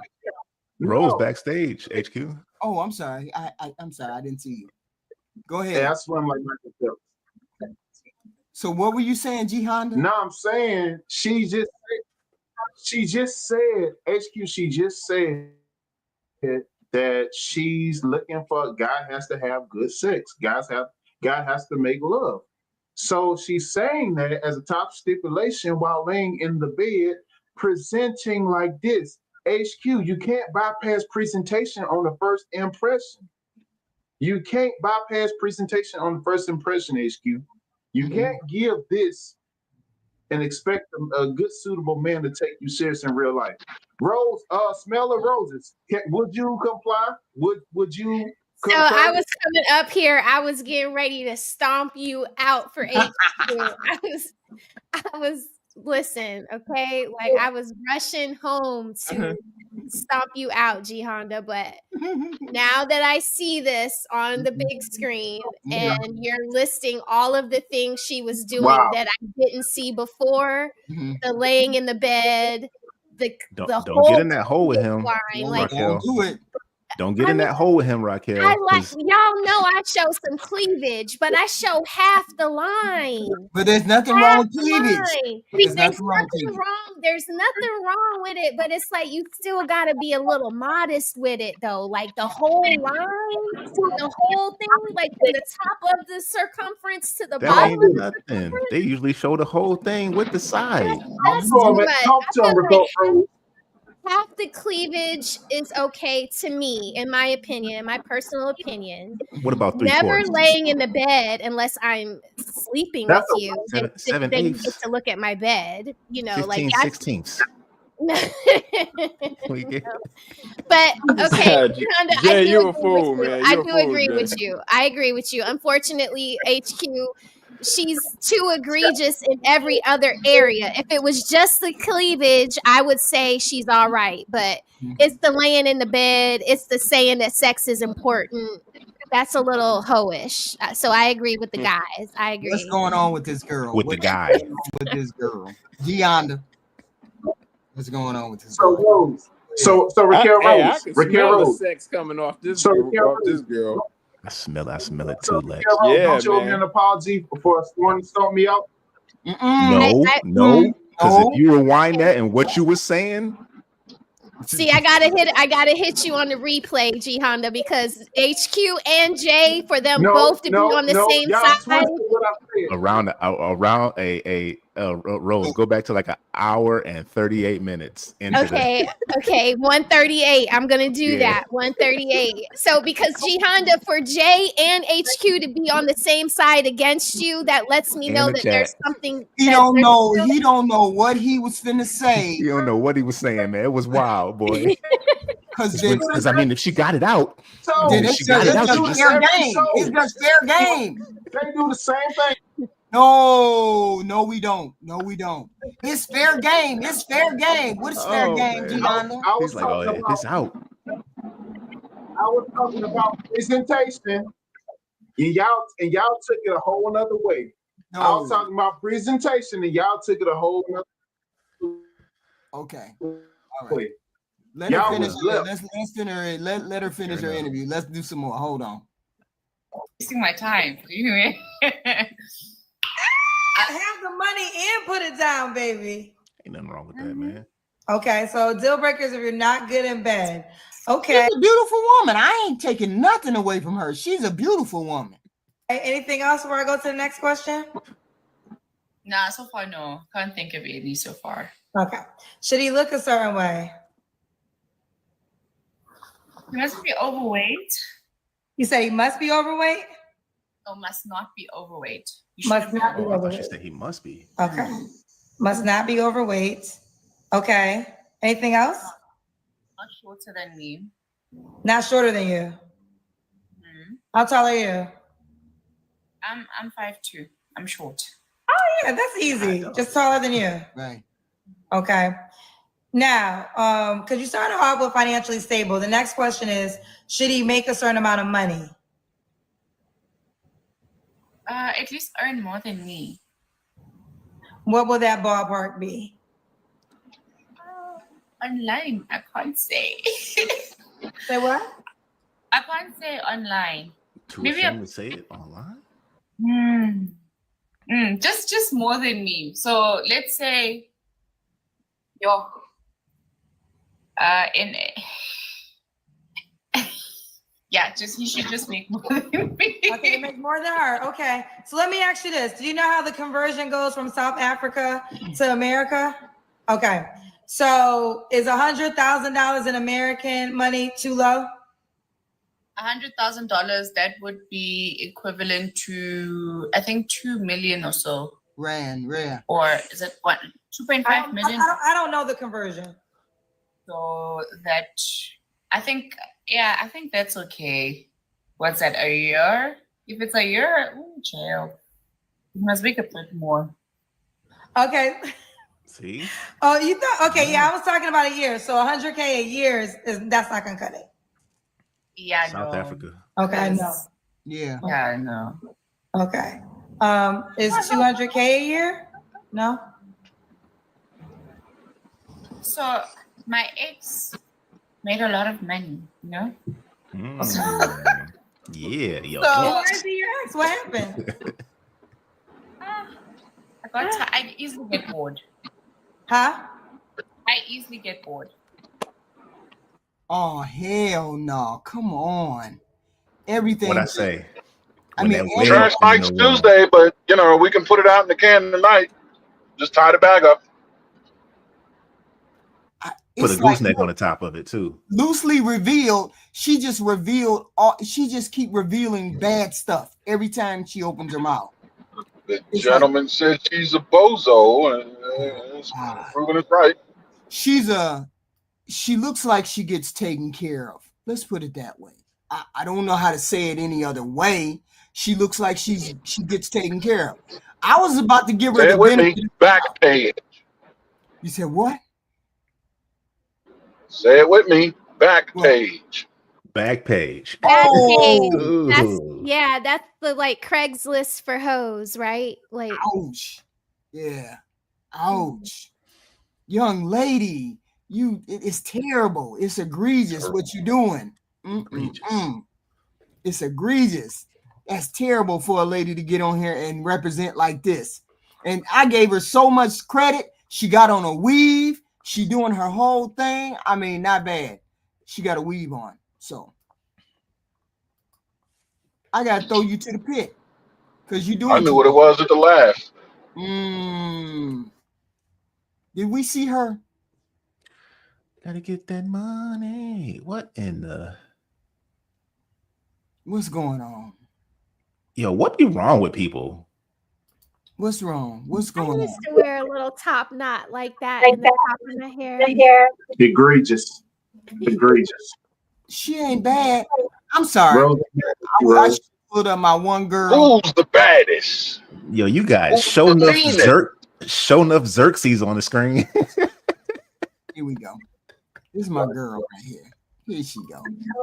Rose backstage, HQ. Oh, I'm sorry. I'm sorry. I didn't see you. Go ahead. Yeah, I swim like Michael Phelps. So what were you saying, G-Honda? No, I'm saying she just said HQ. She just said that she's looking for a guy has to have good sex. God has to make love. So she's saying that as a top stipulation while laying in the bed, presenting like this. HQ, you can't bypass presentation on the first impression. You can't bypass presentation on the first impression, HQ. You can't give this and expect a good, suitable man to take you serious in real life. Rose, smell of roses. Would you comply? Would you? So I was coming up here. I was getting ready to stomp you out for HQ. I was. Listen, okay, like I was rushing home to stomp you out, G-Honda, but now that I see this on the big screen and you're listing all of the things she was doing that I didn't see before, the laying in the bed, don't whole get in that hole with him, like, Raquel. Don't get in that hole with him, Raquel. Y'all know I show some cleavage, but I show half the line. But there's nothing wrong with cleavage. There's nothing wrong. There's nothing wrong with it, but it's like you still got to be a little modest with it, though. Like the whole line, the whole thing, like from the top of the circumference to the bottom of the circumference. They usually show the whole thing with the side. That's too much. Half the cleavage is okay to me, in my opinion, my personal opinion. What about 3/4? Never laying in the bed unless I'm sleeping with you. 7/8. Then you get to look at my bed, you know, 15/16. But okay, Honda, Jay, I do you a agree fool, with you. man. I You a do fool, agree Jay. with you. I agree with you. Unfortunately, HQ, she's too egregious in every other area. If it was just the cleavage, I would say she's all right. But it's the laying in the bed. It's the saying that sex is important. That's a little hoish. So I agree with the guys. I agree. What's going on with this girl? With the guy. With this girl. Gionda. What's going on with this So girl? Rose. So Raquel Hey, I Rose. can Raquel smell the Rose. sex coming off this So girl. I smell it too, Lex. Raquel Rose, Yeah, don't you owe me man. an apology for sworn to stomp me out? No. Because if you rewind that and what you were saying. See, I gotta hit you on the replay, G Honda, because HQ and J for them both to be on the same side. Around Rose, go back to like an hour and 38 minutes. Okay, 138. I'm gonna do that. 138. So because G Honda for J and HQ to be on the same side against you, that lets me know that there's something. He don't know. He don't know what he was finna say. You don't know what he was saying, man. It was wild, boy. Because I mean, if she got it out, it's just fair game. It's just fair game. They do the same thing. No, we don't. No, we don't. It's fair game. It's fair game. What is fair game, Gionda? He's like, oh, it's out. I was talking about presentation, and y'all took it a whole nother way. No. I was talking about presentation, and y'all took it a whole nother. Okay. All right. Let her finish her interview. Let's do some more. Hold on. Wasting my time. Have the money and put it down, baby. Ain't nothing wrong with that, man. Okay, so deal breakers if you're not good in bed. Okay. She's a beautiful woman. I ain't taking nothing away from her. She's a beautiful woman. Hey, anything else before I go to the next question? Nah, so far no. Can't think of any so far. Okay. Should he look a certain way? He must be overweight. You say he must be overweight? No, must not be overweight. Must not be I thought overweight. she said he must be. Okay. Must not be overweight. Okay. Anything else? Not shorter than me. Not shorter than you. How tall are you? I'm 5'2". I'm short. Oh yeah, that's easy. Just taller than you. Right. Okay. Now, because you started off with financially stable. The next question is, should he make a certain amount of money? At least earn more than me. What will that ballpark be? Online, I can't say. Say what? I can't say online. Maybe I would say it online. Just more than me. So let's say he should just make more than me. Okay, make more than her. Okay. So let me ask you this. Do you know how the conversion goes from South Africa to America? Okay. So is $100,000 in American money too low? $100,000, that would be equivalent to, I think, 2 million or so. Rand. Or is it what? 2.5 million? I don't know the conversion. So that, I think that's okay. What's that, a year? If it's a year, jail. You must make a bit more. Okay. See? Oh, you thought, okay, yeah, I was talking about a year. So 100K a year that's not gonna cut it. Yeah, South Africa. Okay, I know. Yeah. Yeah, I know. Okay. Is 200K a year? No. So my ex made a lot of money, you know? Yeah, yo. So why is he your ex? What happened? I easily get bored. Huh? I easily get bored. Oh hell no! Come on. Everything. What I say? I mean, trash nights Tuesday, but we can put it out in the can tonight. Just tie the bag up. Put a gooseneck on the top of it too. Loosely revealed. She just revealed. She just keep revealing bad stuff every time she opens her mouth. The gentleman said she's a bozo, and it's proving it right. she looks like she gets taken care of. Let's put it that way. I don't know how to say it any other way. She looks like she gets taken care of. I was about to give her Say the it with benefit. me. Back page. You said what? Say it with me. Back page. Back page. Oh, That's the like Craigslist for hoes, right? Like, ouch. Yeah. Ouch. Young lady, it's terrible. It's egregious what you're doing. It's egregious. That's terrible for a lady to get on here and represent like this. And I gave her so much credit. She got on a weave. She doing her whole thing. I mean, not bad. She got a weave on. So I got to throw you to the pit because you doing I knew what it was at the last. Did we see her? Gotta get that money. What in the... What's going on? Yo, what be wrong with people? What's wrong? What's going on? I used to wear a little top knot like that in the top of my hair. Egregious. She ain't bad. I'm sorry. I should put up my one girl. Who's the baddest? Yo, you got show enough Xerxes on the screen. Here we go. This is my girl right here. Here she go.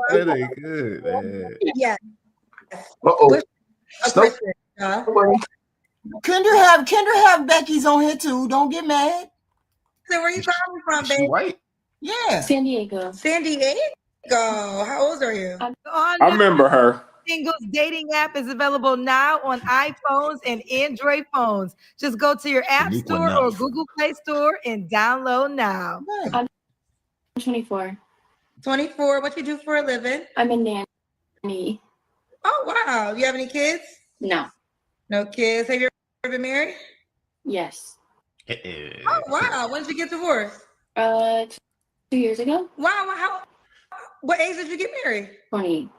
That ain't good, man. Yeah. Kendra have Becky's on here too. Don't get mad. So where you calling from, baby? White? Yeah. San Diego. San Diego. How old are you? I remember her. Singles dating app is available now on iPhones and Android phones. Just go to your App Store or Google Play Store and download now. I'm 24. 24. What you do for a living? I'm a nanny. Oh, wow. You have any kids? No. No kids. Have you ever been married? Yes. Oh, wow. When did you get divorced? 2 years ago. Wow. What age did you get married? 20.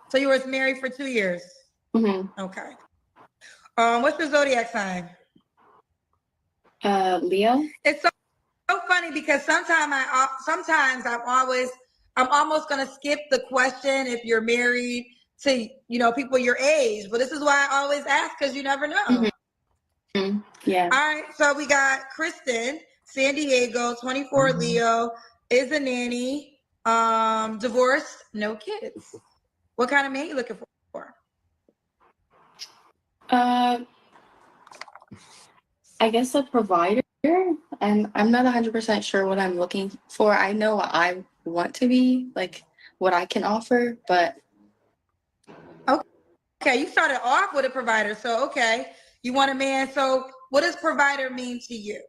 So you were married for 2 years? Mm-hmm. Okay. What's your zodiac sign? Leo. It's so funny because sometimes I'm almost gonna skip the question if you're married to people your age, but this is why I always ask because you never know. Mm-hmm. Yeah. All right, so we got Kristen, San Diego, 24, Leo, is a nanny, divorced, no kids. What kind of man you looking for? I guess a provider. And I'm not 100% sure what I'm looking for. I know what I want to be, like what I can offer, but okay, you started off with a provider, so okay, you want a man. So what does provider mean to you?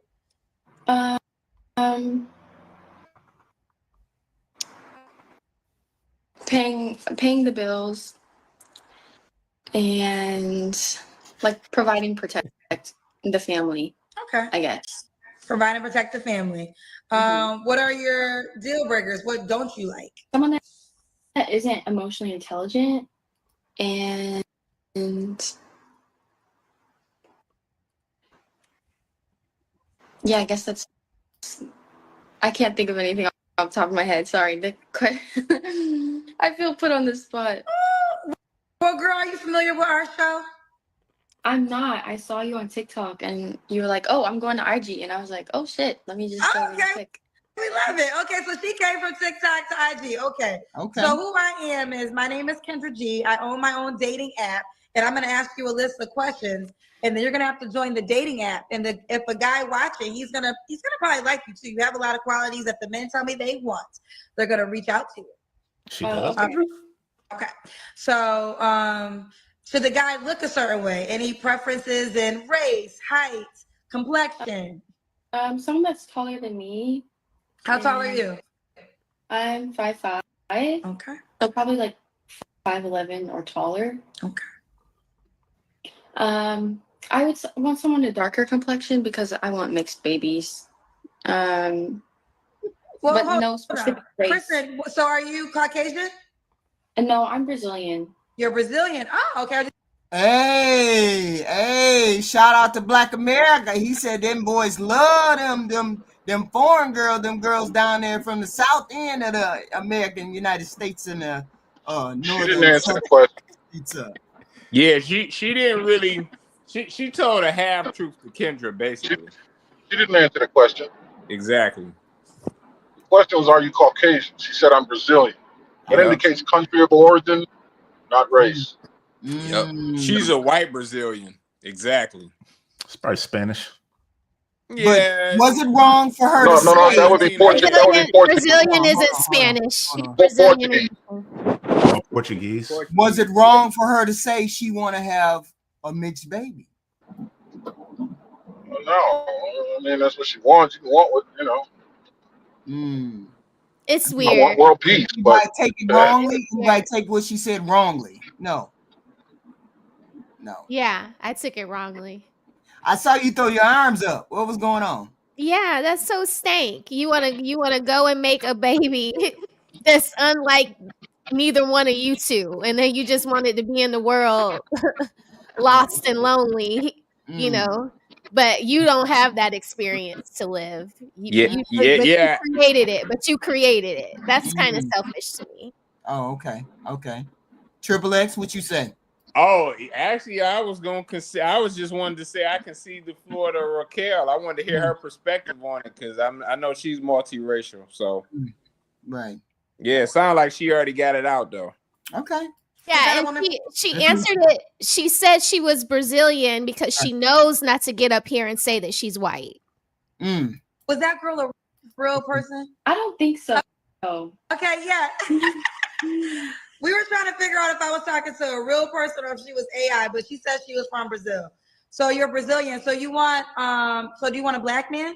Paying the bills and like providing protect the family. Okay, I guess provide and protect the family. What are your deal breakers? What don't you like? Someone that isn't emotionally intelligent and yeah, I guess that's. I can't think of anything off the top of my head. Sorry. I feel put on the spot. Well, girl, are you familiar with our show? I'm not. I saw you on TikTok and you were like, oh, I'm going to IG. And I was like, oh, shit. Let me just go real quick. We love it. Okay, so she came from TikTok to IG. Okay. So who I am is, my name is Kendra G. I own my own dating app. And I'm going to ask you a list of questions. And then you're going to have to join the dating app. And if a guy watching, he's gonna probably like you too. You have a lot of qualities that the men tell me they want. They're going to reach out to you. She does. Okay. So should the guy look a certain way? Any preferences in race, height, complexion? Someone that's taller than me. How tall are you? I'm 5'5". Okay. So probably like 5'11" or taller. Okay. I would want someone with darker complexion because I want mixed babies. But no specific race. Kristen, so are you Caucasian? No, I'm Brazilian. You're Brazilian. Oh, okay. Hey, shout out to Black America. He said them boys love them them foreign girls, them girls down there from the south end of the American United States and the northern. She didn't answer the question. Yeah, she didn't really. She told a half truth to Kendra, basically. She didn't answer the question. Exactly. The question was, are you Caucasian? She said, I'm Brazilian. That indicates country of origin, not race. Yep. She's a white Brazilian. Exactly. It's probably Spanish. Yeah. But was it wrong for her to say? No, that would be Portuguese. That would be Portuguese. Brazilian isn't Spanish. Portuguese. Was it wrong for her to say she want to have a mixed baby? No, I mean that's what she wants. You can want what It's I weird. want world peace, You but might take it wrongly. You might take what she said wrongly. No. Yeah, I took it wrongly. I saw you throw your arms up. What was going on? Yeah, that's so stank. You wanna go and make a baby that's unlike neither one of you two, and then you just wanted to be in the world lost and lonely, but you don't have that experience to live. You created it, but you created it. That's kind of selfish to me. Oh, okay. Triple X, what you say? Oh, actually, I was just wanted to say I can see the Florida Raquel. I wanted to hear her perspective on it because I know she's multiracial. So, right. Yeah, it sounds like she already got it out though. Okay. Yeah, and she answered it. She said she was Brazilian because she knows not to get up here and say that she's white. Was that girl a real person? I don't think so. Okay, yeah. We were trying to figure out if I was talking to a real person or if she was AI, but she said she was from Brazil. So you're Brazilian. So you want so do you want a black man?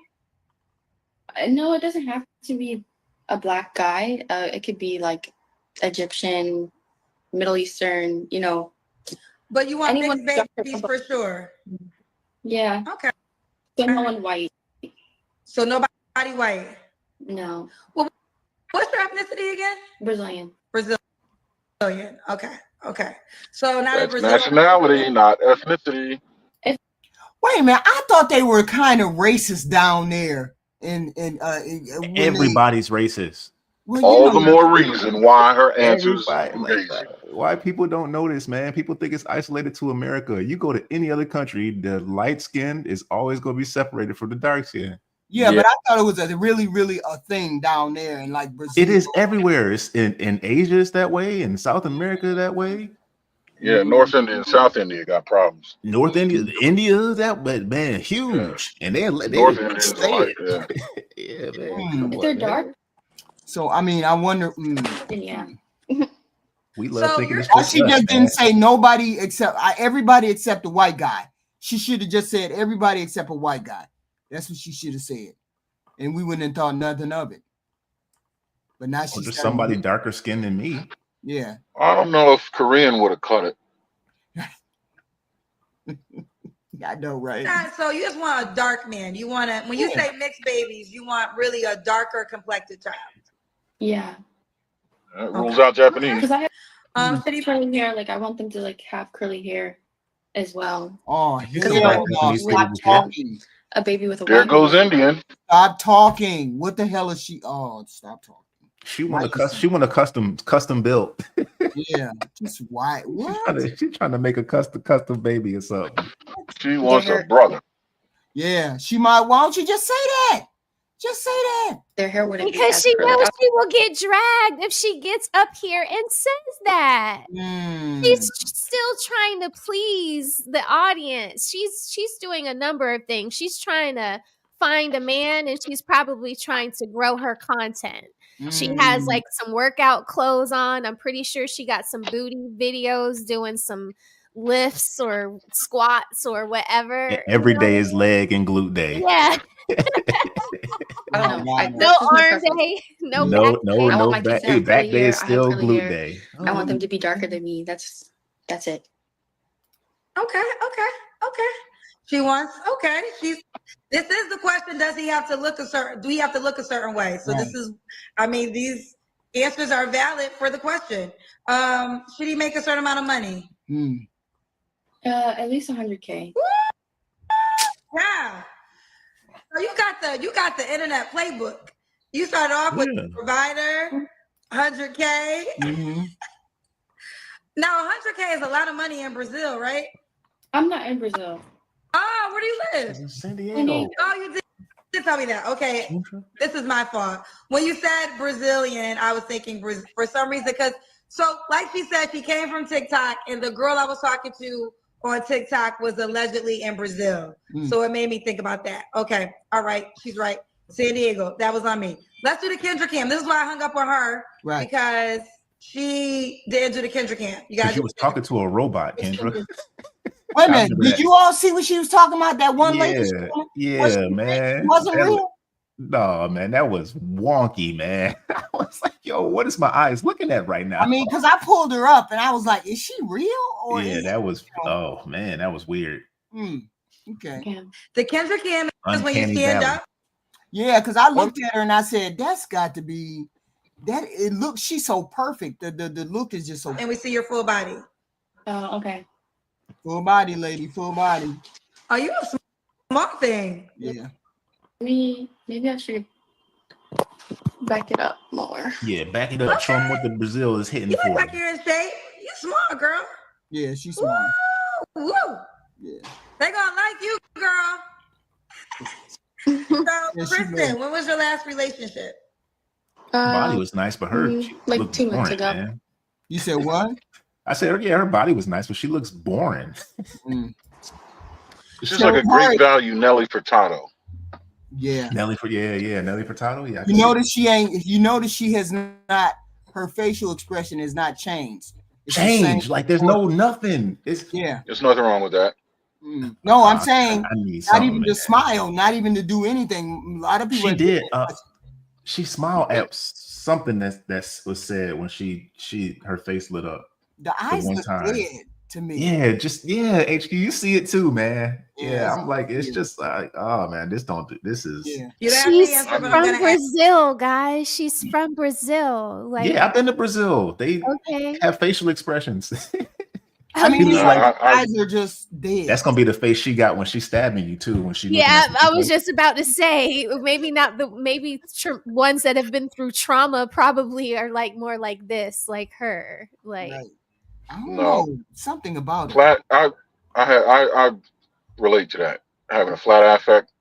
No, it doesn't have to be a black guy. It could be like Egyptian, Middle Eastern, But you want anyone mixed babies for sure. Yeah. Okay. So no one white. So nobody white. No. Well, what's your ethnicity again? Brazilian. Brazilian. Okay. So not that's Brazilian. nationality, not ethnicity. Wait a minute. I thought they were kind of racist down there. Everybody's racist. Well, all the more reason why her answers amazing. Why people don't know this, man? People think it's isolated to America. You go to any other country, the light skin is always going to be separated from the dark skin. Yeah, but I thought it was a really a thing down there in like Brazil. It is everywhere. It's in Asia, it's that way. In South America, that way. Yeah, North India and South India got problems. North India, that, but man, huge, and they North India is like, yeah, man. If they're dark. So I mean, I wonder. Yeah. We love thinking it's she just didn't say nobody except everybody except the white guy. She should have just said everybody except a white guy. That's what she should have said, and we wouldn't have thought nothing of it. But now she's just somebody darker skinned than me. Yeah. I don't know if Korean would have cut it. I know, right? So you just want a dark man. You want to, when you say mixed babies, you want really a darker complected child. Yeah. That rules out Japanese. Because I have curly hair. Like I want them to like have curly hair as well. Oh, stop talking. A baby with a there goes Indian. Stop talking. What the hell is she? Oh, stop talking. She want a custom built. Yeah, just white. What? She's trying to make a custom baby or something. She wants a brother. Yeah, she might. Why don't you just say that? Just say that. Their hair wouldn't because she knows she will get dragged if she gets up here and says that. She's still trying to please the audience. She's doing a number of things. She's trying to find a man, and she's probably trying to grow her content. She has like some workout clothes on. I'm pretty sure she got some booty videos doing some lifts or squats or whatever. And every day is leg and glute day. Yeah. I don't know. No arm day. No back. Hey, back day is still glute day. I want them to be darker than me. That's it. Okay. She wants. Okay. This is the question. Does he have to look a certain? Do he have to look a certain way? So this is. I mean, these answers are valid for the question. Should he make a certain amount of money? At least $100K. Yeah. you got the internet playbook. You started off with provider, 100K. Mm-hmm. Now 100K is a lot of money in Brazil, right? I'm not in Brazil. Oh, where do you live? She's in San Diego. Oh, you did tell me that. Okay, this is my fault. When you said Brazilian, I was thinking for some reason because like she said, she came from TikTok, and the girl I was talking to on TikTok was allegedly in Brazil. So it made me think about that. Okay, all right, she's right. San Diego, that was on me. Let's do the Kendra cam. This is why I hung up on her, right? Because she didn't do the Kendra cam. You guys, she was talking to a robot, Kendra. Wait a minute, did you all see what she was talking about? That one lady? Yeah, man. It wasn't real? No, man, that was wonky, man. I was like, yo, what is my eyes looking at right now? I mean, because I pulled her up and I was like, is she real? Or yeah, that was, oh, man, that was weird. Okay. The Kendra cam is when you stand up. Yeah, because I looked at her and I said, that's got to be, she's so perfect. The look is just so And we see your full body. Oh, okay. Full body, lady, full body. Are you a small thing? Yeah. Maybe I should back it up more. Yeah, back it up. Show them what the Brazil is hitting You for. look like you're in shape. You small, girl. Yeah, she's small. Woo! Yeah. They gonna like you, girl. So, Kristen, when was your last relationship? Body was nice, but her like 2 months ago. Man. You said what? I said, yeah, her body was nice, but she looks boring. She's like a great value Nelly Furtado. Yeah. Nelly Furtado. Yeah. You notice she has not, her facial expression has not changed. Changed. Like there's nothing. There's nothing wrong with that. No, I'm saying not even to man. smile, not even to do anything. A lot of people. She did. She smiled at something that was said when her face lit up. The eyes look good to me. Yeah, HQ, you see it too, man. Yeah, I'm like, it's just like, oh man, this is. Yeah. She's from Brazil, guys. She's from Brazil. Like, yeah, I've been to Brazil. They have facial expressions. I mean, these eyes are just dead. That's gonna be the face she got when she stabbed me too. When she I was just about to say, maybe not ones that have been through trauma probably are like more like this, like her, like. Right. I don't know, something about flat. I relate to that. Having a flat affect.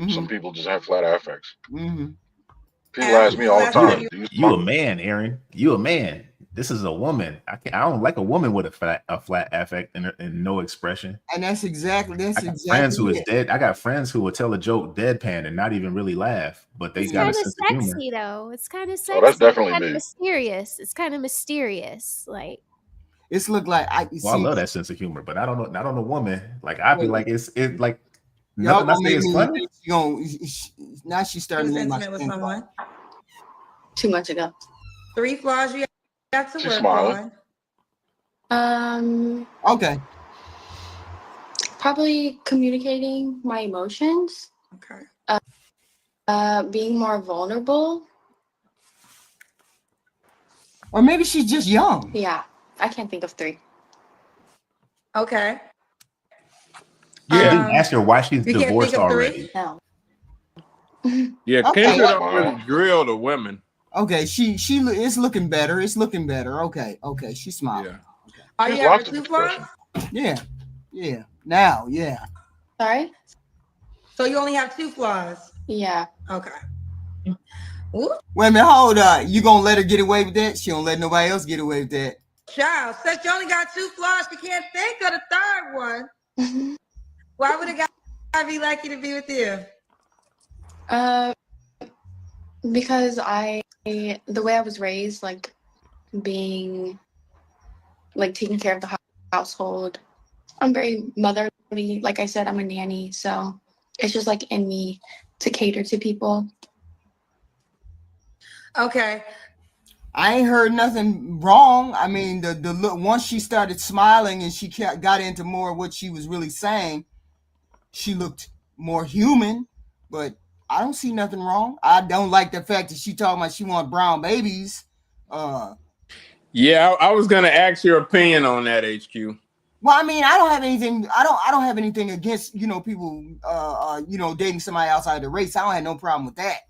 Some people just have flat affects. People ask me all the time. You a man, Aaron? You a man? This is a woman. I don't like a woman with a flat affect and no expression. And that's exactly friends who is dead. I got friends who will tell a joke deadpan and not even really laugh, but they got a sense of humor. Sexy though. It's kind of sexy. Oh, that's definitely me. Mysterious. It's kind of mysterious. Like it's look like I love that sense of humor, but I don't know. Not on a woman. Like I feel like it's like nothing I say is funny. Now she's starting to intimate with someone 2 months ago. 3 flaws you have to work on. Okay. Probably communicating my emotions. Okay. Being more vulnerable. Or maybe she's just young. Yeah, I can't think of 3. Okay. Yeah, didn't ask her why she's divorced already. No. Yeah, Kendra don't really drill the women. Okay, she is looking better. It's looking better. Okay, she's smiling. Yeah. Okay. Are you having 2 flaws? Yeah. Now, yeah. Sorry? So you only have 2 flaws? Yeah. Okay. Wait a minute, hold up. You gonna let her get away with that? She don't let nobody else get away with that. Child, since you only got 2 flaws, you can't think of the 3rd one. Why would a guy be lucky to be with you? Because the way I was raised, like being like taking care of the household, I'm very motherly. Like I said, I'm a nanny, so it's just like in me to cater to people. Okay. I ain't heard nothing wrong. I mean, the look, once she started smiling and she got into more of what she was really saying, she looked more human, but I don't see nothing wrong. I don't like the fact that she talking about she want brown babies. Yeah, I was gonna ask your opinion on that, HQ. Well, I mean, I don't have anything. I don't have anything against people. Dating somebody outside the race. I don't have no problem with that.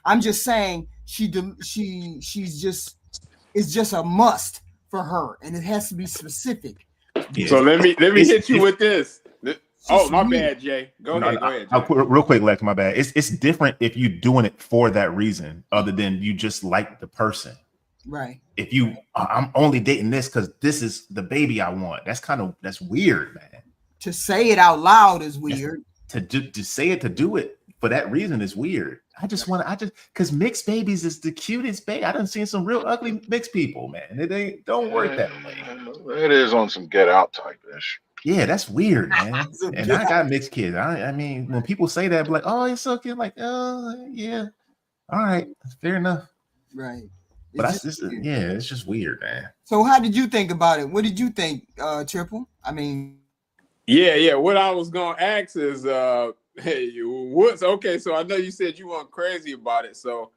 I'm just saying she's just it's just a must for her, and it has to be specific. Yeah. So let me hit you with this. Oh, my bad, Jay. Go ahead, Jay. Real quick, Lex, my bad. It's different if you're doing it for that reason, other than you just like the person. Right. If you, I'm only dating this because this is the baby I want. That's weird, man. To say it out loud is weird. To say it, to do it for that reason is weird. Because mixed babies is the cutest baby. I done seen some real ugly mixed people, man. It don't work that way. It is on some Get Out type ish. Yeah, that's weird, man. And I got mixed kids. I mean, when people say that, like, oh, it's so cute, like, oh, yeah, all right, fair enough. Right. But it's just weird, man. So how did you think about it? What did you think, Triple? I mean, yeah. What I was gonna ask is, hey, what's okay? So I know you said you weren't crazy about it. So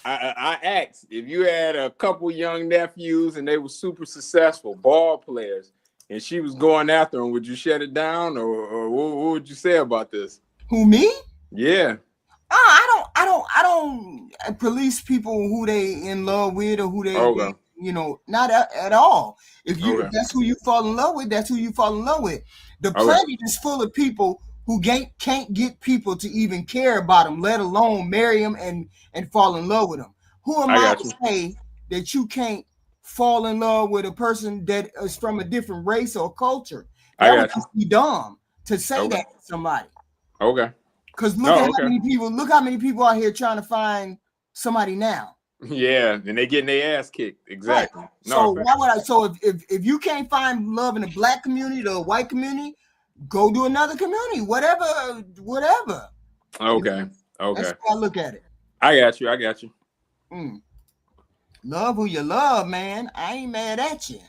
I asked if you had a couple young nephews and they were super successful ball players, and she was going after them, would you shut it down, or what would you say about this? Who, me? Yeah. I don't police people who they in love with or who they, not at all. If that's who you fall in love with, that's who you fall in love with. The planet is full of people who can't get people to even care about them, let alone marry them and fall in love with them. Who am I to say that you can't fall in love with a person that is from a different race or culture? That would just be dumb to say that to somebody. Okay. Because look how many people out here trying to find somebody now. Yeah, and they getting their ass kicked. Exactly. Right. So why would I? So if you can't find love in the black community, the white community, go to another community. Whatever. Okay. Okay. That's how I look at it. I got you. Love who you love, man. I ain't mad at you.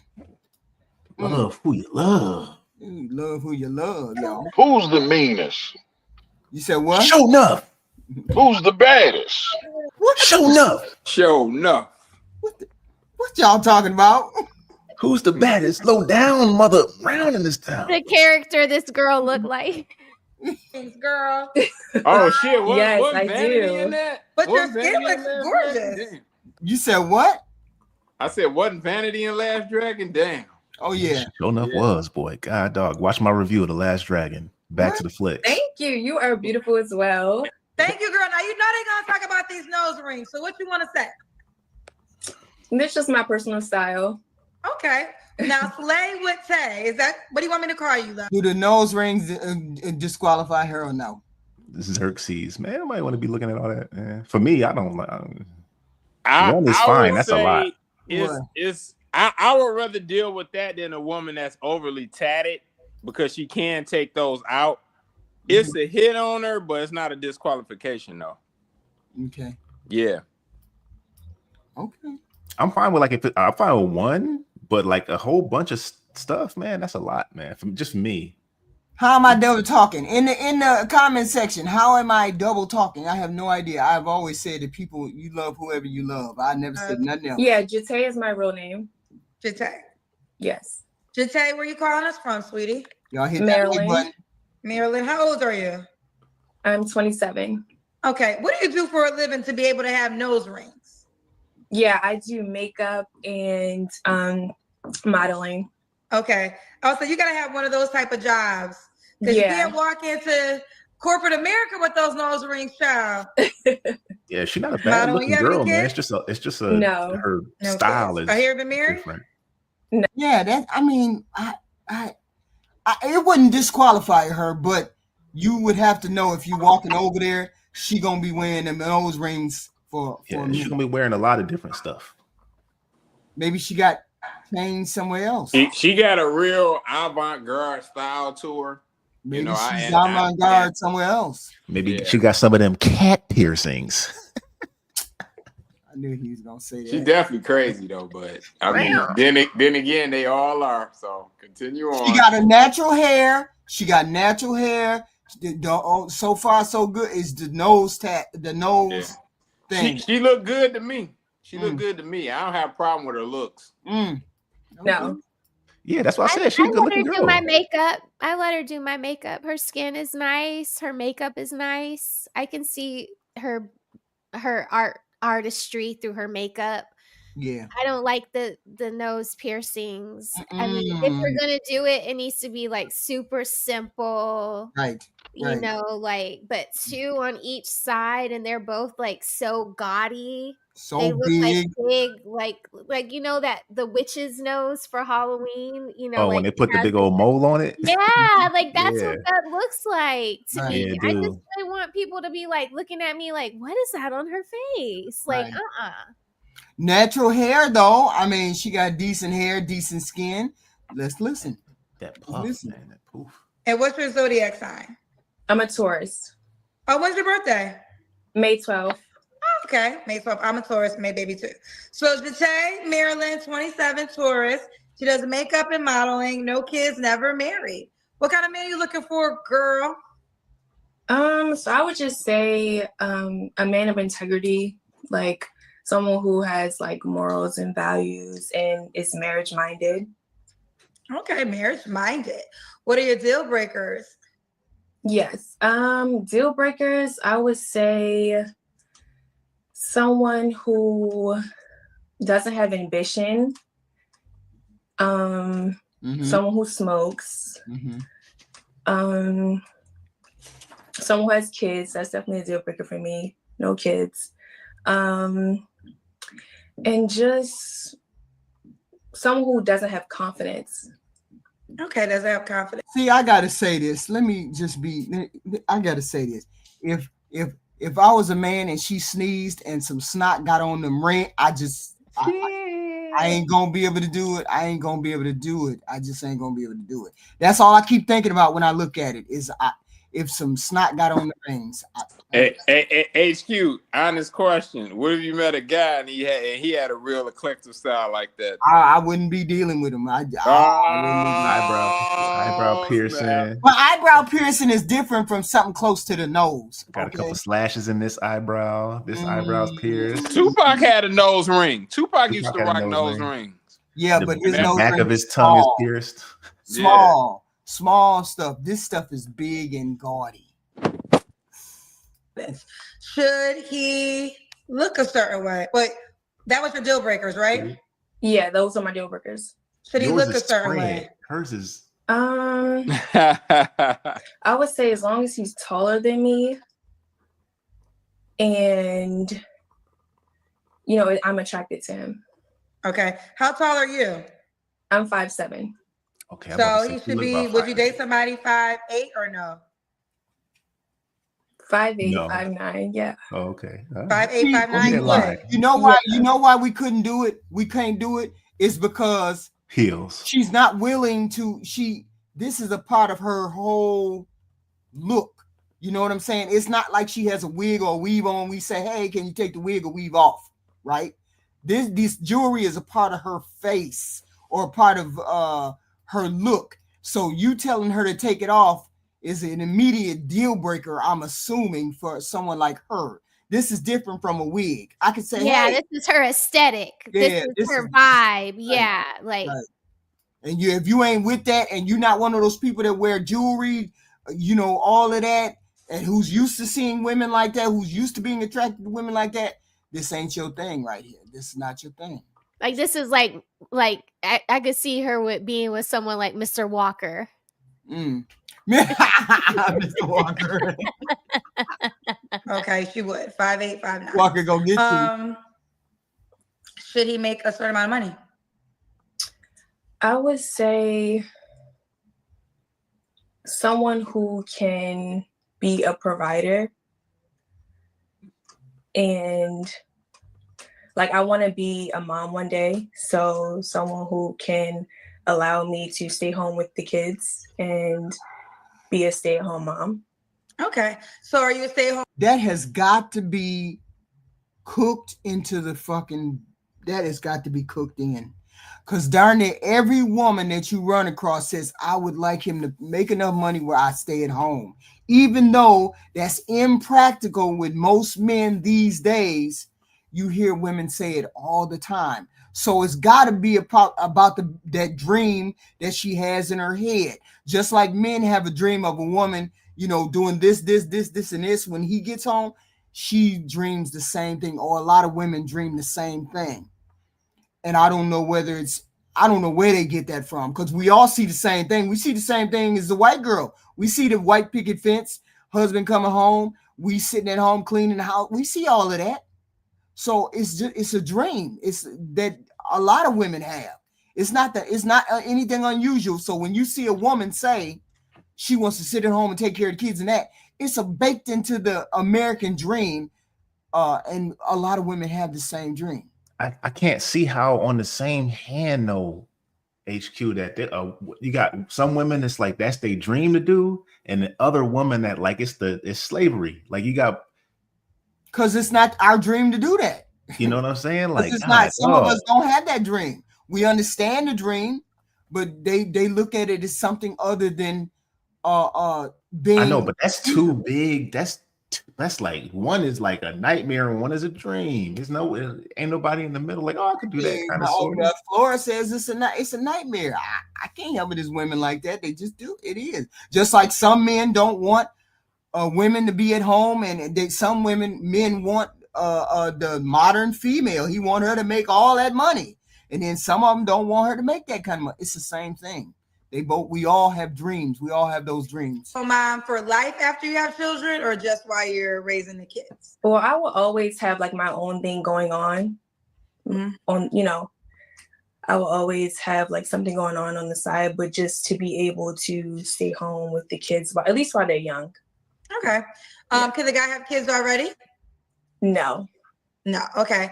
Love who you love. Love who you love, y'all. Who's the meanest? You said what? Show enough. Who's the baddest? Show enough. Show enough. What y'all talking about? Who's the baddest? Slow down, mother round in this town. The character this girl looked like. Thanks, girl. Oh shit! Yes, what I vanity do. in that? But What your skin vanity looks in Last gorgeous. Dragon? Damn. You said what? I said, wasn't Vanity in Last Dragon? Damn. Oh yeah. Sure enough was, boy. God dog. Watch my review of The Last Dragon. Back to the flicks. Thank you. You are beautiful as well. Thank you, girl. Now you know they're gonna talk about these nose rings. So what you want to say? This is just my personal style. Okay. Now slay with Tay. Is that what do you want me to call you, though? Do the nose rings disqualify her or no? This is Xerxes. Man, nobody want to be looking at all that. Man. For me, I don't like. One is fine. That's a lot. I would rather deal with that than a woman that's overly tatted because she can take those out. It's a hit on her, but it's not a disqualification, though. Okay. Yeah. Okay. I'm fine with I'm fine with one, but like a whole bunch of stuff, man. That's a lot, man. Just for me. How am I double talking? In the comment section, how am I double talking? I have no idea. I've always said that people, you love whoever you love. I never said nothing else. Yeah, Jate is my real name. Jate. Yes. Jate, where you calling us from, sweetie? Y'all hit Maryland. that button. Maryland. How old are you? I'm 27. Okay. What do you do for a living to be able to have nose rings? Yeah, I do makeup and modeling. Okay. Also, you gotta have one of those type of jobs. Because you can't walk into corporate America with those nose rings, child. Yeah, she's not a bad looking girl, man. It's just a no. Her style is. Are you ever been married? Different. No. Yeah, that I mean, I it wouldn't disqualify her, but you would have to know if you walking over there, she gonna be wearing them nose rings for me. She's gonna be wearing a lot of different stuff. Maybe she got changed somewhere else. She got a real avant-garde style to her. Maybe she's avant-garde somewhere else. Maybe she got some of them cat piercings. I knew he was gonna say that. She's definitely crazy though, but I mean, then again, they all are. So continue on. She got natural hair. So far, so good. Is the nose thing? She looked good to me. She looked good to me. I don't have a problem with her looks. No. Yeah, that's what I said. She's a good looking girl. I let her do my makeup. Her skin is nice. Her makeup is nice. I can see her artistry through her makeup. Yeah. I don't like the nose piercings. I mean, if we're gonna do it, it needs to be like super simple. Right. You know, like, but 2 on each side, and they're both like so gaudy. So they look big. like you know that the witch's nose for Halloween. You know, Oh, like when they put the big old mole on it. yeah, like that's Yeah. what that looks like to me. Yeah, I just dude. really want people to be like looking at me like, what is that on her face? Like, Right. Natural hair, though. I mean, she got decent hair, decent skin. Let's listen. That puff, man. That poof. And what's your zodiac sign? I'm a Taurus. Oh, when's your birthday? May 12th. Okay, May 12th. I'm a Taurus, May baby too. So Jate, Maryland, 27, Taurus. She does makeup and modeling. No kids, never married. What kind of man are you looking for, girl? So I would just say a man of integrity, like someone who has like morals and values and is marriage minded. Okay, marriage minded. What are your deal breakers? Yes. Deal breakers, I would say someone who doesn't have ambition. Someone who smokes. Someone who has kids. That's definitely a deal breaker for me. No kids. And just someone who doesn't have confidence. Okay, doesn't have confidence. See, I gotta say this. I gotta say this. If I was a man and she sneezed and some snot got on them ring, I ain't gonna be able to do it. I ain't gonna be able to do it. I just ain't gonna be able to do it. That's all I keep thinking about when I look at it is if some snot got on the rings. HQ, honest question. What if you met a guy and he had a real eclectic style like that? I wouldn't be dealing with him. Eyebrow piercing. Well, eyebrow piercing is different from something close to the nose. Got a couple slashes in this eyebrow. This eyebrow's pierced. Tupac had a nose ring. Tupac used to rock nose rings. Yeah, but his nose back ring of his is tongue is small. pierced. Small stuff. This stuff is big and gaudy. Should he look a certain way? But that was your deal breakers, right? Yeah, those are my deal breakers. Should he look a certain way? Hers is. I would say as long as he's taller than me, and I'm attracted to him. Okay, how tall are you? I'm 5'7". Okay, so he should be. Would you date somebody 5'8" or no? 5'8", No. 5'9", yeah. Oh, okay. 5'8", 5'9". You know why? You know why we couldn't do it? We can't do it. It's because heels. She's not willing to. This is a part of her whole look. You know what I'm saying? It's not like she has a wig or a weave on. We say, hey, can you take the wig or weave off? Right? This jewelry is a part of her face or a part of her look. So you telling her to take it off is an immediate deal breaker, I'm assuming, for someone like her. This is different from a wig. I could say, yeah, hey, this is her aesthetic. Yeah, this is her vibe. Yeah, like. Right. And if you ain't with that, and you're not one of those people that wear jewelry, all of that, and who's used to seeing women like that, who's used to being attracted to women like that, this ain't your thing right here. This is not your thing. Like this is like I could see her being with someone like Mr. Walker. Mr. Walker. Okay, she would. 5'8", 5'9". Walker go get you. Should he make a certain amount of money? I would say someone who can be a provider, and like I want to be a mom one day, so someone who can allow me to stay home with the kids and be a stay-at-home mom. Okay, so are you a stay-at-home? That has got to be cooked into the fucking. That has got to be cooked in. Because darn it, every woman that you run across says, I would like him to make enough money where I stay at home. Even though that's impractical with most men these days, you hear women say it all the time. So it's got to be about that dream that she has in her head. Just like men have a dream of a woman, doing this, and this. When he gets home, she dreams the same thing, or a lot of women dream the same thing. And I don't know where they get that from, because we all see the same thing. We see the same thing as the white girl. We see the white picket fence, husband coming home, we sitting at home cleaning the house. We see all of that. So it's a dream. It's that a lot of women have. It's not anything unusual. So when you see a woman say she wants to sit at home and take care of the kids and that, it's baked into the American dream. And a lot of women have the same dream. I can't see how on the same hand though, HQ, that you got some women it's like that's their dream to do, and the other woman that like it's slavery. Like you got, because it's not our dream to do that. You know what I'm saying? Like it's not. Some of us don't have that dream. We understand the dream, but they look at it as something other than being. I know, but that's too big. That's like one is like a nightmare and one is a dream. Ain't nobody in the middle. Like, I could do that kind of stuff. Flora says it's a nightmare. I can't help it. As women like that, they just do. It is just like some men don't want women to be at home, and some men want the modern female. He want her to make all that money, and then some of them don't want her to make that kind of money. It's the same thing. We all have dreams. We all have those dreams. So, Mom, for life after you have children, or just while you're raising the kids? Well, I will always have like my own thing going on. I will always have like something going on the side, but just to be able to stay home with the kids, at least while they're young. Okay. Can the guy have kids already? No. Okay.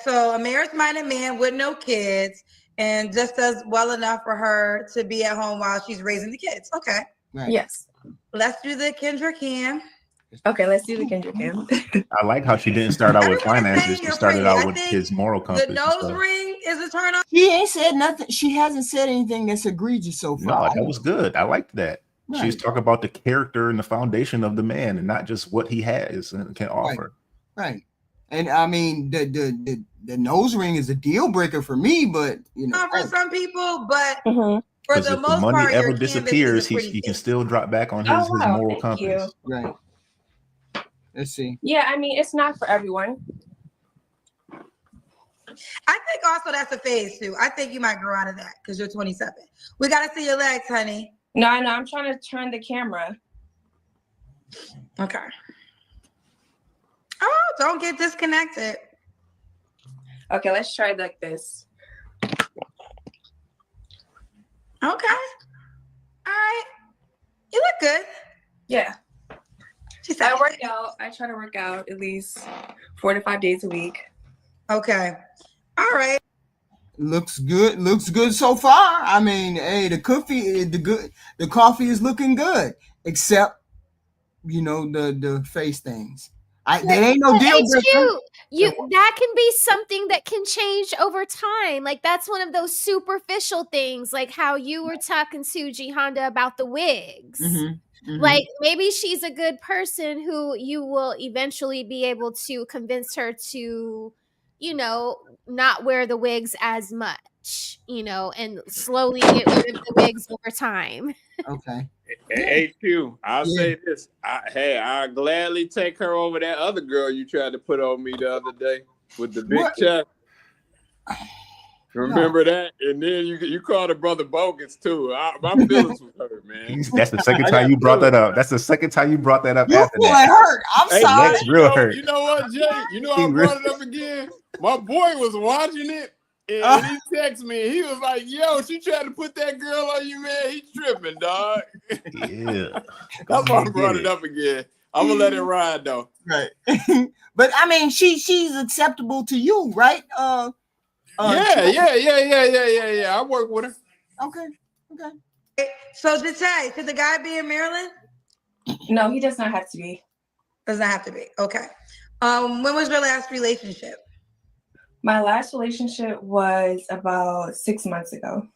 So a marriage-minded man with no kids, and just does well enough for her to be at home while she's raising the kids. Okay. Right. Yes. Let's do the Kendra Cam. Okay, let's do the Kendra Cam. I like how she didn't start out with finances. She started out with his moral compass. The nose ring is a turn on. She ain't said nothing. She hasn't said anything that's egregious so far. No, that was good. I liked that. Right. She's talking about the character and the foundation of the man, and not just what he has and can offer. Right. And I mean, the nose ring is a deal breaker for me, but for some people, but for the most money part, ever disappears, he can still drop back on his moral compass. Right. Let's see. Yeah, I mean, it's not for everyone. I think also that's a phase too. I think you might grow out of that because you're 27. We got to see your legs, honey. No, I know. I'm trying to turn the camera. Okay. Oh, don't get disconnected. Okay, let's try like this. Okay. All right. You look good. Yeah. I try to work out at least 4 to 5 days a week. Okay. All right. Looks good so far. I mean, hey, the coffee is looking good, except the face things. There ain't no deal breaker. That can be something that can change over time. Like that's one of those superficial things, like how you were talking to G Honda about the wigs. Like maybe she's a good person who you will eventually be able to convince her to, not wear the wigs as much, and slowly get rid of the wigs over time. Okay. HQ, I'll say this. I'll gladly take her over that other girl you tried to put on me the other day with the big chest. Remember that? And then you called her brother bogus too. My feelings was hurt, man. That's the second time you brought that up. That's the second time you brought that up after that. Hurt. I'm sorry. That's real hurt. You know what, Jay? I brought it up again. My boy was watching it. And he texted me. He was like, "Yo, she tried to put that girl on you, man. He tripping, dog." Yeah, that's why I brought it up again. I'm gonna let it ride though. Right, but I mean, she's acceptable to you, right? Yeah. I work with her. Okay. So, Jay, should the guy be in Maryland? No, he does not have to be. Does not have to be. Okay. When was your last relationship? My last relationship was about 6 months ago.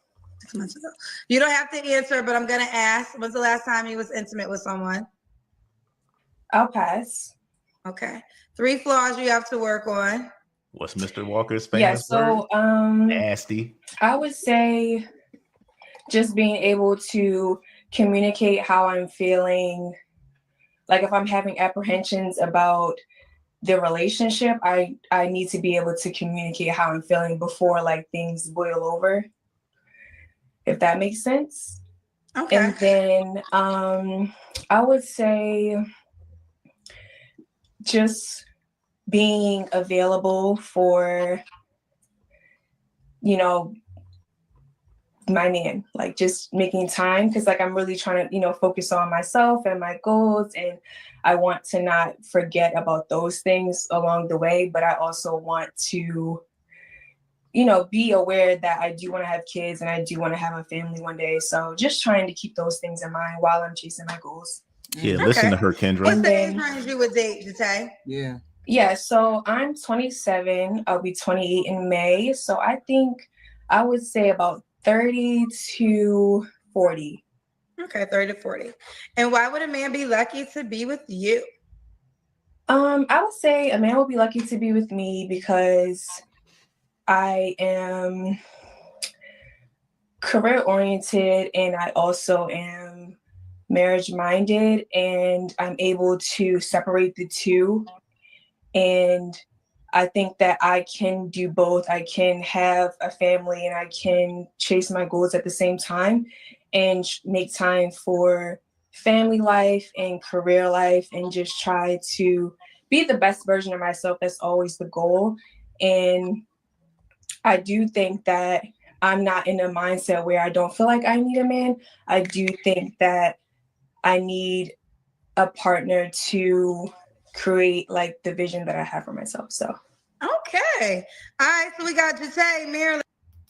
6 months ago. You don't have to answer, but I'm going to ask. When's the last time you was intimate with someone? I'll pass. Okay. 3 flaws you have to work on. What's Mr. Walker's famous word? Nasty. I would say just being able to communicate how I'm feeling. Like if I'm having apprehensions about the relationship, I need to be able to communicate how I'm feeling before like things boil over, if that makes sense. Okay. And then I would say just being available for, you know, my man, like just making time, because like I'm really trying to, you know, focus on myself and my goals, and I want to not forget about those things along the way, but I also want to, you know, be aware that I do want to have kids and I do want to have a family one day. So just trying to keep those things in mind while I'm chasing my goals. Yeah, listen to her, Kendra. What's the age range you would date, Jate? Yeah, so I'm 27. I'll be 28 in May. So I think I would say about 30 to 40. Okay, 30 to 40. And why would a man be lucky to be with you? I would say a man will be lucky to be with me because I am career oriented and I also am marriage minded, and I'm able to separate the two. And I think that I can do both. I can have a family and I can chase my goals at the same time and make time for family life and career life and just try to be the best version of myself. That's always the goal. And I do think that I'm not in a mindset where I don't feel like I need a man. I do think that I need a partner to create like the vision that I have for myself. So okay, all right, so we got Jate, Maryland,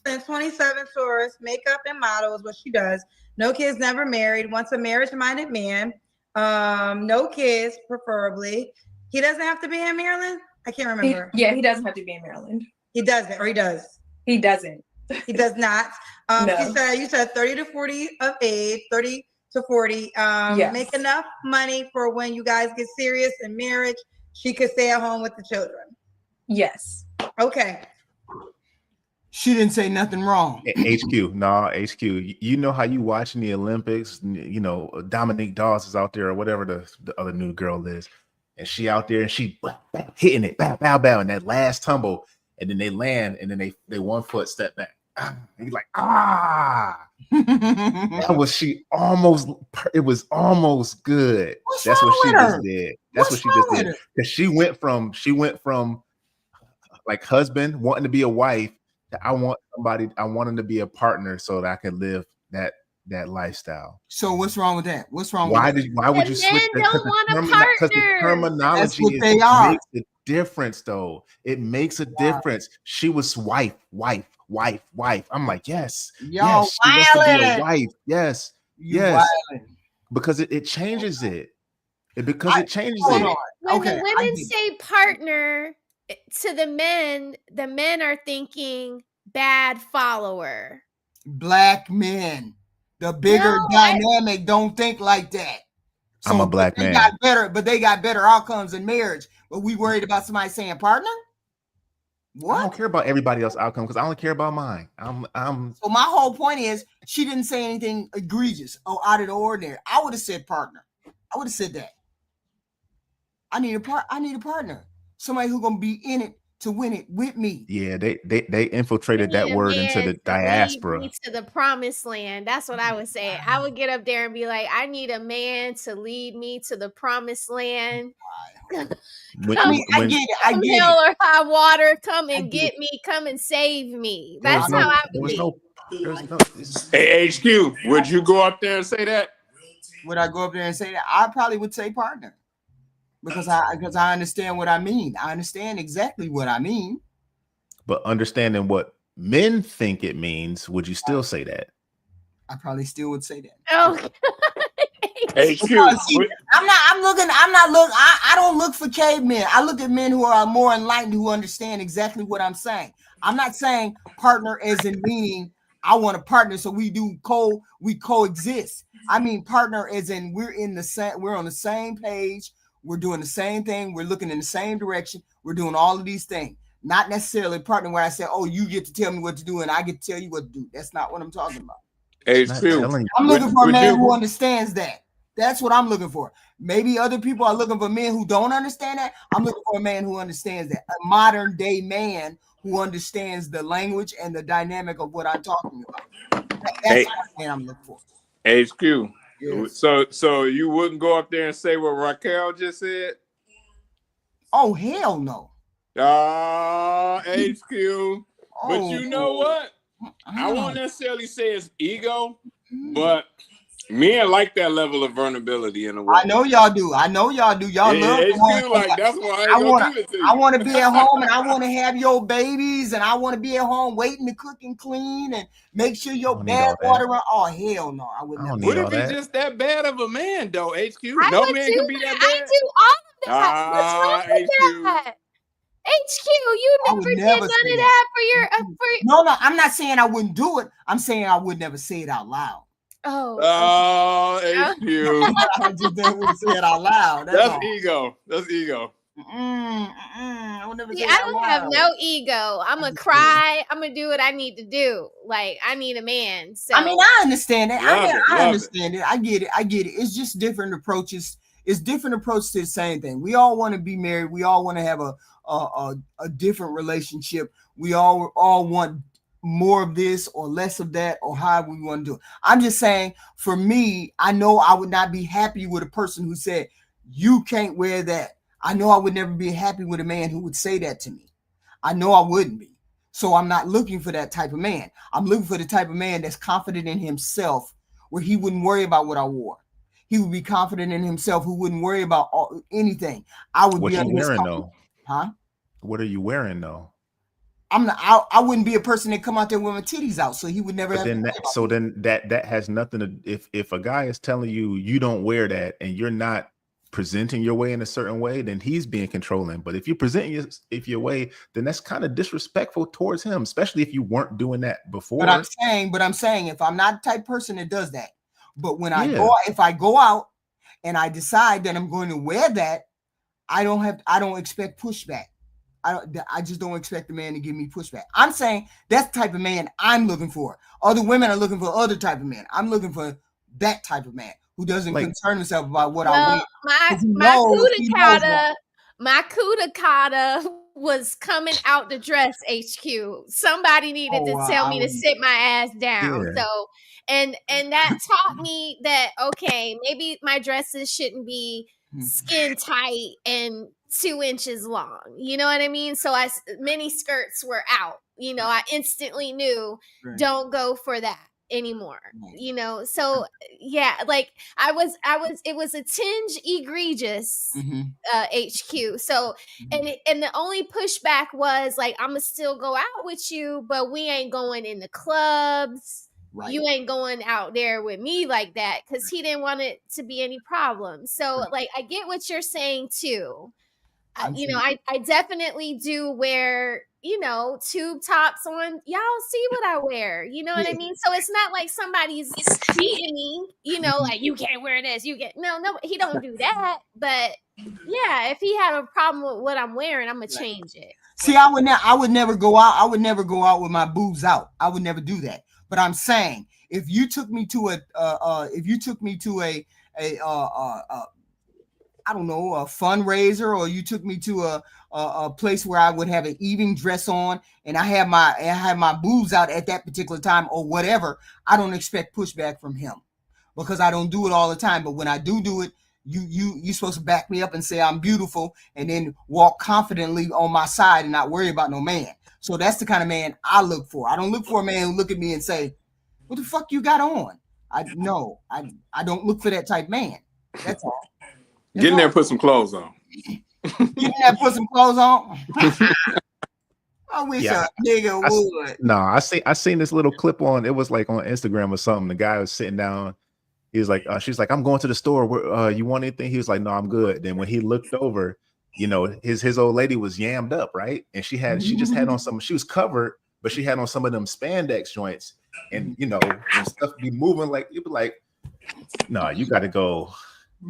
27, Taurus, makeup and model is what she does. No kids, never married, wants a marriage-minded man. No kids, preferably. He doesn't have to be in Maryland. I can't remember. He doesn't have to be in Maryland. He doesn't, or he does. He doesn't. He does not. No. You said 30 to 40 of age, 30 to 40. Yes. Make enough money for when you guys get serious in marriage. She could stay at home with the children. Yes. Okay. She didn't say nothing wrong. HQ. Nah, HQ. You know how you watching the Olympics, you know, Dominique Dawes is out there or whatever the other new girl is. And she out there and she hitting it, bow, bow, bow, in that last tumble. And then they land and then they 1 foot step back. He's like, that was it was almost good. That's what she just did. That's what she just did. Because she went from like husband wanting to be a wife to I want him to be a partner so that I can live that lifestyle. So what's wrong with that? What's wrong why with why would you switch that? Don't want a partner. Because the terminology makes a difference though. It makes a difference. She was wife. I'm like, yes. Yes, she wants to be a wife. Yes. Because it changes it. It changes it. When the women say partner to the men are thinking bad follower. Black men. The bigger dynamic don't think like that. So, I'm a black man. They got better outcomes in marriage. But we worried about somebody saying partner? What? I don't care about everybody else's outcome because I only care about mine. So my whole point is she didn't say anything egregious or out of the ordinary. I would have said partner. I would have said that. I need a partner. Somebody who's gonna be in it to win it with me. Yeah, they infiltrated that word into the diaspora. Lead me to the promised land. That's what I would say. I would get up there and be like, I need a man to lead me to the promised land. I get it. Hell or high water, come and get me. Come and save me. That's how I would be. Hey, HQ, would you go up there and say that? Would I go up there and say that? I probably would say partner. Because I understand what I mean. I understand exactly what I mean. But understanding what men think it means, would you still say that? I probably still would say that. Oh, I don't look for cavemen. I look at men who are more enlightened, who understand exactly what I'm saying. I'm not saying partner as in meaning I want a partner so we coexist. I mean partner as in we're on the same page. We're doing the same thing. We're looking in the same direction. We're doing all of these things. Not necessarily a partner where I say, oh, you get to tell me what to do and I get to tell you what to do. That's not what I'm talking about. I'm looking for a man who understands that. That's what I'm looking for. Maybe other people are looking for men who don't understand that. I'm looking for a man who understands that. A modern day man who understands the language and the dynamic of what I'm talking about. That's the man I'm looking for. HQ. Yes. So you wouldn't go up there and say what Raquel just said? Oh, hell no. HQ. But you know what? I won't necessarily say it's ego, but men like that level of vulnerability in a woman. I know y'all do. Y'all love HQ, like that's why I want to be at home and I want to have your babies and I want to be at home waiting to cook and clean and make sure your bath water run. Oh, hell no. I wouldn't. What if he's just that bad of a man though, HQ? I No would man do can be that that. bad. I do all of that. What's wrong with HQ. that? HQ, you never did none of that for your. No, I'm not saying I wouldn't do it. I'm saying I would never say it out loud. HQ. I just didn't say it out loud. That's ego. That's ego. I would never say it I out don't loud. have no ego. I'm gonna cry. I'm gonna do what I need to do. Like I need a man. So I mean, I understand it. I understand it. I get it. It's just different approaches. It's different approach to the same thing. We all want to be married. We all want to have a different relationship. We all want more of this or less of that or however we want to do it. I'm just saying, for me, I know I would not be happy with a person who said, you can't wear that. I know I would never be happy with a man who would say that to me. I know I wouldn't be. So I'm not looking for that type of man. I'm looking for the type of man that's confident in himself, where he wouldn't worry about what I wore. He would be confident in himself, who wouldn't worry about anything. I would what be you wearing though? Huh? What are you wearing though? I wouldn't be a person that come out there with my titties out, so he would never. But then that has nothing to. If a guy is telling you don't wear that and you're not presenting your way in a certain way, then he's being controlling. But if you're presenting your way, then that's kind of disrespectful towards him, especially if you weren't doing that before. But I'm saying, if I'm not the type of person that does that, but when if I go out and I decide that I'm going to wear that, I don't expect pushback. I just don't expect the man to give me pushback. I'm saying that's the type of man I'm looking for. Other women are looking for other type of men. I'm looking for that type of man who doesn't concern himself about what I wear. My cuda kata was coming out the dress, HQ. Somebody needed to tell me to sit my ass down. Yeah. So and that taught me that okay, maybe my dresses shouldn't be skin tight and 2 inches long. You know what I mean? So mini skirts were out. You know, I instantly knew don't go for that anymore. You know, so yeah, like it was a tinge egregious HQ. So and the only pushback was like, I'm gonna still go out with you, but we ain't going in the clubs. Right. You ain't going out there with me like that, because he didn't want it to be any problem. So like I get what you're saying too. You know, I definitely do wear, you know, tube tops on. Y'all see what I wear. You know what I mean? So it's not like somebody's beating me, you know, like you can't wear this. No, he don't do that. But yeah, if he had a problem with what I'm wearing, I'm gonna change it. See, I would never go out. I would never go out with my boobs out. I would never do that. But I'm saying, if you took me to a I don't know, a fundraiser, or you took me to a place where I would have an evening dress on and I have my boobs out at that particular time or whatever, I don't expect pushback from him, because I don't do it all the time. But when I do it, you're supposed to back me up and say I'm beautiful and then walk confidently on my side and not worry about no man. So that's the kind of man I look for. I don't look for a man who look at me and say, what the fuck you got on? I don't look for that type man. That's all. Get in there and put some clothes on. Get in there and put some clothes on. I wish a nigga would. No, I seen this little clip on. It was like on Instagram or something. The guy was sitting down. He was like, she's like, I'm going to the store. You want anything? He was like, no, I'm good. Then when he looked over, you know, his old lady was yammed up, right? And she just had on some. She was covered, but she had on some of them spandex joints. And you know, when stuff be moving, like you'd be like, no, you got to go.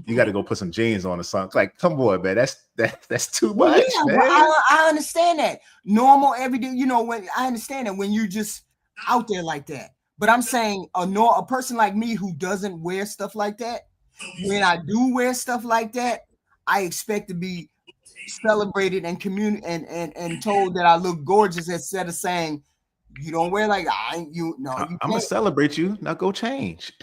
You got to go put some jeans on or something. Like, come on, man. That's too Well, much, yeah, man. well, I understand that. Normal, everyday, when I understand that when you're just out there like that. But I'm saying a person like me who doesn't wear stuff like that, when I do wear stuff like that, I expect to be celebrated and and told that I look gorgeous instead of saying you don't wear like I'm gonna celebrate you. Now go change.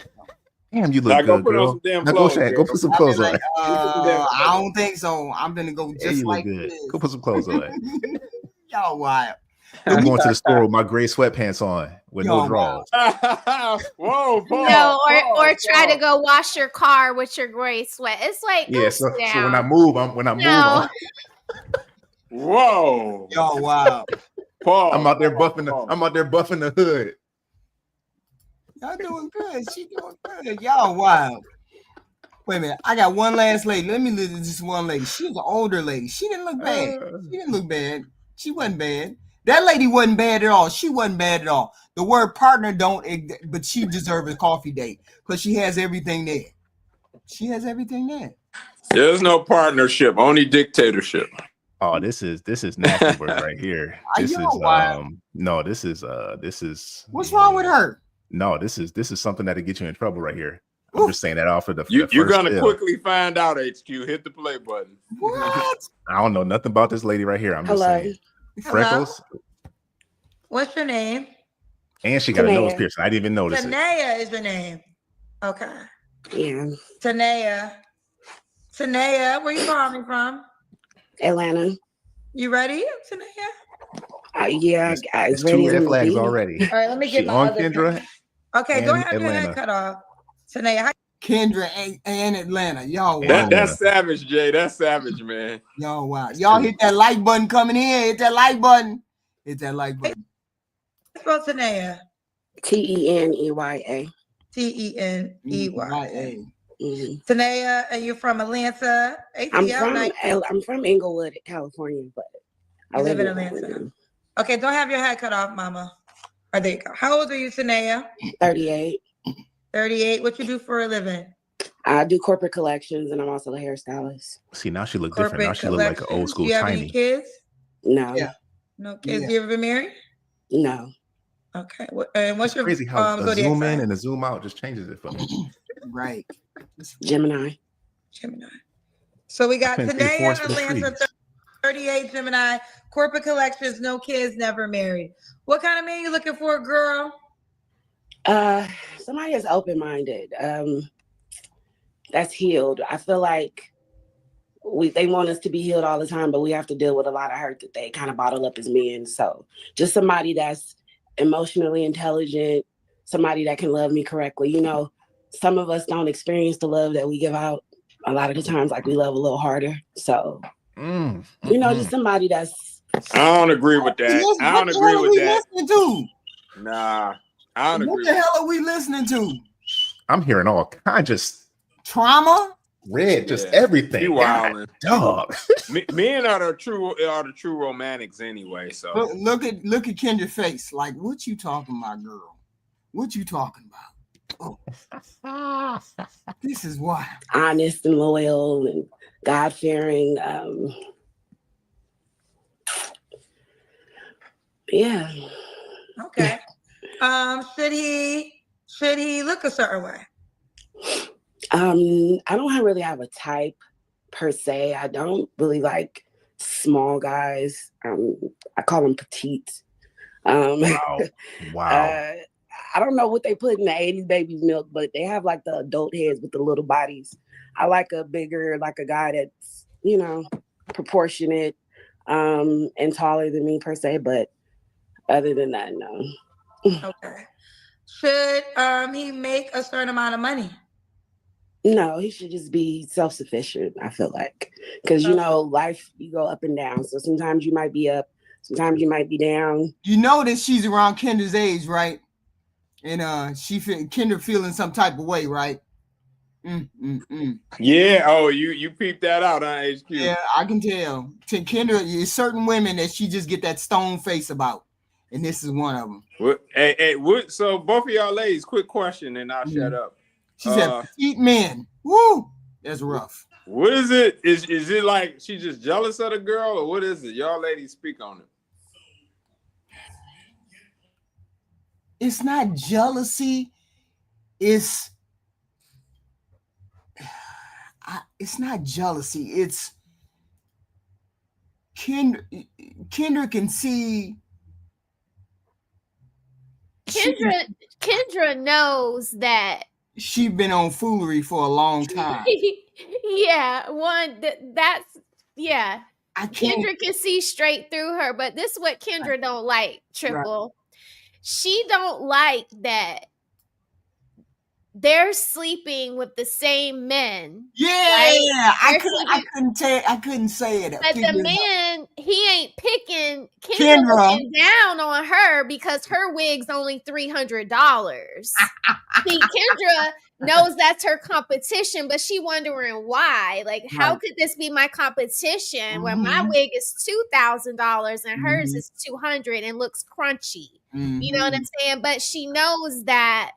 Damn, you look Now go good, put on girl. some damn Now clothes, go change. girl. Go put some clothes on. I don't think so. I'm gonna go Yeah, just you like look good. this. Go put some clothes on. Y'all wild. I'm going to the store with my gray sweatpants on with no drawers. Whoa, no, or try to go wash your car with your gray sweat. It's like, Yeah, so when I move, I'm Whoa. Yo, wow. I'm out there buffing the hood. Y'all doing good. She doing good. Y'all wild. Wait a minute. I got one last lady. Let me listen to this one lady. She was an older lady. She didn't look bad. She wasn't bad. That lady wasn't bad at all. She wasn't bad at all. The word partner but she deserves a coffee date because she has everything there. There's no partnership, only dictatorship. Oh, this is nasty work right here. This is What's wrong with her? No, this is something that'll get you in trouble right here. I'm just saying that off of the You're gonna bill. quickly find out, HQ. Hit the play button. What? I don't know nothing about this lady right here. I'm just saying. Freckles. What's your name? And she got a nose piercing. I didn't even notice it. Tanea is your name. Okay. Yeah. Tanea, where you calling from? Atlanta. You ready, Tanea? Yeah, it's two red flags already. All right, let me get my on other Kendra. Okay, go ahead. Atlanta. Your head cut off. Tanea, Kendra and Atlanta. Y'all wow. That's savage, Jay. That's savage, man. Y'all wow. Y'all hit that like button coming in. Hit that like button. Spell Tanea. T-E-N-E-Y-A. T-E-N-E-Y-A. Tanea, and you're from Atlanta. I'm from Inglewood, California, but I live in Atlanta. Okay, don't have your head cut off, Mama. Or there you go. How old are you, Tanea? 38. 38. What you do for a living? I do corporate collections, and I'm also a hairstylist. See, now she look different. Now she look like an old school Do you have Tiny. any kids? No. Yeah. No kids. You ever been married? No. Okay. And what's your crazy how the zodiac zoom sign? in and the zoom out just changes it for me. Right. Gemini. So we got Tanea, Atlanta, 38, Gemini, corporate collections, no kids, never married. What kind of man you looking for, girl? Somebody that's open-minded. That's healed. I feel like they want us to be healed all the time, but we have to deal with a lot of hurt that they kind of bottle up as men. So just somebody that's emotionally intelligent, somebody that can love me correctly. You know, some of us don't experience the love that we give out. A lot of the times, like, we love a little harder. So, you know, just somebody that's... I don't agree with that. I don't agree with that. Listening to? Nah, I don't agree. What the hell are we listening to? I'm hearing all kinds of trauma, just everything. You wildin'. Dog. Men are the true romantics anyway. So look at Kendra's face. Like, what you talking about, girl? What you talking about? Oh. This is why. Honest and loyal and God-fearing. Yeah. Okay. Should he look a certain way? I don't really have a type per se. I don't really like small guys. I call them petite. Wow. I don't know what they put in the 80s baby's milk, but they have like the adult heads with the little bodies. I like a guy that's, you know, proportionate and taller than me per se, but other than that, no. Okay. Should he make a certain amount of money? No, he should just be self-sufficient, I feel like. Because, you know, life, you go up and down. So sometimes you might be up, sometimes you might be down. You know that she's around Kendra's age, right? And Kendra feeling some type of way, right? Yeah. Oh, you peeped that out, huh, HQ? Yeah, I can tell. To Kendra, there's certain women that she just get that stone face about, and this is one of them. So both of y'all ladies, quick question, and I'll shut up. She said, "Petite men, woo." That's rough. What is it? Is it like she just jealous of the girl, or what is it? Y'all ladies speak on it. It's not jealousy. It's not jealousy. It's Kendra can see. Kendra knows that She's been on foolery for a long time. Yeah, yeah. I can't. Kendra can see straight through her, but this is what Kendra don't like, Triple. Right. She don't like that they're sleeping with the same men. Yeah, right? I couldn't say it. But the man, he ain't picking Kendra looking down on her because her wig's only $300. See, Kendra knows that's her competition, but she wondering why. Like, how could this be my competition when my wig is $2,000 and hers is $200 and looks crunchy? You know what I'm saying? But she knows that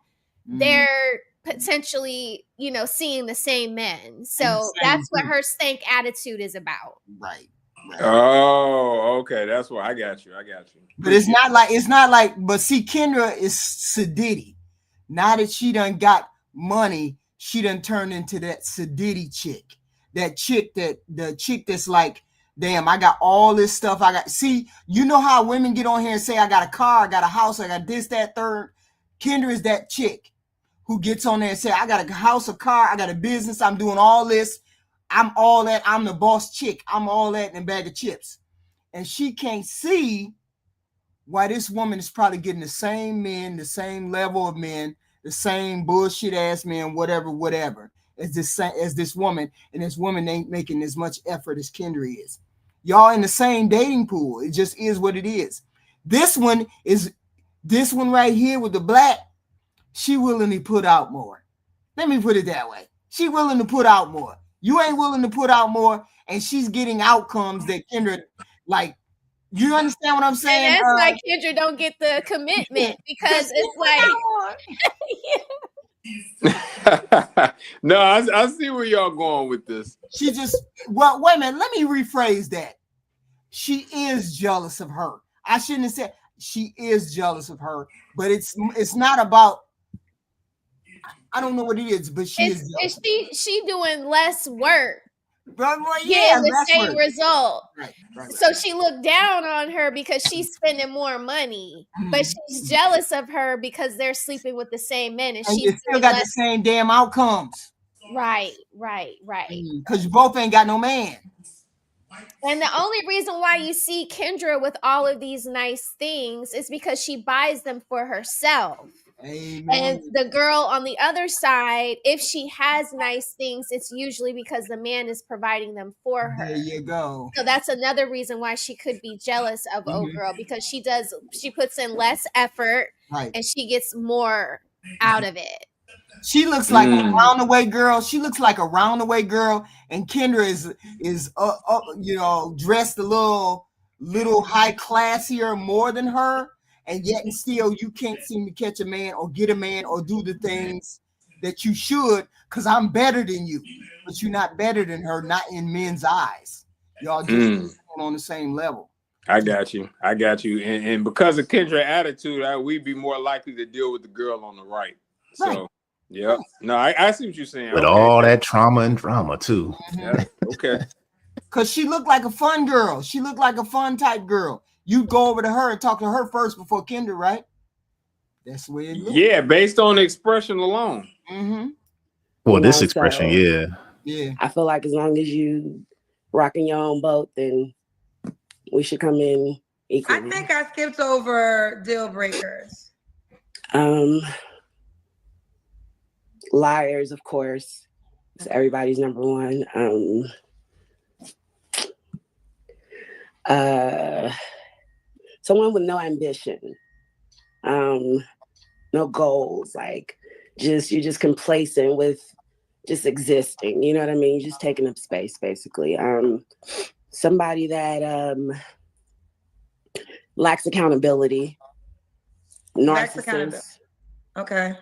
they're potentially, seeing the same men. So that's what her stank attitude is about. Right. Oh, okay. That's what I got you. But it's not like, but see, Kendra is sedity. Now that she done got money, she done turned into that sedity chick. The chick that's like, damn, I got all this stuff. See, you know how women get on here and say, I got a car, I got a house, I got this, that, third. Kendra is that chick who gets on there and say, I got a house, a car, I got a business, I'm doing all this. I'm all that. I'm the boss chick. I'm all that in a bag of chips. And she can't see why this woman is probably getting the same men, the same level of men, the same bullshit ass men, whatever, as this woman. And this woman ain't making as much effort as Kendra is. Y'all in the same dating pool. It just is what it is. This one right here with the black, she willing to put out more. Let me put it that way. She willing to put out more. You ain't willing to put out more, and she's getting outcomes that Kendra, like, you understand what I'm saying? And that's why Kendra don't get the commitment, because it's like... No, I see where y'all going with this. She just, well, wait a minute. Let me rephrase that. She is jealous of her. I shouldn't have said she is jealous of her, but it's not about, I don't know what it is, but she doing less work. Yeah, the same result. Right. So she looked down on her because she's spending more money, but she's jealous of her because they're sleeping with the same men, and she's still got the same damn outcomes. Right. Because you both ain't got no man. And the only reason why you see Kendra with all of these nice things is because she buys them for herself. Amen. And the girl on the other side, if she has nice things, it's usually because the man is providing them for her. There you go. So that's another reason why she could be jealous of old girl, because she puts in less effort, and she gets more out of it. She looks like a round-the-way girl. She looks like a round-the-way girl, and Kendra is dressed a little high classier more than her. And yet and still you can't seem to catch a man or get a man or do the things that you should, because I'm better than you. But you're not better than her, not in men's eyes. Y'all just on the same level. I got you. And because of Kendra's attitude, we'd be more likely to deal with the girl on the right. So, yeah. No, I see what you're saying. With all that trauma and drama, too. Yeah, okay. Because she looked like a fun girl. She looked like a fun type girl. You go over to her and talk to her first before Kendra, right? That's the way it looks. Yeah, based on the expression alone. Well, this expression, yeah. I feel like as long as you rocking your own boat, then we should come in equally. I think I skipped over deal breakers. Liars, of course. It's everybody's number one. Someone with no ambition, no goals, like you're just complacent with just existing. You know what I mean? Just taking up space, basically. Somebody that lacks accountability, narcissist. Okay.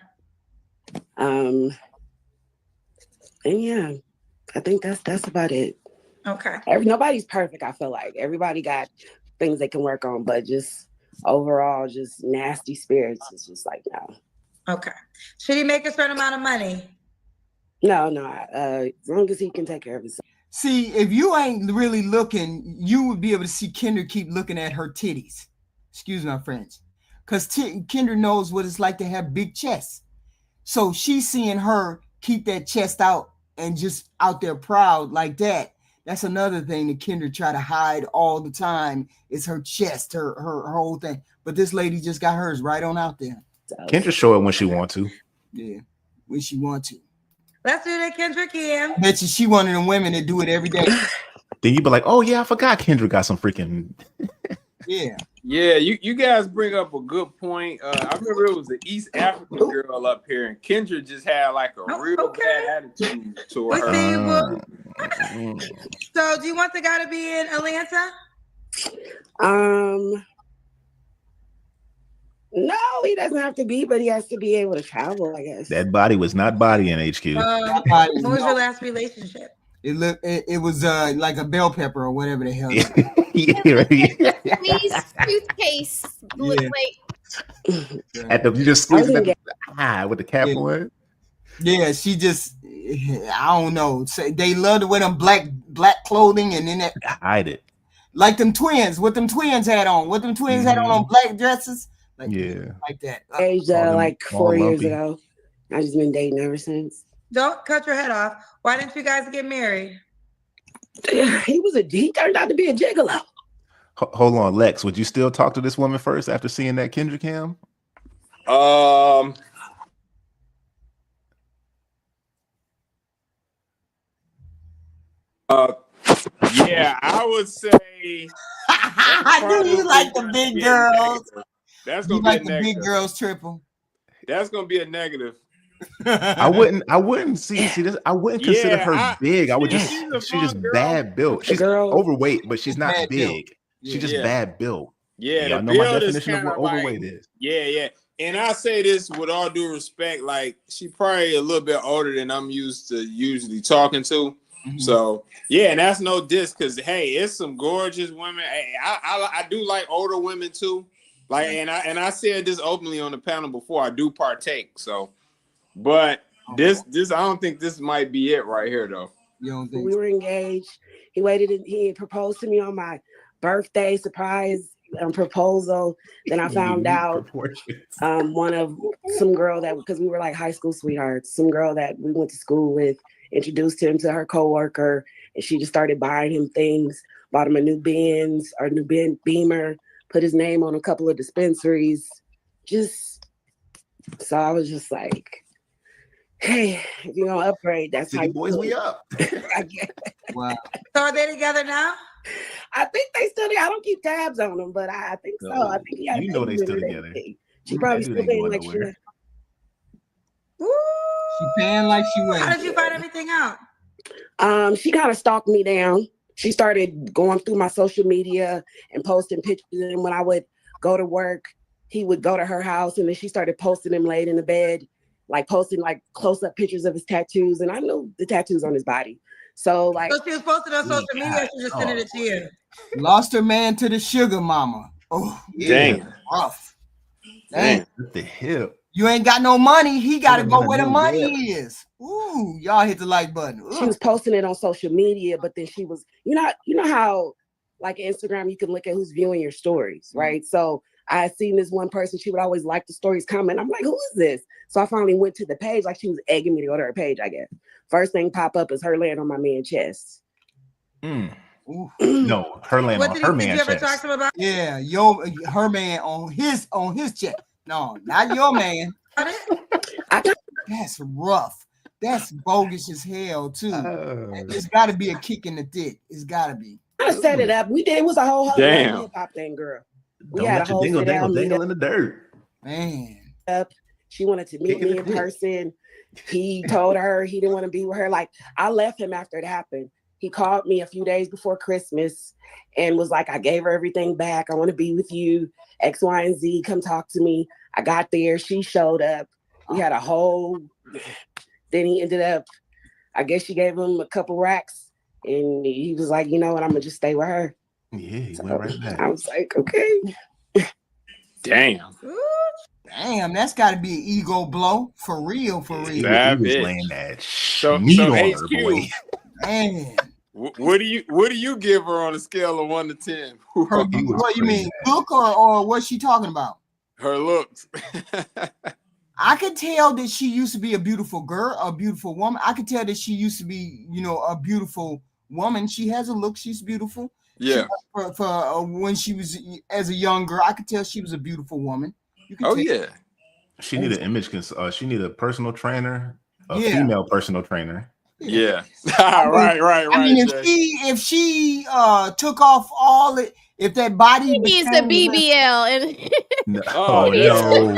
And yeah, I think that's about it. Okay. Nobody's perfect. I feel like everybody got things they can work on, but just overall, just nasty spirits. It's just like no. Okay. Should he make a certain amount of money? No. As long as he can take care of himself. See, if you ain't really looking, you would be able to see Kendra keep looking at her titties. Excuse my French. Because Kendra knows what it's like to have big chests. So she's seeing her keep that chest out and just out there proud like that. That's another thing that Kendra try to hide all the time is her chest, her whole thing. But this lady just got hers right on out there. Kendra show it when she want to. Yeah, when she want to. Let's do that, Kendra Kim. I bet you she one of them women that do it every day. Then you be like, oh yeah, I forgot Kendra got some freaking. Yeah. Yeah, you guys bring up a good point. I remember it was the East African girl up here, and Kendra just had like a real bad attitude to her. So, do you want the guy to be in Atlanta? No, he doesn't have to be, but he has to be able to travel, I guess. That body was not bodying HQ. What was your last relationship? It was like a bell pepper or whatever the hell. Please, toothpaste. At the you just squeeze it at the with the cap on. Yeah, she just I don't know. They love to wear them black clothing and then hide it. Like them twins, what them twins had on. What them twins had on black dresses. Like, like that. Aged like 4 years ago. I've just been dating ever since. Don't cut your head off. Why didn't you guys get married? He turned out to be a gigolo. Hold on, Lex. Would you still talk to this woman first after seeing that Kendra Cam? Yeah, I would say. I knew you like the big girls. That's you gonna like be the a big girls triple. That's gonna be a negative. I wouldn't see this. I wouldn't consider her big. I would she's just bad built. She's overweight, but she's not big. She's just bad built. Yeah, y'all know my definition of what overweight is. Yeah. And I say this with all due respect, like she probably a little bit older than I'm used to usually talking to. Mm-hmm. So yeah, and that's no diss because hey, it's some gorgeous women. Hey, I do like older women too. Like and I said this openly on the panel before. I do partake. So, but this I don't think this might be it right here though. You don't think we were engaged. He waited and he proposed to me on my birthday surprise proposal. Then I found out some girl that because we were like high school sweethearts, some girl that we went to school with introduced him to her coworker, and she just started buying him things. Bought him a new Benz or new Beamer. Put his name on a couple of dispensaries. So I was just like, hey, if you're gonna upgrade, that's how boys we up. Wow. So are they together now? I think they still together. I don't keep tabs on them, but I think so. I think you know they still together. She probably still paying like shit. She paying like she went. How did you find everything out? She kind of stalked me down. She started going through my social media and posting pictures. And when I would go to work, he would go to her house, and then she started posting him laid in the bed, like posting like close-up pictures of his tattoos. And I knew the tattoos on his body. So she was posting on social media. She just sending it to you. Lost her man to the sugar mama. Oh, yeah. Dang. Rough. Dang. What the hell? You ain't got no money. He got to go where the money is. Ooh, y'all hit the like button. She was posting it on social media, but then she was, you know how like Instagram, you can look at who's viewing your stories, right? So I had seen this one person, she would always like the stories comment. I'm like, who is this? So I finally went to the page, like she was egging me to go to her page, I guess. First thing pop up is her laying on my man's chest. No, her laying on her man's chest. Talk to him about? Yeah, her man on his chest. No, not your man. That's rough. That's bogus as hell too. It's got to be a kick in the dick. It's got to be. I set it up. We did. It was a whole hip hop thing, girl. We Don't had let a whole dingle in the dirt. Man. She wanted to meet me in person. He told her he didn't want to be with her. Like I left him after it happened. He called me a few days before Christmas and was like, I gave her everything back. I want to be with you. X, Y, and Z. Come talk to me. I got there. She showed up. We had a whole. Then he ended up. I guess she gave him a couple racks, and he was like, you know what, I'm gonna just stay with her. Yeah, he went right back. I was like, okay. Damn. Damn, that's got to be an ego blow for real. He was laying that So meat on HQ, her, boy. Man. What do you give her on a scale of 1 to 10? What you mean, look or what's she talking about? Her looks. I could tell that she used to be a beautiful girl, a beautiful woman. I could tell that she used to be, a beautiful woman. She has a look. She's beautiful. Yeah. For when she was as a young girl, I could tell she was a beautiful woman. Yeah. She need an image. She need a personal trainer, a female personal trainer. Yeah. Right. I mean, if she took off all it, if that body He needs a BBL and no. You don't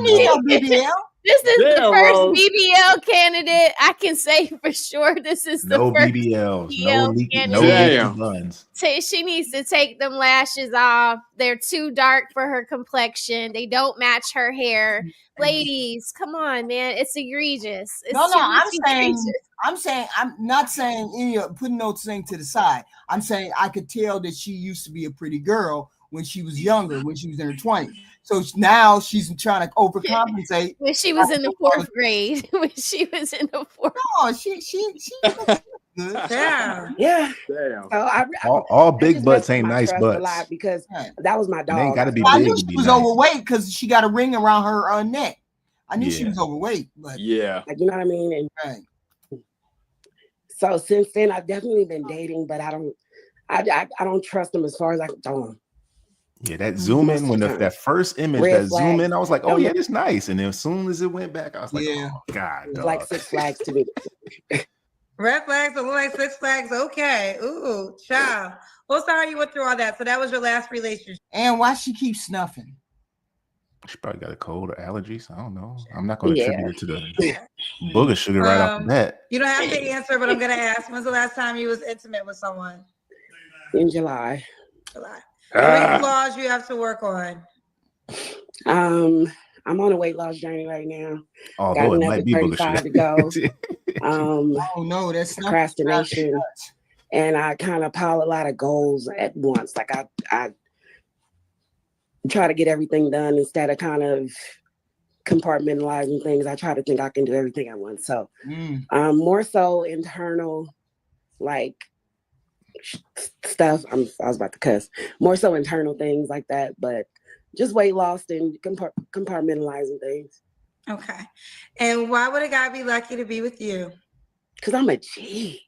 need no BBL. This is the Damn, first Rose. BBL candidate I can say for sure. This is the No first BBLs, BBL no candidate. leaky buns. She needs to take them lashes off. They're too dark for her complexion. They don't match her hair. Ladies, come on, man. It's egregious. It's I'm not saying any putting those things to the side. I'm saying I could tell that she used to be a pretty girl when she was younger, when she was in her 20s. So now she's trying to overcompensate. When she was in the 4th grade. When she was in the 4th. Oh, she good. Yeah. Damn. So All big butts ain't nice a butts. lot because that was my dog. They ain't got to be I big knew to she be was nice. overweight because she got a ring around her neck. I knew she was overweight, but yeah, like, you know what I mean. And so since then, I've definitely been dating, but I don't trust them as far as I can throw them. Yeah, that zoom in when that first image, Red that zoom in, I was like, oh flags. yeah, it's nice. And then as soon as it went back, I was like, oh God, It's dog. like 6 flags to me. Red flags, look like 6 flags. Okay. Ooh, child. Well, sorry you went through all that. So that was your last relationship. And why she keeps snuffing? She probably got a cold or allergies. I don't know. I'm not going to attribute it to the booger sugar right off the bat. You don't have to answer, but I'm going to ask. When's the last time you was intimate with someone? In July. Weight loss you have to work on. I'm on a weight loss journey right now. Although got it another might be booger 35 sugar. to go. Oh no, that's procrastination. And I kind of pile a lot of goals at once. Like I try to get everything done instead of kind of compartmentalizing things. I try to think I can do everything at once. So more so internal, like stuff. I was about to cuss. More so internal things like that, but just weight loss and compartmentalizing things. Okay. And why would a guy be lucky to be with you? Because I'm a G.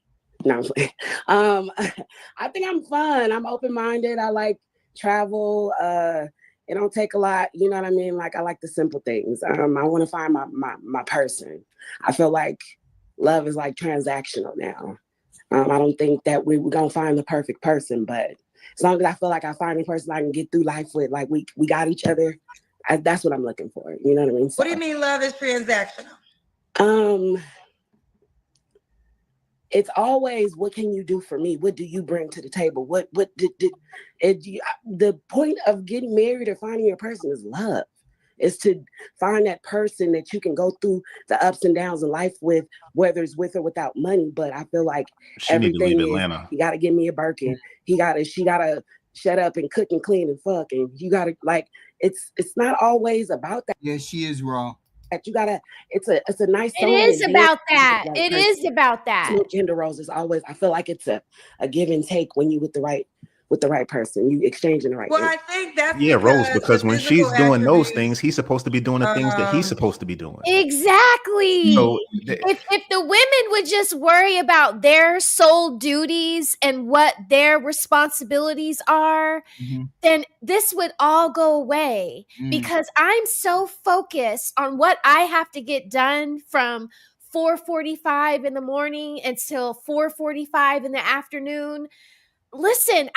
No, I'm playing. I think I'm fun. I'm open-minded. I like travel. It don't take a lot. You know what I mean? Like, I like the simple things. I want to find my person. I feel like love is like transactional now. I don't think that we're going to find the perfect person, but as long as I feel like I find a person I can get through life with, like we got each other, that's what I'm looking for. You know what I mean? So, what do you mean love is transactional? It's always, what can you do for me? What do you bring to the table? The point of getting married or finding your person is love. Is to find that person that you can go through the ups and downs of life with, whether it's with or without money. But I feel like She need to leave everything is, Atlanta. you got to give me a Birkin. She got to shut up and cook and clean and fuck. And you got to, like, it's not always about that. Yeah, she is wrong. You gotta, it's a nice It song. is about that. It is about that. No gender roles is always, I feel like it's a give and take when you with the right person. You exchanging the right Well, thing. I think that's Rose, because the when she's physical doing those attributes- things, he's supposed to be doing the things that he's supposed to be doing. Exactly. So if the women would just worry about their sole duties and what their responsibilities are, then this would all go away. Because I'm so focused on what I have to get done from 4:45 in the morning until 4:45 in the afternoon. Listen,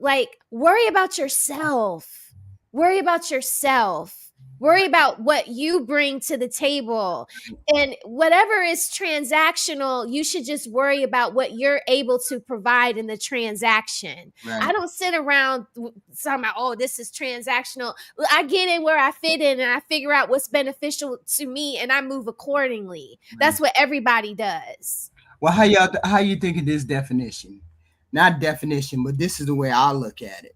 like, worry about yourself. Worry about yourself. Worry about what you bring to the table. And whatever is transactional, you should just worry about what you're able to provide in the transaction. Right. I don't sit around talking about, oh, this is transactional. I get in where I fit in and I figure out what's beneficial to me and I move accordingly. Right. That's what everybody does. Well, how you think of this definition? Not definition, but this is the way I look at it.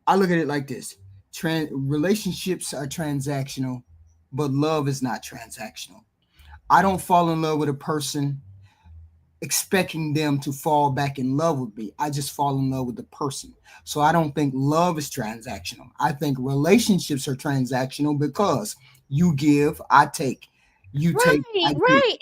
I look at it like this. Relationships are transactional, but love is not transactional. I don't fall in love with a person expecting them to fall back in love with me. I just fall in love with the person. So I don't think love is transactional. I think relationships are transactional because you give, I take. You take. I Right.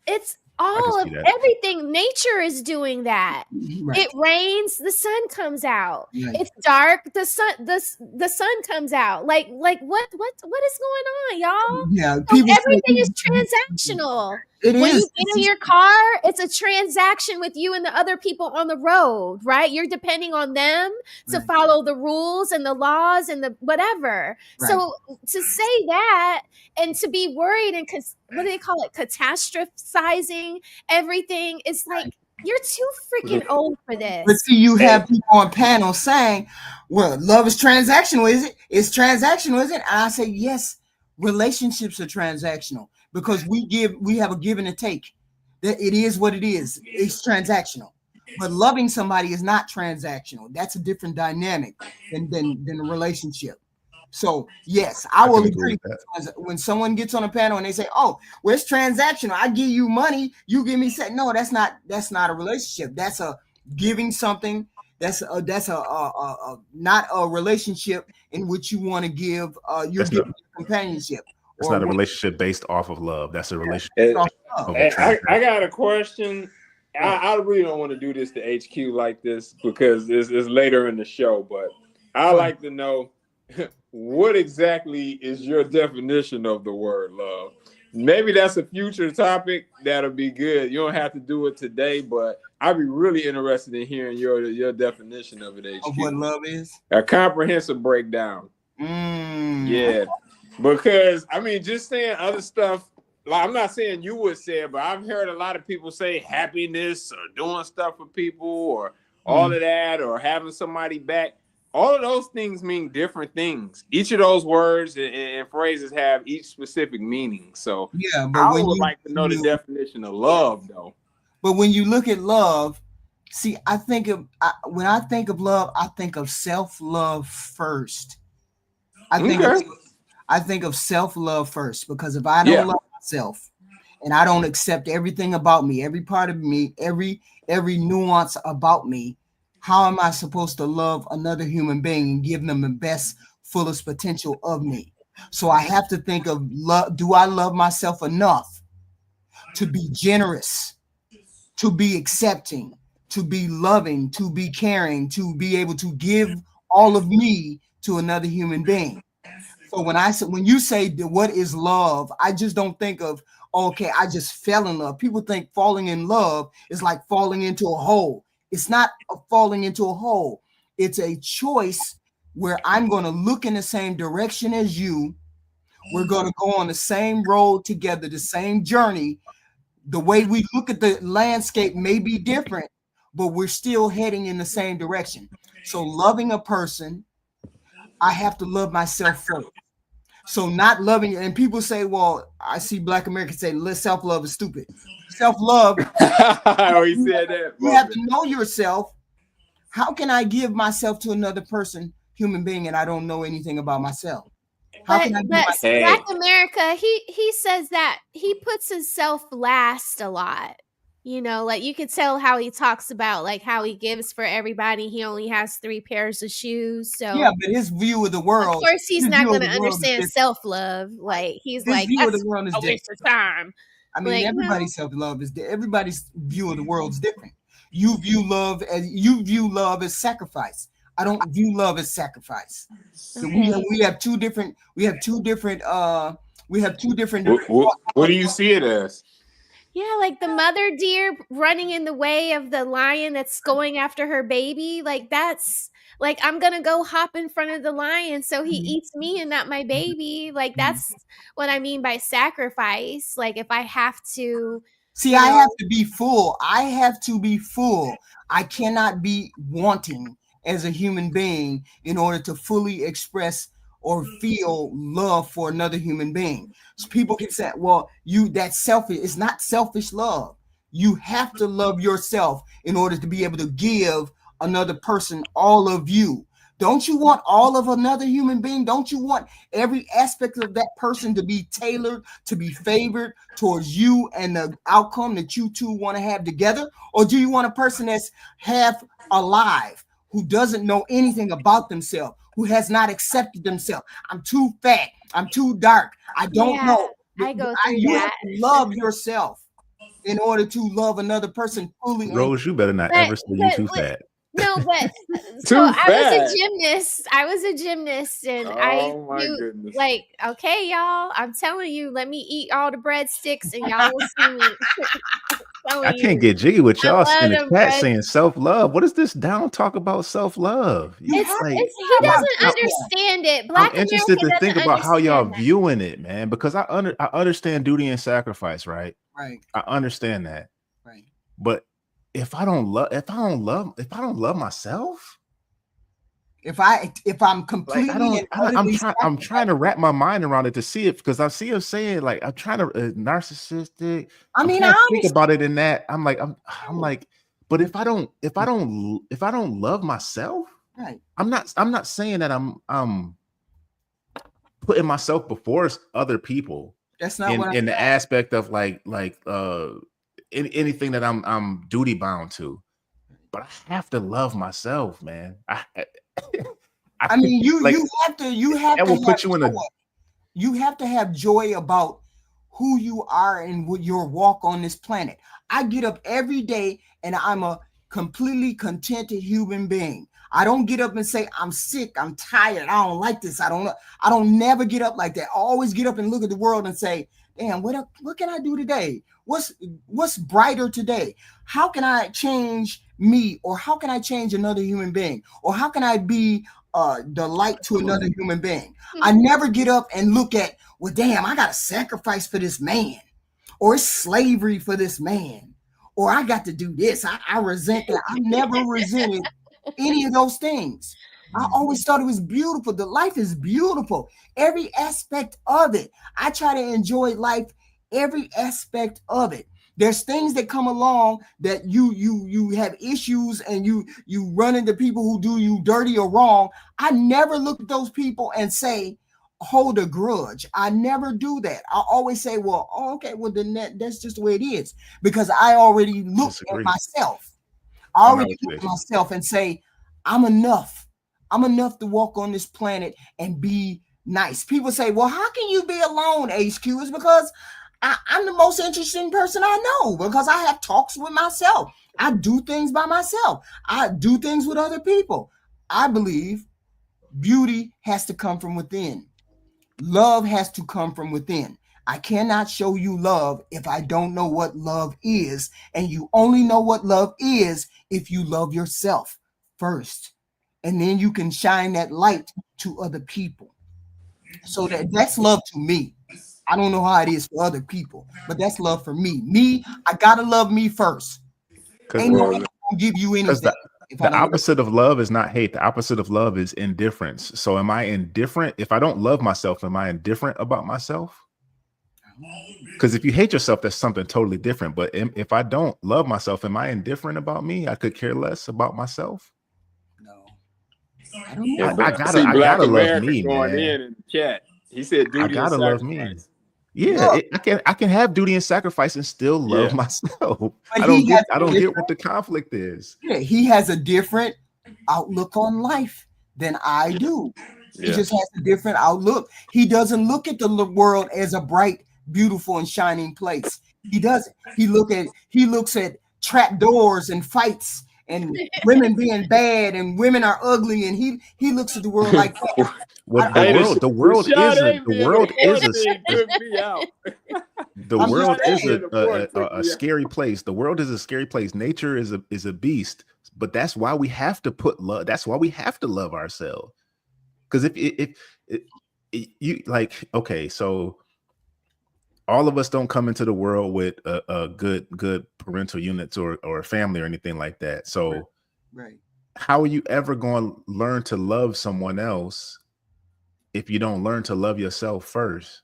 It's all of everything. Nature is doing that. Right. It rains, the sun comes out. Right. It's dark, the sun comes out. Like what is going on, y'all? Yeah, everything is transactional. It when is. you get in your car, it's a transaction with you and the other people on the road, right? You're depending on them to follow the rules and the laws and the whatever. Right. So to say that and to be worried and what do they call it? Catastrophizing everything. It's like, you're too freaking old for this. But see, you have people on panels saying, well, love is transactional, is it? It's transactional, is it? And I say, yes, relationships are transactional because we have a give and a take. That it is what it is. It's transactional. But loving somebody is not transactional. That's a different dynamic than a relationship. So yes, I will agree. When someone gets on a panel and they say, "Oh, well, it's transactional. I give you money, you give me sex." No, that's not a relationship. That's a giving something. That's not a relationship in which you want to give. You're giving companionship. It's not a relationship based off of love. That's a relationship. I got a question. I really don't want to do this to HQ like this because it's later in the show, but I like to know. What exactly is your definition of the word love? Maybe that's a future topic that'll be good. You don't have to do it today, but I'd be really interested in hearing your definition of it, HQ. Of what love is? A comprehensive breakdown. Yeah. Because, I mean, just saying other stuff, like, I'm not saying you would say it, but I've heard a lot of people say happiness or doing stuff for people or all of that or having somebody back. All of those things mean different things. Each of those words and phrases have each specific meaning. So yeah, but I would like to know the definition of love, though. But when you look at love, see, when I think of love, I think of self-love first. I think of self-love first because if I don't love myself and I don't accept everything about me, every part of me, every nuance about me, how am I supposed to love another human being and give them the best, fullest potential of me? So I have to think of love. Do I love myself enough to be generous, to be accepting, to be loving, to be caring, to be able to give all of me to another human being? So when you say what is love, I just don't think of, okay, I just fell in love. People think falling in love is like falling into a hole. It's not a falling into a hole. It's a choice where I'm going to look in the same direction as you. We're going to go on the same road together, the same journey. The way we look at the landscape may be different, but we're still heading in the same direction. So loving a person, I have to love myself first. So not loving, and people say, well, I see Black Americans say self-love is stupid. Self-love. Oh, he said that. You have to know yourself. How can I give myself to another person, human being, and I don't know anything about myself? How can I give myself? Black America, he says that he puts himself last a lot. You know, like you could tell how he talks about like how he gives for everybody. He only has 3 pairs of shoes. So yeah, but his view of the world. Of course, he's not going to understand self-love. Like he's like, that's a waste of time. I mean, like, everybody's self-love is everybody's view of the world is different. You view love as sacrifice. I don't view love as sacrifice. So we have two different. What do you see it as? Yeah, like the mother deer running in the way of the lion that's going after her baby. Like that's like I'm gonna go hop in front of the lion so he eats me and not my baby. Like that's what I mean by sacrifice. Like if I have to, See, I have to be full. I have to be full. I cannot be wanting as a human being in order to fully express or feel love for another human being. So people can say, well, that's selfish. It's not selfish love. You have to love yourself in order to be able to give another person all of you. Don't you want all of another human being? Don't you want every aspect of that person to be tailored, to be favored towards you and the outcome that you two want to have together? Or do you want a person that's half alive, who doesn't know anything about themselves, who has not accepted themselves? I'm too fat. I'm too dark. I don't know. I go through You that. have to love yourself in order to love another person fully. Rose, you better not ever say you too fat. No, but Too so I was fat. a gymnast. I was a gymnast, and Oh my goodness. like, okay, y'all. I'm telling you, let me eat all the breadsticks, and y'all will see me. I can't get jiggy with y'all in the chat bread. saying self-love. What is this down talk about self-love? He doesn't understand it. Black I'm interested America to think doesn't about how y'all understand that. viewing it, man, because I understand duty and sacrifice, right? Right. I understand that. Right. But if I don't love myself, if I'm completely I'm trying to wrap my mind around it to see it, because I see him saying, like, I'm trying to narcissistic. I mean, I think about it in that. I'm like, but if I don't love myself, right. I'm not saying that I'm putting myself before other people. That's not in the aspect of like anything that I'm duty bound to, but I have to love myself, man. I mean, you have to that will put you in a. You have to have joy about who you are and with your walk on this planet. I get up every day and I'm a completely contented human being. I don't get up and say I'm sick, I'm tired, I don't like this. I don't never get up like that. I always get up and look at the world and say, damn, what can I do today? What's brighter today? How can I change me, or how can I change another human being, or how can I be the light to another human being? I never get up and look at, well, damn, I got to sacrifice for this man, or it's slavery for this man, or I got to do this. I resent that. I never resented any of those things. I always thought it was beautiful. The life is beautiful. Every aspect of it. I try to enjoy life, every aspect of it. There's things that come along that you have issues and you run into people who do you dirty or wrong. I never look at those people and say, hold a grudge. I never do that. I always say, well, okay, well then that's just the way it is, because I already look at myself. I already look at myself and say, I'm enough. I'm enough to walk on this planet and be nice. People say, well, how can you be alone, HQ? It's because I'm the most interesting person I know, because I have talks with myself. I do things by myself. I do things with other people. I believe beauty has to come from within. Love has to come from within. I cannot show you love if I don't know what love is. And you only know what love is if you love yourself first. And then you can shine that light to other people. So that's love to me. I don't know how it is for other people, but that's love for me. I gotta love me first. Ain't nobody gonna give you anything. The opposite of love is not hate. The opposite of love is indifference. So am I indifferent? If I don't love myself, am I indifferent about myself? Because if you hate yourself, that's something totally different. But if I don't love myself, am I indifferent about me? I could care less about myself. I don't know. I gotta love me, going man. in the chat. He said duty I gotta and love sacrifice. me. Yeah, I can have duty and sacrifice and still love myself. But I don't get what the conflict is. Yeah, he has a different outlook on life than I do. He just has a different outlook. He doesn't look at the world as a bright, beautiful, and shining place. He doesn't. He looks at trap doors and fights and women being bad and women are ugly, and he looks at the world like that. The world is The world is a scary place. The world is a scary place. Nature is a beast. But that's why we have to put love. That's why we have to love ourselves. Because if you like, okay, so all of us don't come into the world with a good parental units or a family or anything like that. So right. How are you ever going to learn to love someone else if you don't learn to love yourself first?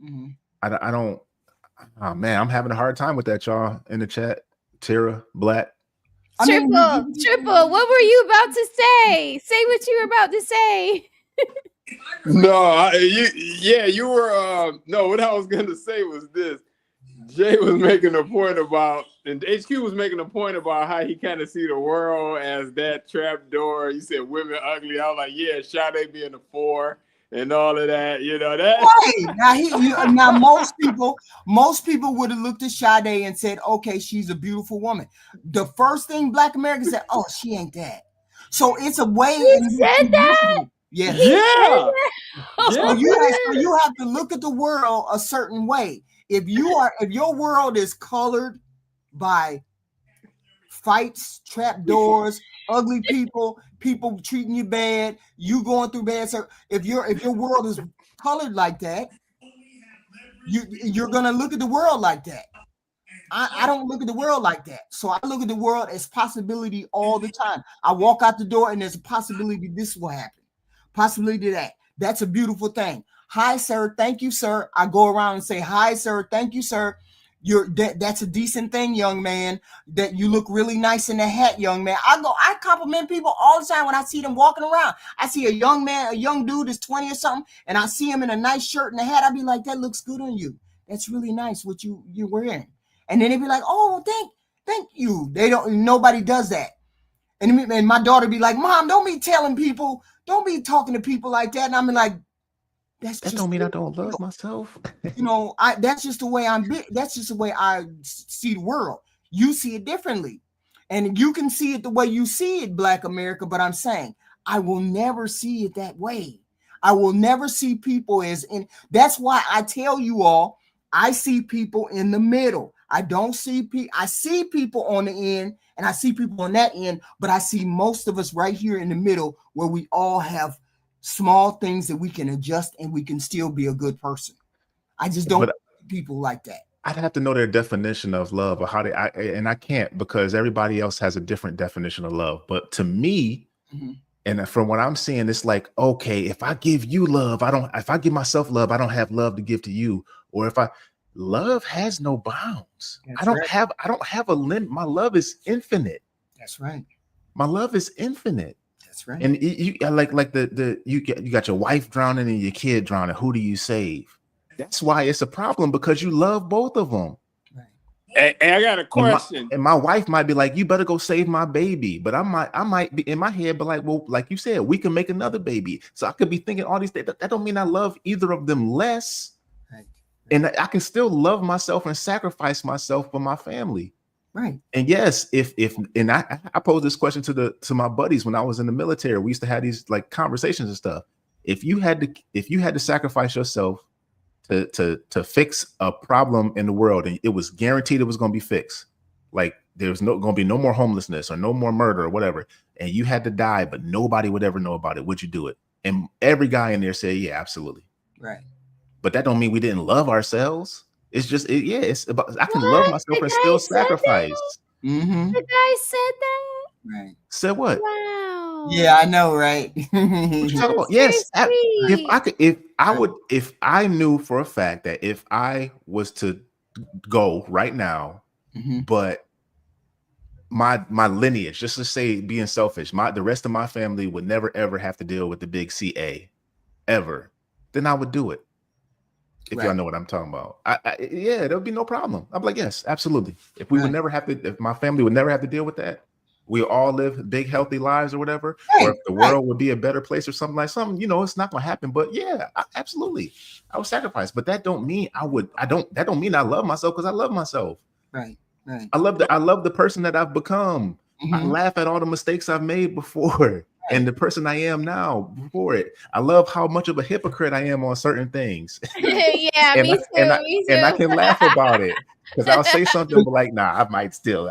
Mm-hmm. I don't. Oh man, I'm having a hard time with that, y'all, in the chat. Tara, Black. Triple, what were you about to say? Say what you were about to say. No, you were. No, what I was gonna say was this. Jay was making a point about, and HQ was making a point about how he kind of see the world as that trap door. You said women ugly. I was like, yeah, Sade being a 4 and all of that. You know that. Right. Now most people would have looked at Sade and said, okay, she's a beautiful woman. The first thing Black Americans said, oh, she ain't that. So it's a way. You said that. Yes. Yeah. So you have to look at the world a certain way. If your world is colored by fights, trap doors, ugly people treating you bad, you going through bad. So if your world is colored like that, you're gonna look at the world like that. I don't look at the world like that. So I look at the world as possibility all the time. I walk out the door and there's a possibility this will happen. Possibility that. That's a beautiful thing. Hi, sir. Thank you, sir. I go around and say, hi, sir. Thank you, sir. That's a decent thing, young man. That you look really nice in the hat, young man. I compliment people all the time when I see them walking around. I see a young man, a young dude is 20 or something, and I see him in a nice shirt and a hat. I'd be like, that looks good on you. That's really nice what you're wearing. And then they'd be like, oh, thank you. Nobody does that. And my daughter be like, Mom, don't be telling people, don't be talking to people like that. And I'm like, that don't mean I don't love myself. That's just the way that's just the way I see the world. You see it differently. And you can see it the way you see it, Black America, but I'm saying I will never see it that way. I will never see people that's why I tell you all, I see people in the middle. I see people on the end and I see people on that end, but I see most of us right here in the middle where we all have small things that we can adjust and we can still be a good person. I just don't see people like that. I'd have to know their definition of love or and I can't because everybody else has a different definition of love. But to me, and from what I'm seeing, it's like, okay, if I give you love, if I give myself love, I don't have love to give to you. Or love has no bounds. I don't have a limit. My love is infinite. That's right. My love is infinite. That's right. And you like you got your wife drowning and your kid drowning. Who do you save? That's why it's a problem because you love both of them. Right. And I got a question. And my wife might be like, you better go save my baby. But I might be in my head, but like, well, like you said, we can make another baby. So I could be thinking all these things. That don't mean I love either of them less. Right. And I can still love myself and sacrifice myself for my family. Right. And yes, and I posed this question to my buddies when I was in the military. We used to have these like conversations and stuff. If you had to sacrifice yourself to fix a problem in the world, and it was guaranteed it was going to be fixed, like there's going to be no more homelessness or no more murder or whatever, and you had to die, but nobody would ever know about it, would you do it? And every guy in there said, yeah, absolutely. Right. But that don't mean we didn't love ourselves. It's just, it's about, I can love myself and still sacrifice. Mm-hmm. The guy said that? Right. Said what? Wow. Yeah, I know, right? What you talking about? Yes. If I knew for a fact that if I was to go right now, but my lineage, just to say being selfish, the rest of my family would never ever have to deal with the big CA ever, then I would do it. If y'all know what I'm talking about. There'll be no problem. I'm like, yes, absolutely. If we would never have to, if my family would never have to deal with that, we all live big, healthy lives or whatever, or if the world would be a better place or something, it's not going to happen. But yeah, absolutely. I would sacrifice, but that don't mean that don't mean I love myself because I love myself. Right. Right. I love the person that I've become. I laugh at all the mistakes I've made before. and the person I am now before it. I love how much of a hypocrite I am on certain things. Yeah, and me too. Me too. I can laugh about it because I'll say something but like, nah, I might still,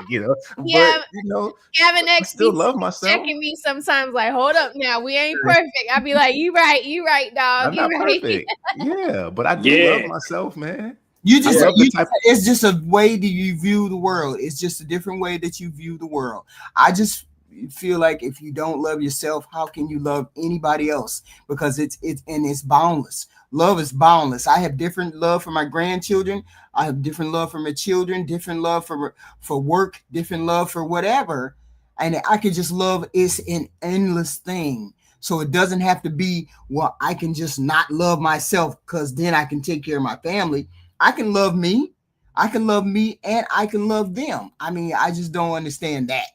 you know. Yeah, But you know, Gavin I X still be love myself. checking me sometimes. Like, hold up, now we ain't perfect. I be like, you right, dog. I'm You not right. perfect. Yeah, but I do love myself, man. It's just a way that you view the world. It's just a different way that you view the world. I just feel like if you don't love yourself, how can you love anybody else? Because it's boundless. Love is boundless. I have different love for my grandchildren. I have different love for my children, different love for work, different love for whatever. And I can just love is an endless thing. So it doesn't have to be, well, I can just not love myself because then I can take care of my family. I can love me. I can love me and I can love them. I mean, I just don't understand that.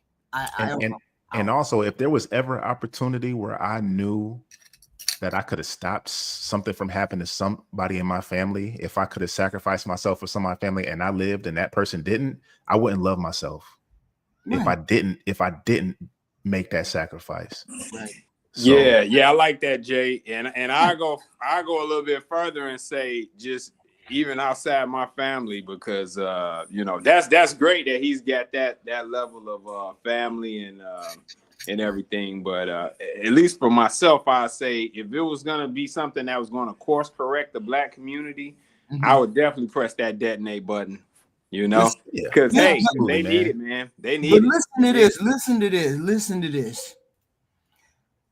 And also, if there was ever an opportunity where I knew that I could have stopped something from happening to somebody in my family, if I could have sacrificed myself for some of my family and I lived and that person didn't, I wouldn't love myself. Right. If I didn't make that sacrifice. Right. So, yeah, I like that, Jay. And I go a little bit further and say just even outside my family, because that's great that he's got that level of family and everything. But at least for myself, I say if it was gonna be something that was gonna course correct the Black community, I would definitely press that detonate button. Because hey, they need it, man. They need it. Listen to this.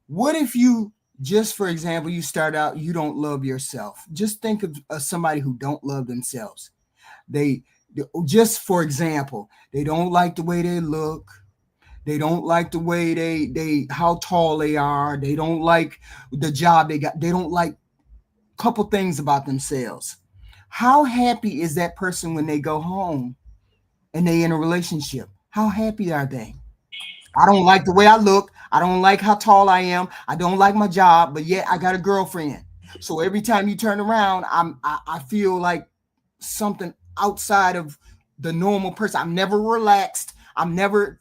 What if you, just for example, you start out, you don't love yourself. Just think of somebody who don't love themselves. They just, for example, they don't like the way they look. They don't like the way they how tall they are. They don't like the job they got. They don't like a couple things about themselves. How happy is that person when they go home and they in a relationship? How happy are they? I don't like the way I look. I don't like how tall I am. I don't like my job, but yet I got a girlfriend. So every time you turn around, I feel like something outside of the normal person. I'm never relaxed. I'm never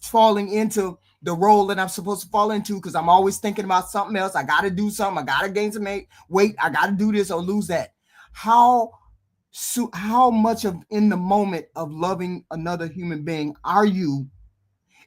falling into the role that I'm supposed to fall into because I'm always thinking about something else. I got to do something. I got to gain some weight. I got to do this or lose that. How much of in the moment of loving another human being are you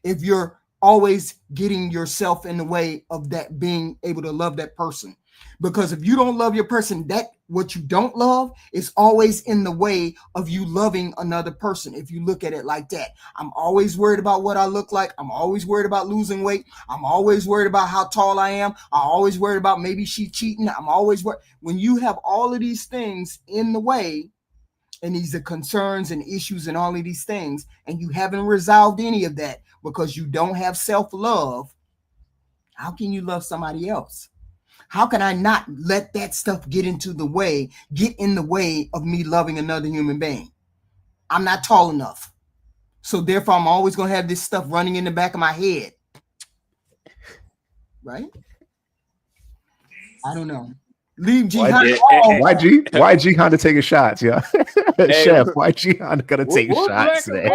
if you're always getting yourself in the way of that being able to love that person? Because if you don't love your person, that what you don't love is always in the way of you loving another person. If you look at it like that, I'm always worried about what I look like. I'm always worried about losing weight. I'm always worried about how tall I am. I'm always worried about maybe she cheating. I'm always worried. When you have all of these things in the way, and these are concerns and issues and all of these things, and you haven't resolved any of that because you don't have self-love, how can you love somebody else? How can I not let that stuff get in the way of me loving another human being? I'm not tall enough. So therefore, I'm always going to have this stuff running in the back of my head. Right? I don't know. Leave G Honda. Why G Honda taking shots, yeah? Chef, why G Honda gonna take shots today?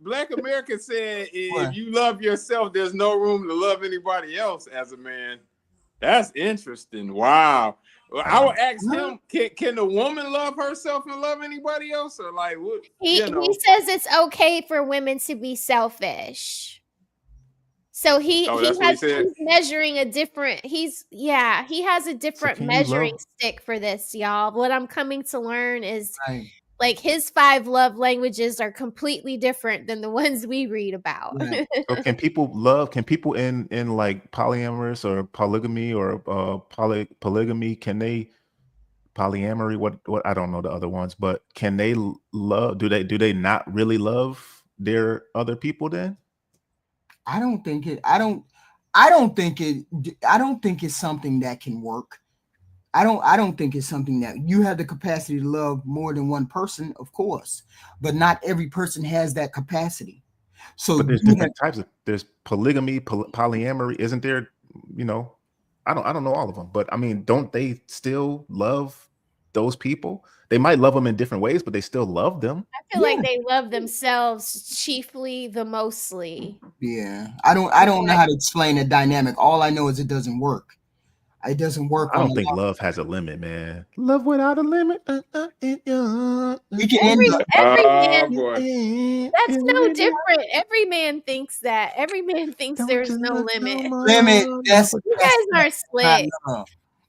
Black America said, if you love yourself, there's no room to love anybody else as a man. That's interesting. Wow. Well, I would ask him, can a woman love herself and love anybody else? Or like what? He says it's okay for women to be selfish. So he's measuring a different, he has a different measuring stick for this, y'all. What I'm coming to learn is like his 5 love languages are completely different than the ones we read about. Right. So can people in like polyamorous or polygamy or polygamy, can they polyamory, what I don't know the other ones, but can they love, do they not really love their other people then? I don't think it's something that can work. I don't think it's something that you have the capacity to love more than one person, of course, but not every person has that capacity. So but there's different types there's polygamy, polyamory, isn't there? I don't know all of them, but I mean, don't they still love those people. They might love them in different ways, but they still love them. I feel like they love themselves chiefly the mostly. Yeah. I don't know how to explain the dynamic. All I know is it doesn't work. It doesn't work. I don't think love has a limit, man. Love without a limit. We can every man. That's no different. Every man thinks that. Every man thinks there's no limit. That's you guys are slick.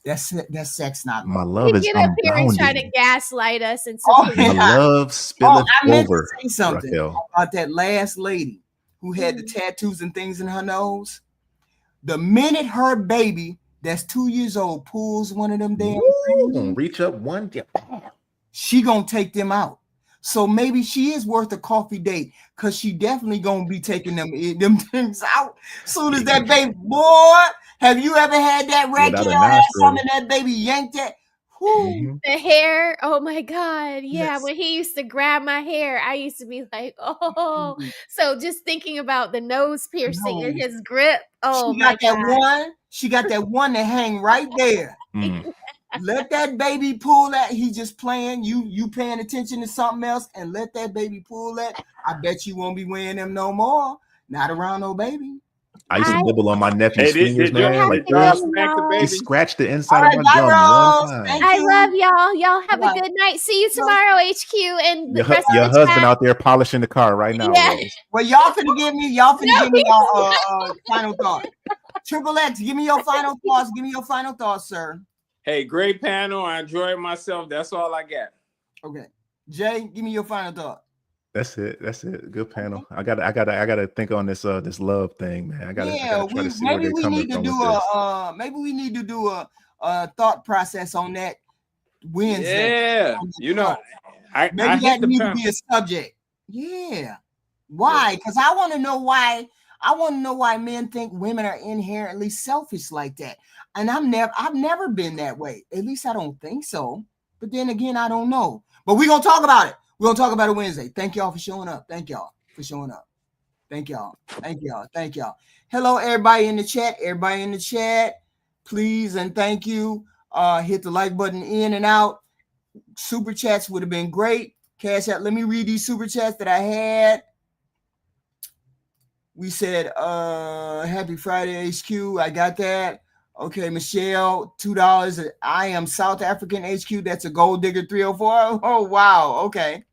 That's sex, not love. My love is get up here and try to gaslight us and so my love spilleth I meant over. to say something about that last lady who had the tattoos and things in her nose. The minute her baby that's 2 years old pulls one of them damn things, reach up one, she gonna take them out. So maybe she is worth a coffee date because she definitely gonna be taking them things out soon as that baby. Boy, have you ever had that racket on some of that baby yanked it? The hair, oh my God. Yeah, when he used to grab my hair, I used to be like, oh. So just thinking about the nose piercing and his grip. Oh my God. She got that one that hang right there. Let that baby pull that. He just playing. You paying attention to something else and let that baby pull that. I bet you won't be wearing them no more. Not around no baby. I used to nibble on my nephew's fingers, man. Like he scratched the inside of my gum one time. I love y'all. Y'all have a good night. See you tomorrow, HQ. And your husband out there polishing the car right now. Yeah. Well, y'all finna give me your final thought. Triple X, give me your final thoughts. Give me your final thoughts, sir. Hey, great panel. I enjoyed myself. That's all I got. Okay, Jay, give me your final thought. That's it. Good panel. I gotta think on this love thing, man. I gotta try to see where they're coming from with this. Maybe we need to do a thought process on that Wednesday. Yeah, maybe that needs to be a subject. Yeah. Why? Because I want to know why. I want to know why men think women are inherently selfish like that. And I've never been that way. At least I don't think so. But then again, I don't know. But we're gonna talk about it. We're going to talk about it Wednesday. Thank y'all for showing up. Thank y'all for showing up. Thank y'all. Thank y'all. Thank y'all. Hello, everybody in the chat. Everybody in the chat, please and thank you. Hit the like button in and out. Super chats would have been great. Cash out. Let me read these super chats that I had. We said, happy Friday, HQ. I got that. Okay, Michelle, $2. I am South African HQ. That's a gold digger 304. Oh, wow. Okay.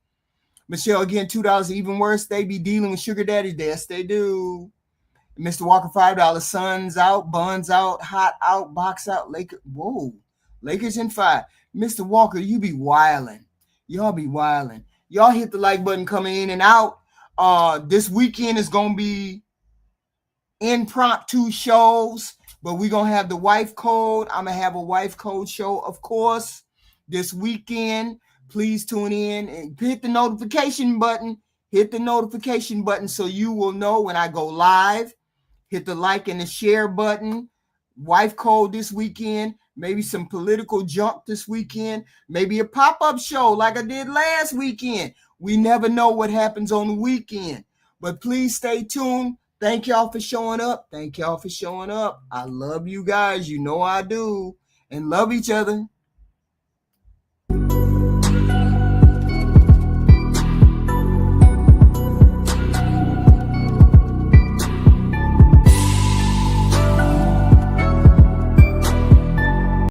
Michelle, again, $2. Even worse, they be dealing with sugar daddies. Yes, they do. Mr. Walker, $5. Suns out, buns out, hot out, box out. Lakers. Whoa. Lakers in 5. Mr. Walker, you be wilding. Y'all be wilding. Y'all hit the like button coming in and out. This weekend is going to be impromptu shows. But we're going to have the wife code. I'm going to have a wife code show, of course, this weekend. Please tune in and hit the notification button. Hit the notification button so you will know when I go live. Hit the like and the share button. Wife code this weekend. Maybe some political junk this weekend. Maybe a pop-up show like I did last weekend. We never know what happens on the weekend. But please stay tuned. Thank y'all for showing up. Thank y'all for showing up. I love you guys. You know I do. And love each other.